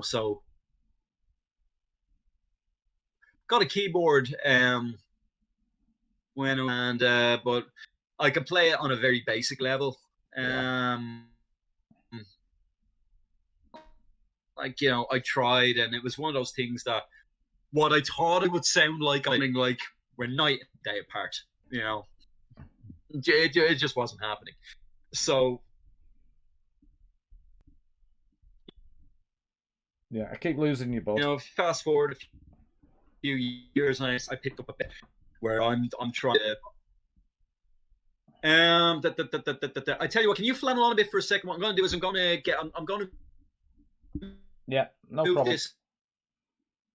So got a keyboard but I could play it on a very basic level. I tried, and it was one of those things that what I thought it would sound like, we're night and day apart. It just wasn't happening. So yeah, I keep losing you both. Fast forward a few years, and I picked up a bit where I'm trying to. I tell you what, can you flammel on a bit for a second? What I'm going to do is I'm going to. Yeah, no problem. This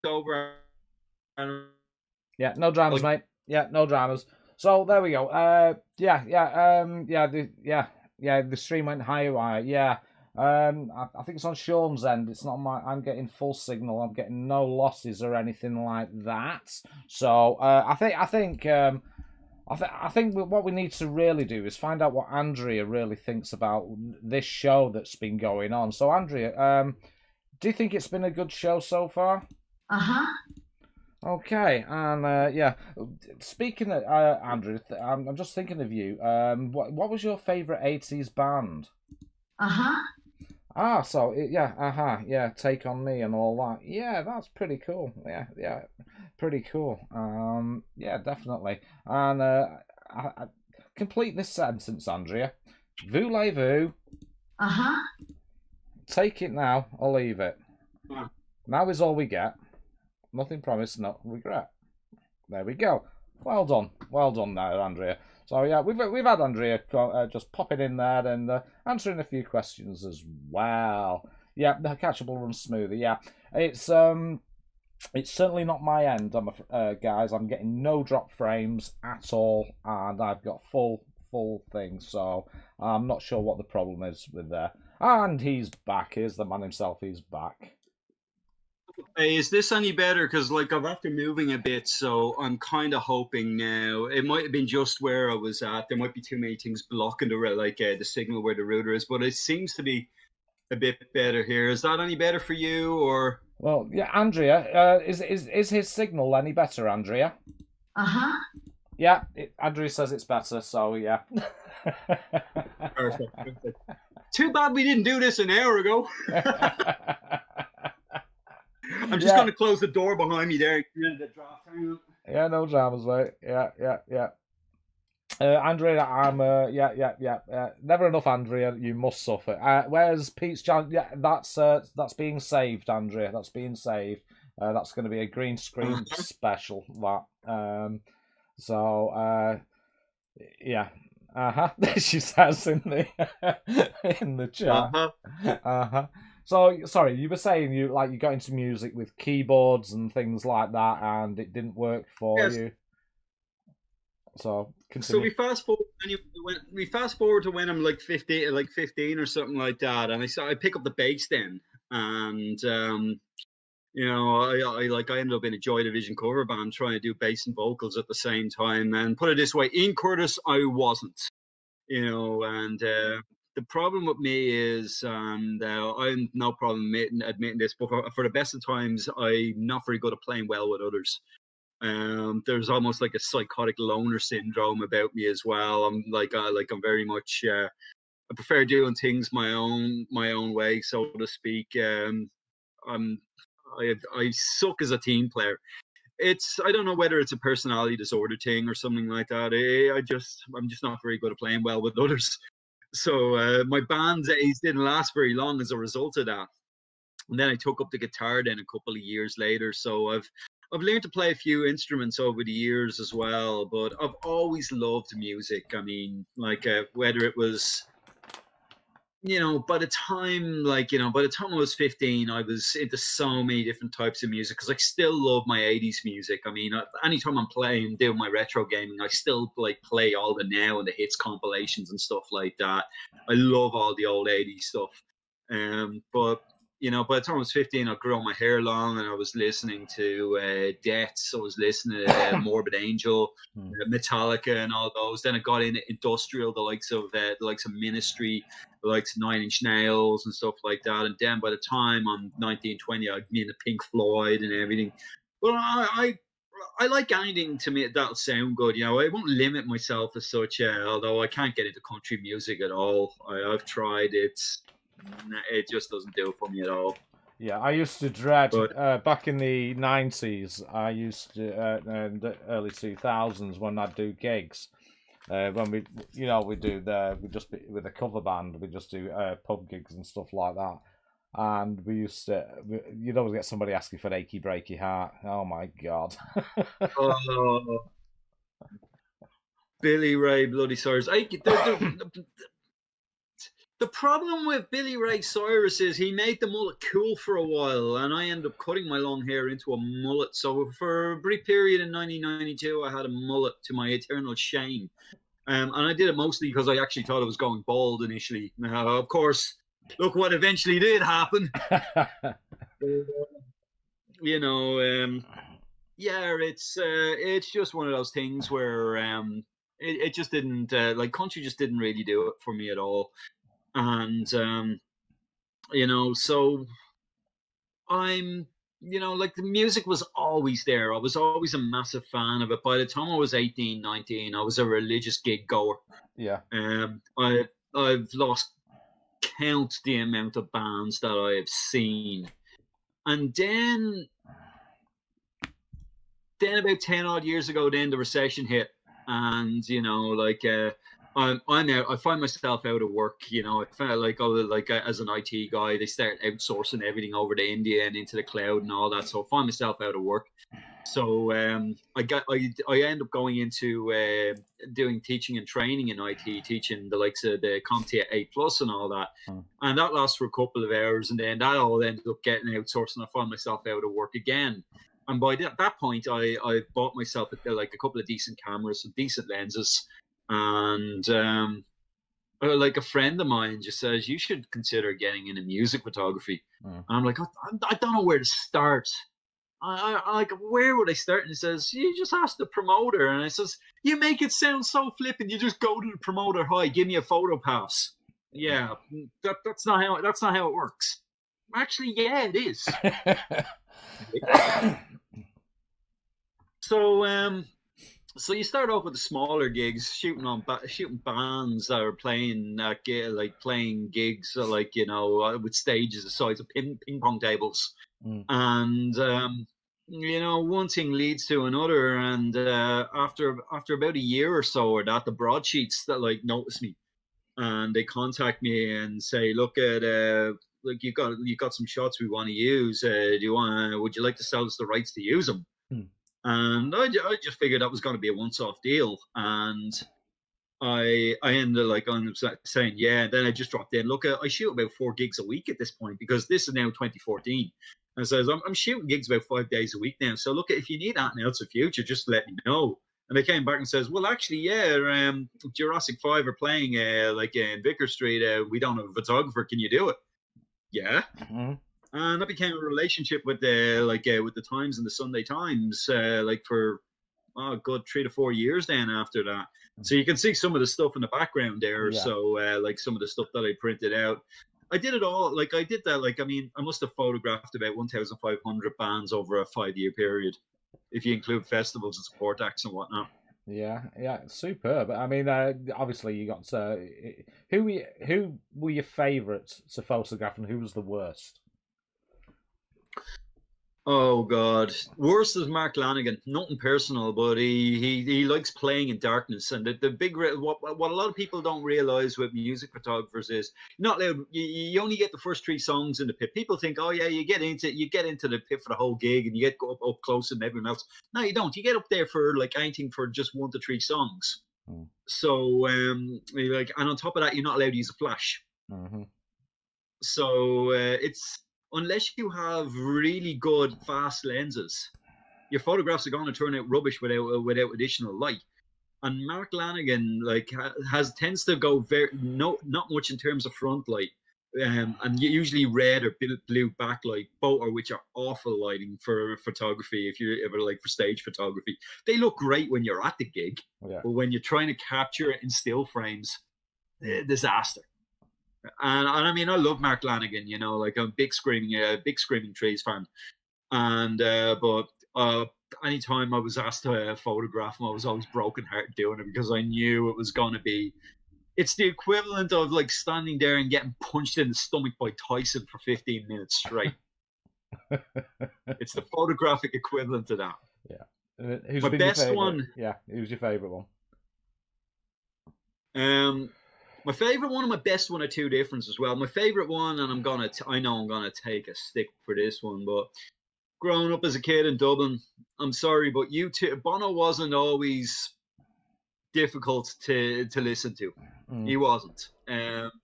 over. Yeah, no dramas, mate. Yeah, no dramas. So there we go. The stream went higher. Yeah. I think it's on Shaun's end. It's not I'm getting full signal. I'm getting no losses or anything like that. So I think what we need to really do is find out what Andrea really thinks about this show that's been going on. So Andrea, do you think it's been a good show so far? Okay, and speaking of Andrew, I'm just thinking of you. What was your favourite 80s band? Take On Me and all that. Yeah, that's pretty cool. Yeah, pretty cool. Definitely. And I complete this sentence, Andrea. Voulez-vous? Take it now or leave it. Now is all we get. Nothing promised, no regret. There we go. Well done there, Andrea. So yeah, we've had Andrea just popping in there and answering a few questions as well. Yeah, the catch-up will run smoother. Yeah, it's certainly not my end, guys. I'm getting no drop frames at all, and I've got full thing. So I'm not sure what the problem is with there. And he's back. Here's the man himself. He's back. Hey, is this any better? Because I'm after moving a bit, so I'm kind of hoping now. It might have been just where I was at. There might be too many things blocking the signal where the router is, but it seems to be a bit better here. Is that any better for you, or? Well, yeah, Andrea, is his signal any better, Andrea? Yeah, Andrea says it's better, so yeah. Perfect. Too bad we didn't do this an hour ago. I'm just going to close the door behind me there. Yeah, no dramas, mate. Yeah. Andrea, I'm never enough, Andrea. You must suffer. Where's Pete's challenge? Yeah, that's being saved, Andrea. That's being saved. That's going to be a green screen special. That. Yeah. She says in the chat. So sorry, you were saying you got into music with keyboards and things like that, and it didn't work for you. So continue. So we fast forward to when I'm like 15 or something like that, and I pick up the bass then, and I ended up in a Joy Division cover band trying to do bass and vocals at the same time. And put it this way, Ian Curtis, I wasn't, and the problem with me is, I'm no problem admitting this, but for the best of times, I'm not very good at playing well with others. There's almost like a psychotic loner syndrome about me as well. I'm very much I prefer doing things my own way, so to speak. I suck as a team player. I don't know whether it's a personality disorder thing or something like that. I'm just not very good at playing well with others. So my band days didn't last very long as a result of that. And then I took up the guitar then a couple of years later. So I've learned to play a few instruments over the years as well, but I've always loved music. I mean, like whether it was, by the time I was 15, I was into so many different types of music because I still love my 80s music. I mean, anytime I'm doing my retro gaming, I still play all the now and the hits compilations and stuff like that. I love all the old 80s stuff. But by the time I was 15, I grew my hair long and I was listening to Deaths. I was listening to Morbid Angel, Metallica, and all those. Then I got into industrial, the likes of Ministry, the likes of Nine Inch Nails and stuff like that. And then by the time I'm 19, 20, I'd be into Pink Floyd and everything. But I like anything to me that'll sound good. I won't limit myself as such. Although I can't get into country music at all. I've tried it. It just doesn't do it for me at all. Yeah, I used to dread back in the 90s. I used to in the early 2000s when I'd do gigs. When we just be with a cover band, we just do pub gigs and stuff like that. And you'd always get somebody asking for "Achy Breaky Heart." Oh my God! Billy Ray Bloody Cyrus. The problem with Billy Ray Cyrus is he made the mullet cool for a while, and I ended up cutting my long hair into a mullet. So for a brief period in 1992, I had a mullet to my eternal shame. And I did it mostly because I actually thought I was going bald initially. Now, of course, look what eventually did happen. It's just one of those things where it just didn't, country just didn't really do it for me at all. And, so I'm, the music was always there. I was always a massive fan of it. By the time I was 18, 19, I was a religious gig goer. Yeah. I've lost count the amount of bands that I have seen. And then about 10 odd years ago, then the recession hit. And, I'm out. I find myself out of work. I felt as an IT guy, they start outsourcing everything over to India and into the cloud and all that. So I find myself out of work. So I end up going into doing teaching and training in IT, teaching the likes of the CompTIA A+ and all that. And that lasts for a couple of hours, and then that all ended up getting outsourced, and I find myself out of work again. And by that point, I bought myself a couple of decent cameras, some decent lenses. And a friend of mine just says, you should consider getting into music photography. And I'm like, I don't know where to start. I where would I start? And he says, you just ask the promoter. And I says, you make it sound so flippant. You just go to the promoter. Hi, give me a photo pass. Yeah, that's not how it works. Actually, yeah, it is. So you start off with the smaller gigs, shooting bands that are playing playing gigs with stages the size of ping pong tables, and one thing leads to another, and after about a year or so, or that, the broadsheets that notice me, and they contact me and say, look at you got some shots we want to use. Would you like to sell us the rights to use them? And I just figured that was going to be a once-off deal, and I ended up saying yeah. And then I just dropped in. Look, I shoot about 4 gigs a week at this point, because this is now 2014. And says I'm shooting gigs about 5 days a week now. So look, if you need anything else in the future, just let me know. And they came back and says, well, actually, yeah, Jurassic 5 are playing in Vicar Street. We don't have a photographer. Can you do it? Yeah. Mm-hmm. And that became a relationship with the Times and the Sunday Times, for a good 3 to 4 years. Then after that, so you can see some of the stuff in the background there. Yeah. So some of the stuff that I printed out, I did it all. I did that. I must have photographed about 1,500 bands over a 5-year period, if you include festivals and support acts and whatnot. yeah, superb. I mean, obviously you got who were your favourites to photograph, and who was the worst? Oh God, worst is Mark Lanigan. Nothing personal, but he likes playing in darkness. And the big what a lot of people don't realize with music photographers is you're not allowed. You only get the first 3 songs in the pit. People think, oh yeah, you get into the pit for the whole gig, and you get up close and everyone else. No, you don't. You get up there for like anything for just 1 to 3 songs. So like, and on top of that, you're not allowed to use a flash. Mm-hmm. So it's. Unless you have really good fast lenses, your photographs are going to turn out rubbish without additional light. And Mark Lanigan tends to go not much in terms of front light, and usually red or blue backlight, both of which are awful lighting for photography. If you're ever like for stage photography, they look great when you're at the gig, but when you're trying to capture it in still frames, disaster. And I mean, I love Mark Lanigan, you know, like I'm a big Screaming Trees fan. And but anytime I was asked to photograph him, I was always brokenhearted doing it because I knew it was going to be. It's the equivalent of like standing there and getting punched in the stomach by Tyson for 15 minutes straight. It's the photographic equivalent to that. Yeah. Who's my best your one? Yeah, who's your favourite one? My favorite one and my best one are 2 different as well. My favorite one, and I know I'm gonna take a stick for this one, but growing up as a kid in Dublin, I'm sorry, but Bono wasn't always difficult to listen to. He wasn't.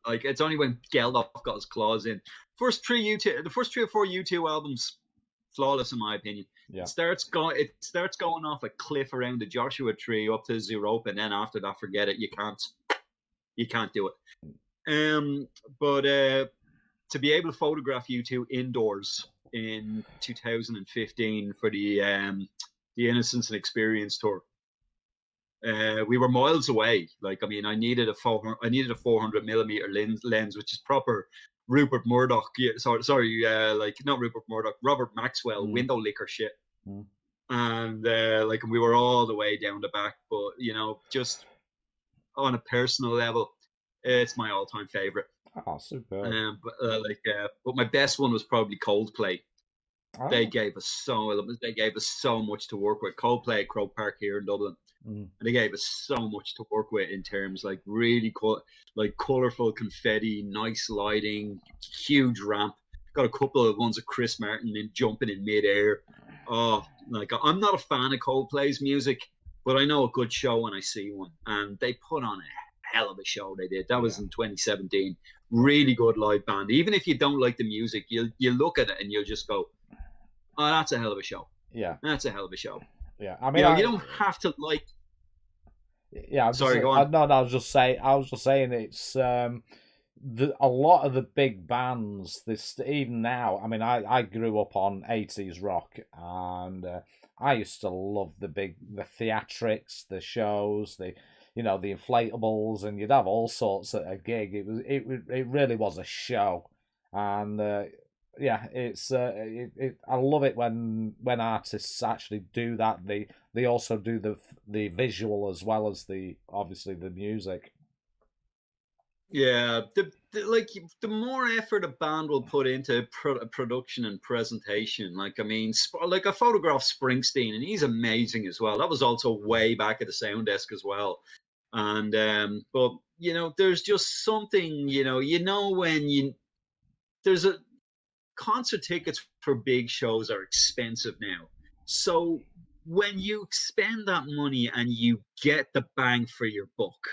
Like it's only when Geldof got his claws in. The first 3 or 4 U2 albums, flawless in my opinion. Yeah. It starts going off a cliff around the Joshua Tree up to Zerope, and then after that, forget it. You can't do it. But to be able to photograph U2 indoors in 2015 for the Innocence and Experience tour, we were miles away. Like, I mean, I needed a 400 millimeter lens, which is proper Rupert Murdoch. Like not Rupert Murdoch, Robert Maxwell window licker shit. And like we were all the way down the back, but you know, just on a personal level, it's my all-time favorite. Oh, super! But my best one was probably Coldplay. Oh. They gave us so much to work with. Coldplay at Croke Park here in Dublin, and they gave us so much to work with in terms like really colorful confetti, nice lighting, huge ramp. Got a couple of ones of Chris Martin jumping in midair. Oh, like I'm not a fan of Coldplay's music, but I know a good show when I see one, and they put on a hell of a show. They did. That was in 2017. Really good live band. Even if you don't like the music, you look at it and you'll just go, "Oh, that's a hell of a show." Yeah, that's a hell of a show. Yeah, I mean, you don't have to like. Yeah, sorry. Go on. No, I was just saying it's a lot of the big bands. Even now. I mean, I grew up on 80s rock, and I used to love the theatrics, the shows, the inflatables, and you'd have all sorts at a gig. It really was a show, and it's I love it when artists actually do that. They also do the visual as well as obviously the music. Yeah, the more effort a band will put into production and presentation, like I mean, like I photographed Springsteen, and he's amazing as well. That was also way back at the sound desk as well. And but you know, there's just something, when there's a concert tickets for big shows are expensive now. So when you spend that money and you get the bang for your buck,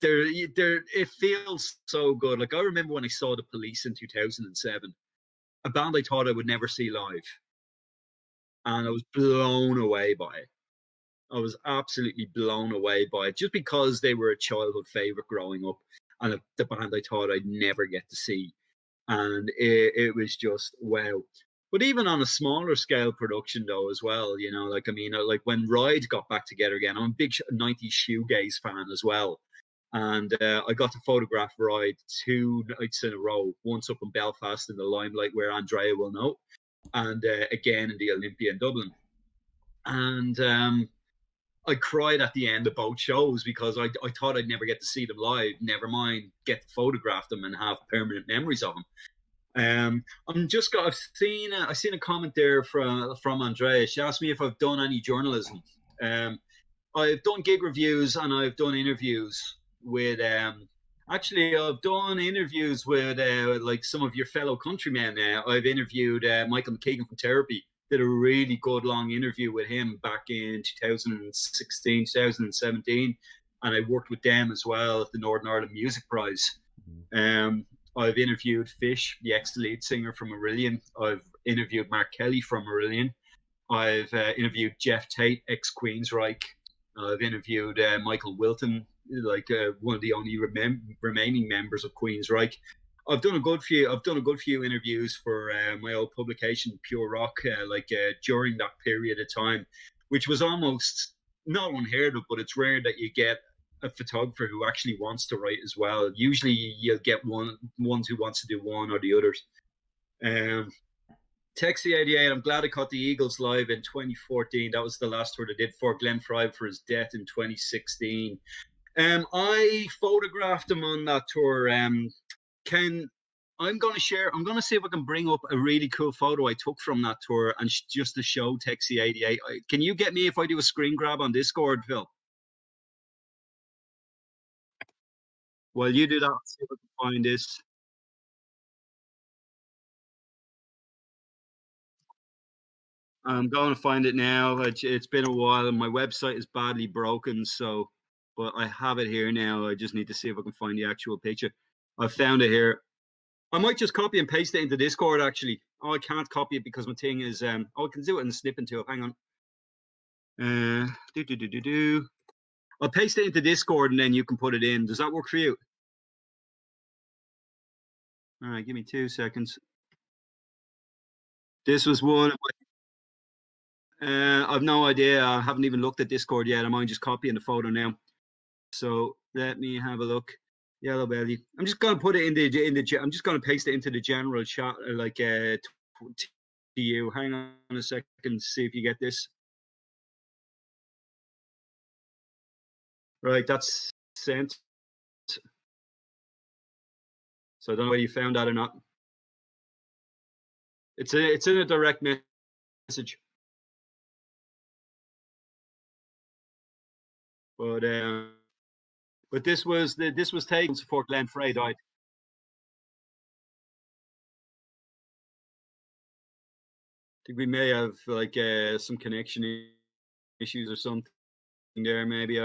it feels so good. Like I remember when I saw the Police in 2007, a band I thought I would never see live, and I was blown away by it. I was absolutely blown away by it, just because they were a childhood favorite growing up, and the band I thought I'd never get to see. And it was just wow. But even on a smaller scale production though as well, like when Ride got back together again, I'm a big 90s shoegaze fan as well. And I got to photograph Ride 2 nights in a row, once up in Belfast in the Limelight, where Andrea will know, and again in the Olympia in Dublin. And I cried at the end of both shows because I thought I'd never get to see them live. Never mind get to photograph them and have permanent memories of them. I've seen a comment there from Andrea. She asked me if I've done any journalism. I've done gig reviews and I've done interviews with. Actually, I've done interviews with like some of your fellow countrymen. I've interviewed Michael McKeegan from Therapy. Did a really good long interview with him back in 2016, 2017, and I worked with them as well at the Northern Ireland Music Prize. I've interviewed Fish, the ex-lead singer from Marillion. I've interviewed Mark Kelly from Marillion. I've interviewed Jeff Tate, ex-Queensryche. I've interviewed Michael Wilton, like one of the only remaining members of Queensryche. I've done a good few interviews for my old publication, Pure Rock, during that period of time, which was almost not unheard of, but it's rare that you get a photographer who actually wants to write as well. Usually you'll get ones who wants to do one or the others. Texie88, I'm glad I caught the Eagles live in 2014. That was the last tour they did for Glenn Fry for his death in 2016. I photographed him on that tour. I'm going to see if I can bring up a really cool photo I took from that tour and just to show Texie88. Can you get me if I do a screen grab on Discord, Phil? Well, you do that. See if I can find this. I'm going to find it now. It's been a while, and my website is badly broken. But I have it here now. I just need to see if I can find the actual picture. I found it here. I might just copy and paste it into Discord. Actually, I can't copy it because my thing is. I can do it in Snipping Tool. Hang on. I'll paste it into Discord, and then you can put it in. Does that work for you? All right, give me 2 seconds. This was one of my, I've no idea. I haven't even looked at Discord yet. I'm just copying the photo now. So let me have a look. Yellowbelly. I'm just going to put it in the. I'm just going to paste it into the general chat, to you. Hang on a second. See if you get this. Right, that's sent. So I don't know whether you found that or not. It's in a direct message. But this was taken before Glenn Frey died. I think we may have some connection issues or something there. Maybe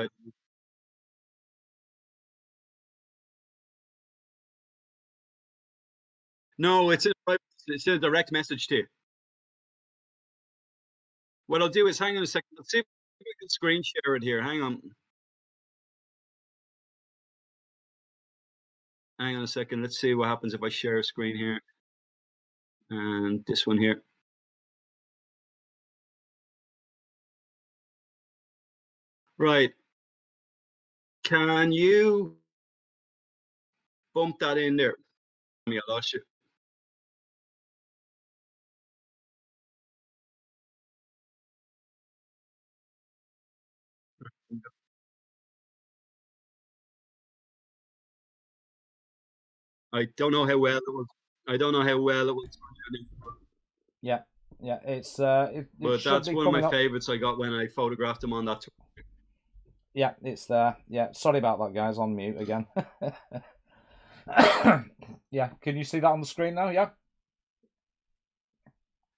No, it's a direct message to you. What I'll do is hang on a second. Let's see if we can screen share it here. Hang on. Hang on a second. Let's see what happens if I share a screen here. And this one here. Right. Can you bump that in there? I lost you. I don't know how well it was. Yeah, it's but that's one of my favorites I got when I photographed him on that tour. Yeah, it's there. Yeah, sorry about that, guys. On mute again. Yeah, can you see that on the screen now? Yeah.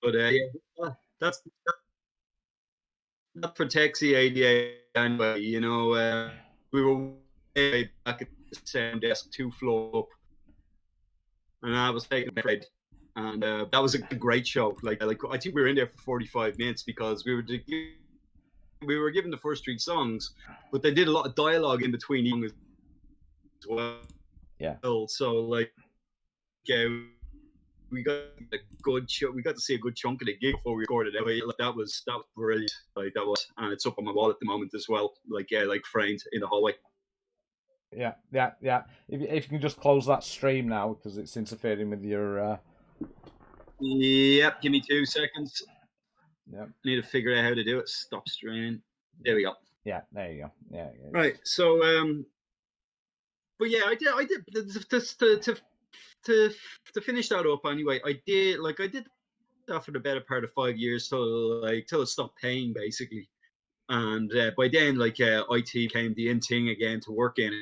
But that's not for Texie88 anyway. You know, we were way back at the same desk, 2 floors up, and I was taking a trade, and that was a great show. Like I think we were in there for 45 minutes because we were given the first 3 songs, but they did a lot of dialogue in between as well. Yeah. So we got a good show. We got to see a good chunk of the gig before we recorded it. That was brilliant. And it's up on my wall at the moment as well. Framed in the hallway. Yeah. If you can just close that stream now because it's interfering with your. Yep. Give me 2 seconds. Yeah. I need to figure out how to do it. Stop stream. There we go. Yeah, there you go. Yeah. Right. So, but yeah, I did to finish that up anyway. I did that for the better part of 5 years till it stopped paying basically, and by then IT came the in thing again to work in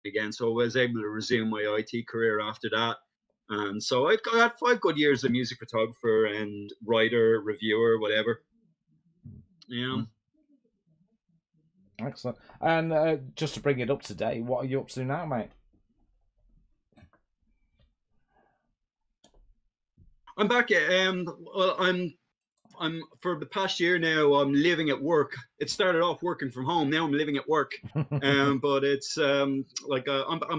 again, so I was able to resume my IT career after that. And so I had 5 good years as a music photographer and writer, reviewer, whatever. Yeah. Excellent. And just to bring it up to date, what are you up to now, mate? I'm back. Well, I'm for the past year now. I'm living at work. It started off working from home. Now I'm living at work. But it's I'm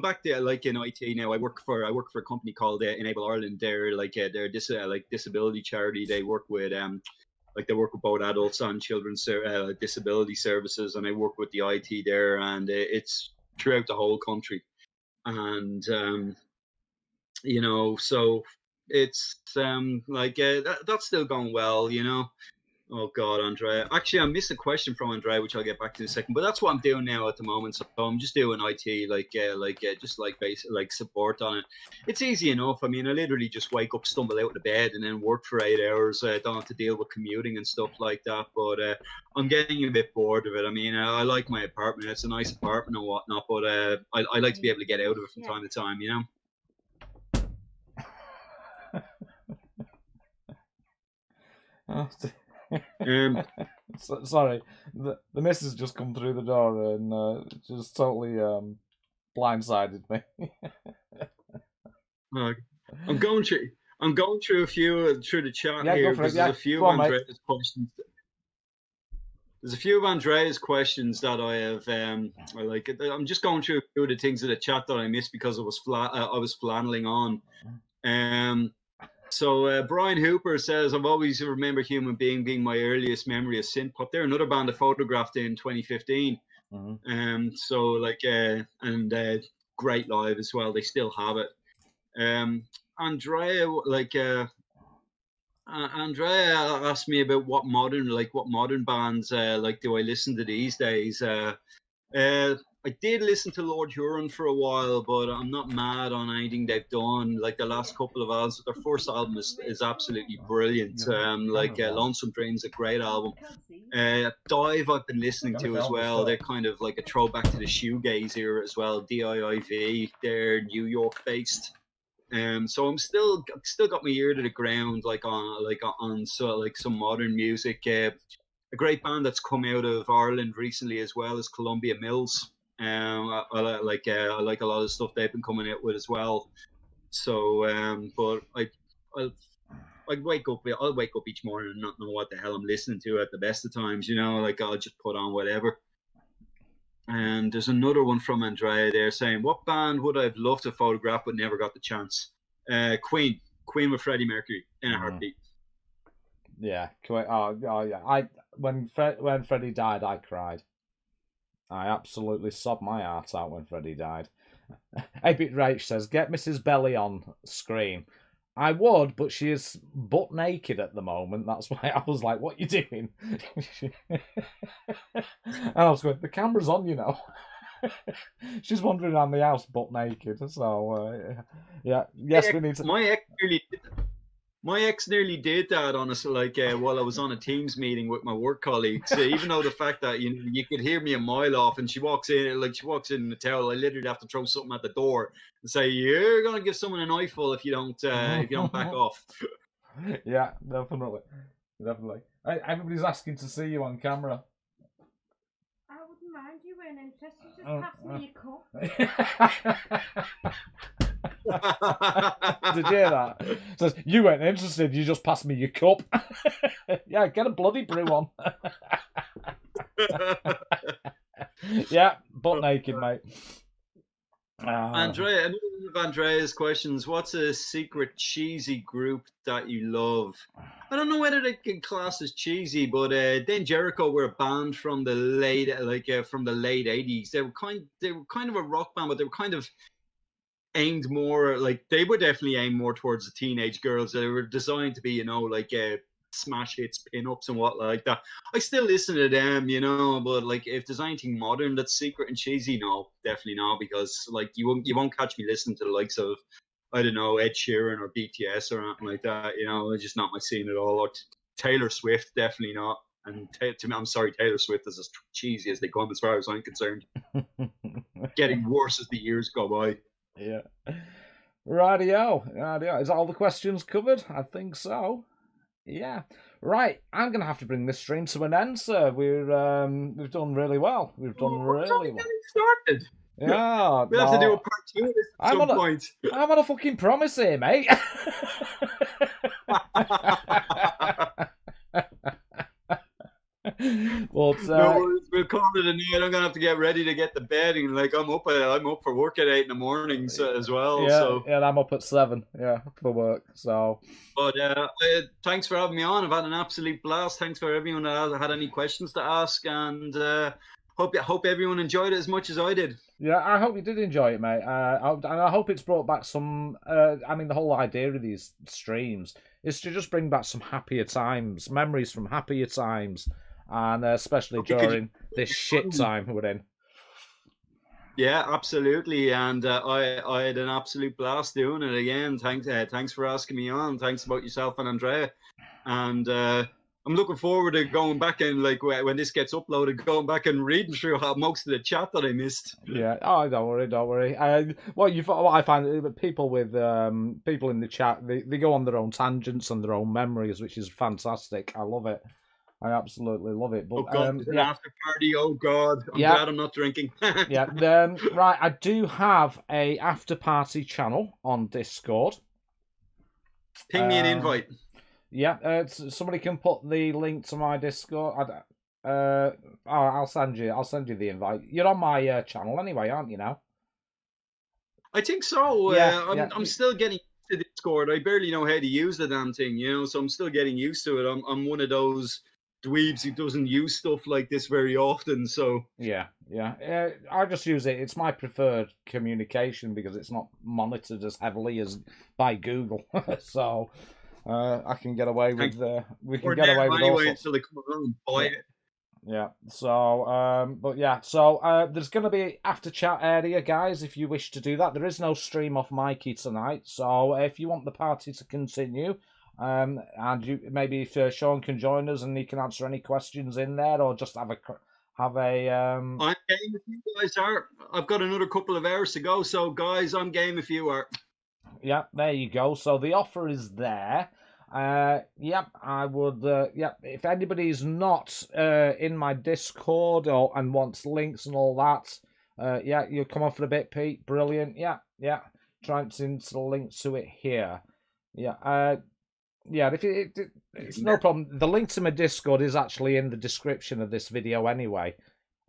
back there in IT now. I work for a company called Enable Ireland. They're they're disability charity. They work with they work with both adults and children's disability services, and I work with the IT there, and it's throughout the whole country. And so it's that's still going well, Oh God, Andrea. Actually, I missed a question from Andrea, which I'll get back to in a second. But that's what I'm doing now at the moment. So I'm just doing IT, just basic support on it. It's easy enough. I mean, I literally just wake up, stumble out of the bed, and then work for 8 hours. I don't have to deal with commuting and stuff like that. But I'm getting a bit bored of it. I mean, I like my apartment. It's a nice apartment and whatnot. But I like to be able to get out of it from time to time. Sorry, the missus just come through the door and just totally blindsided me. I'm going through a few through the chat here because there's a few of Andrea's questions. There's a few of Andrea's questions that I have. I'm just going through a few of the things in the chat that I missed because I was flanneling on. So Brian Hooper says, I've always remembered Human being my earliest memory of synth pop. They're another band I photographed in 2015. Great live as well. They still have it. Andrea asked me about what modern bands do I listen to these days. I did listen to Lord Huron for a while, but I'm not mad on anything they've done. Like the last couple of albums, their first album is absolutely brilliant. Lonesome Dream's a great album. Dive I've been listening to as well. They're kind of like a throwback to the shoegaze era as well. DIIV, they're New York based. So I'm still got my ear to the ground, on some modern music. A great band that's come out of Ireland recently as well is Columbia Mills. I like a lot of the stuff they've been coming out with as well. So, but I'll wake up each morning and not know what the hell I'm listening to at the best of times. I'll just put on whatever. And there's another one from Andrea there saying, "What band would I've loved to photograph but never got the chance?" Queen with Freddie Mercury in a heartbeat. Yeah, oh yeah. When Freddie died, I cried. I absolutely sobbed my heart out when Freddie died. A-Bit Rach says, "Get Mrs. Belly on screen." I would, but she is butt naked at the moment. That's why I was like, "What are you doing?" And I was going, "The camera's on, She's wandering around the house butt naked. So, yeah. Yes, we need to... My ex nearly did that on us, while I was on a Teams meeting with my work colleagues. Even though the fact that you could hear me a mile off, and she walks in in the towel, I literally have to throw something at the door and say, "You're gonna give someone an eyeful if you don't back off." Yeah, definitely. Everybody's asking to see you on camera. I wouldn't mind you weren't interested. Just pass me your cup. Did you hear that? It says, "You weren't interested, you just passed me your cup." Yeah, get a bloody brew on. Yeah, butt naked, mate. Andrea, another one of Andrea's questions: what's a secret cheesy group that you love? I don't know whether they can class as cheesy, but Dan Jericho were a band from the late 80s. They were kind of a rock band, but they were kind of aimed more, they were definitely aimed more towards the teenage girls. They were designed to be, smash hits, pin-ups and what like that. I still listen to them, you know, but like if there's anything modern that's secret and cheesy, no, definitely not, because like you won't catch me listening to the likes of, I don't know, Ed Sheeran or BTS or anything like that, you know. It's just not my scene at all. Or Taylor Swift, definitely not. And to me, I'm sorry, Taylor Swift is as cheesy as they come as far as I'm concerned. Getting worse as the years go by. Yeah. Rightio. Is that all the questions covered? I think so. Yeah. Right. I'm going to have to bring this stream to an end, sir. We've done really well. We've done really well. Started. Yeah. We'll have to do a part 2 at some point. I'm on a fucking promise here, mate. But no, we'll call it a night. I'm gonna have to get ready to get to bed, and like I'm up for work at 8 in the morning as well. Yeah, so yeah, I'm up at 7. Yeah, for work. So, but thanks for having me on. I've had an absolute blast. Thanks for everyone that had any questions to ask, and hope everyone enjoyed it as much as I did. Yeah, I hope you did enjoy it, mate. And I hope it's brought back some. I mean, the whole idea of these streams is to just bring back some happier times, memories from happier times. And especially during this shit time we're in. Yeah, absolutely. And I had an absolute blast doing it again. Thanks for asking me on. Thanks about yourself and Andrea. And I'm looking forward to going back and like when this gets uploaded, going back and reading through most of the chat that I missed. Yeah. Oh, don't worry. What I find people with people in the chat, they go on their own tangents and their own memories, which is fantastic. I love it. I absolutely love it. But, oh God, an after party. Oh God, I'm glad I'm not drinking. Yeah. Right, I do have a after party channel on Discord. Ping me an invite. Yeah, somebody can put the link to my Discord. I'll send you the invite. You're on my channel anyway, aren't you now? I think so. I'm still getting to Discord. I barely know how to use the damn thing, you know. So I'm still getting used to it. I'm one of those dweebs who doesn't use stuff like this very often, so yeah. I just use it. It's my preferred communication because it's not monitored as heavily as by Google, so I can get away with. We can get away with all until they come around and buy it. Yeah. So, but yeah. So there's going to be after chat area, guys. If you wish to do that, there is no stream off Mikey tonight. So if you want the party to continue. And maybe if Shaun can join us and he can answer any questions in there, or just have a. I'm game if you guys are. I've got another couple of hours to go, so guys, I'm game if you are. Yeah, there you go. So the offer is there. I would. If anybody's not in my Discord and wants links and all that, you'll come on for a bit, Pete. Brilliant. Yeah. Trying to insert a link to it here. Yeah. Yeah, it's no problem. The link to my Discord is actually in the description of this video anyway.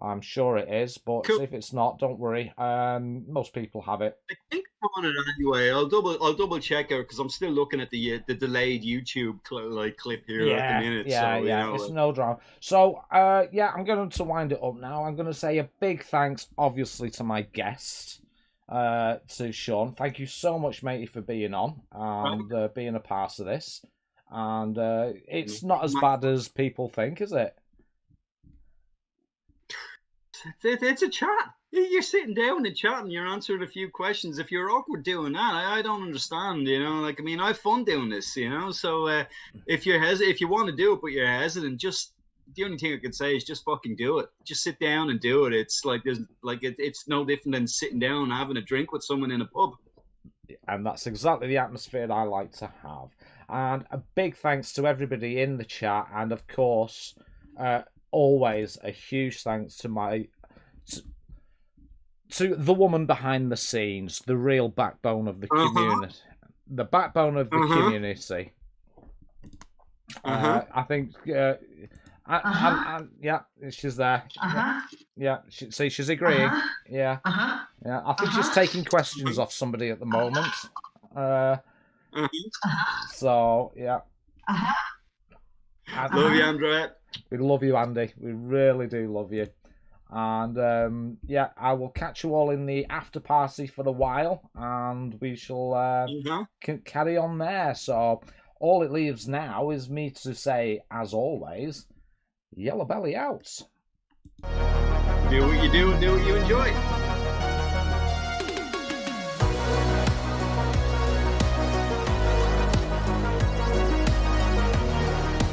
I'm sure it is, but cool. If it's not, don't worry. Most people have it. I think I'm on it anyway. I'll double check it because I'm still looking at the delayed YouTube clip here at the minute. Yeah, so, yeah. It's no drama. So I'm going to wind it up now. I'm going to say a big thanks, obviously, to my guest. To Shaun, thank you so much, matey, for being on and being a part of this. And it's not as bad as people think, is it? It's a chat. You're sitting down and chatting. You're answering a few questions. If you're awkward doing that, I don't understand. You know, like I mean, I have fun doing this. You know, so if you want to do it but you're hesitant, just. The only thing I can say is just fucking do it. Just sit down and do it. It's like it's no different than sitting down and having a drink with someone in a pub. And that's exactly the atmosphere I like to have. And a big thanks to everybody in the chat, and of course, always a huge thanks to to the woman behind the scenes, the real backbone of the community, the backbone of the community. I think. Yeah, she's there. Yeah, she's agreeing. Yeah. Yeah, I think she's taking questions off somebody at the moment. So yeah. Love you, Andrea. We love you, Andy. We really do love you. And I will catch you all in the after party for a while, and we shall carry on there. So all it leaves now is me to say, as always, Yellowbelly out. Do what you do and do what you enjoy.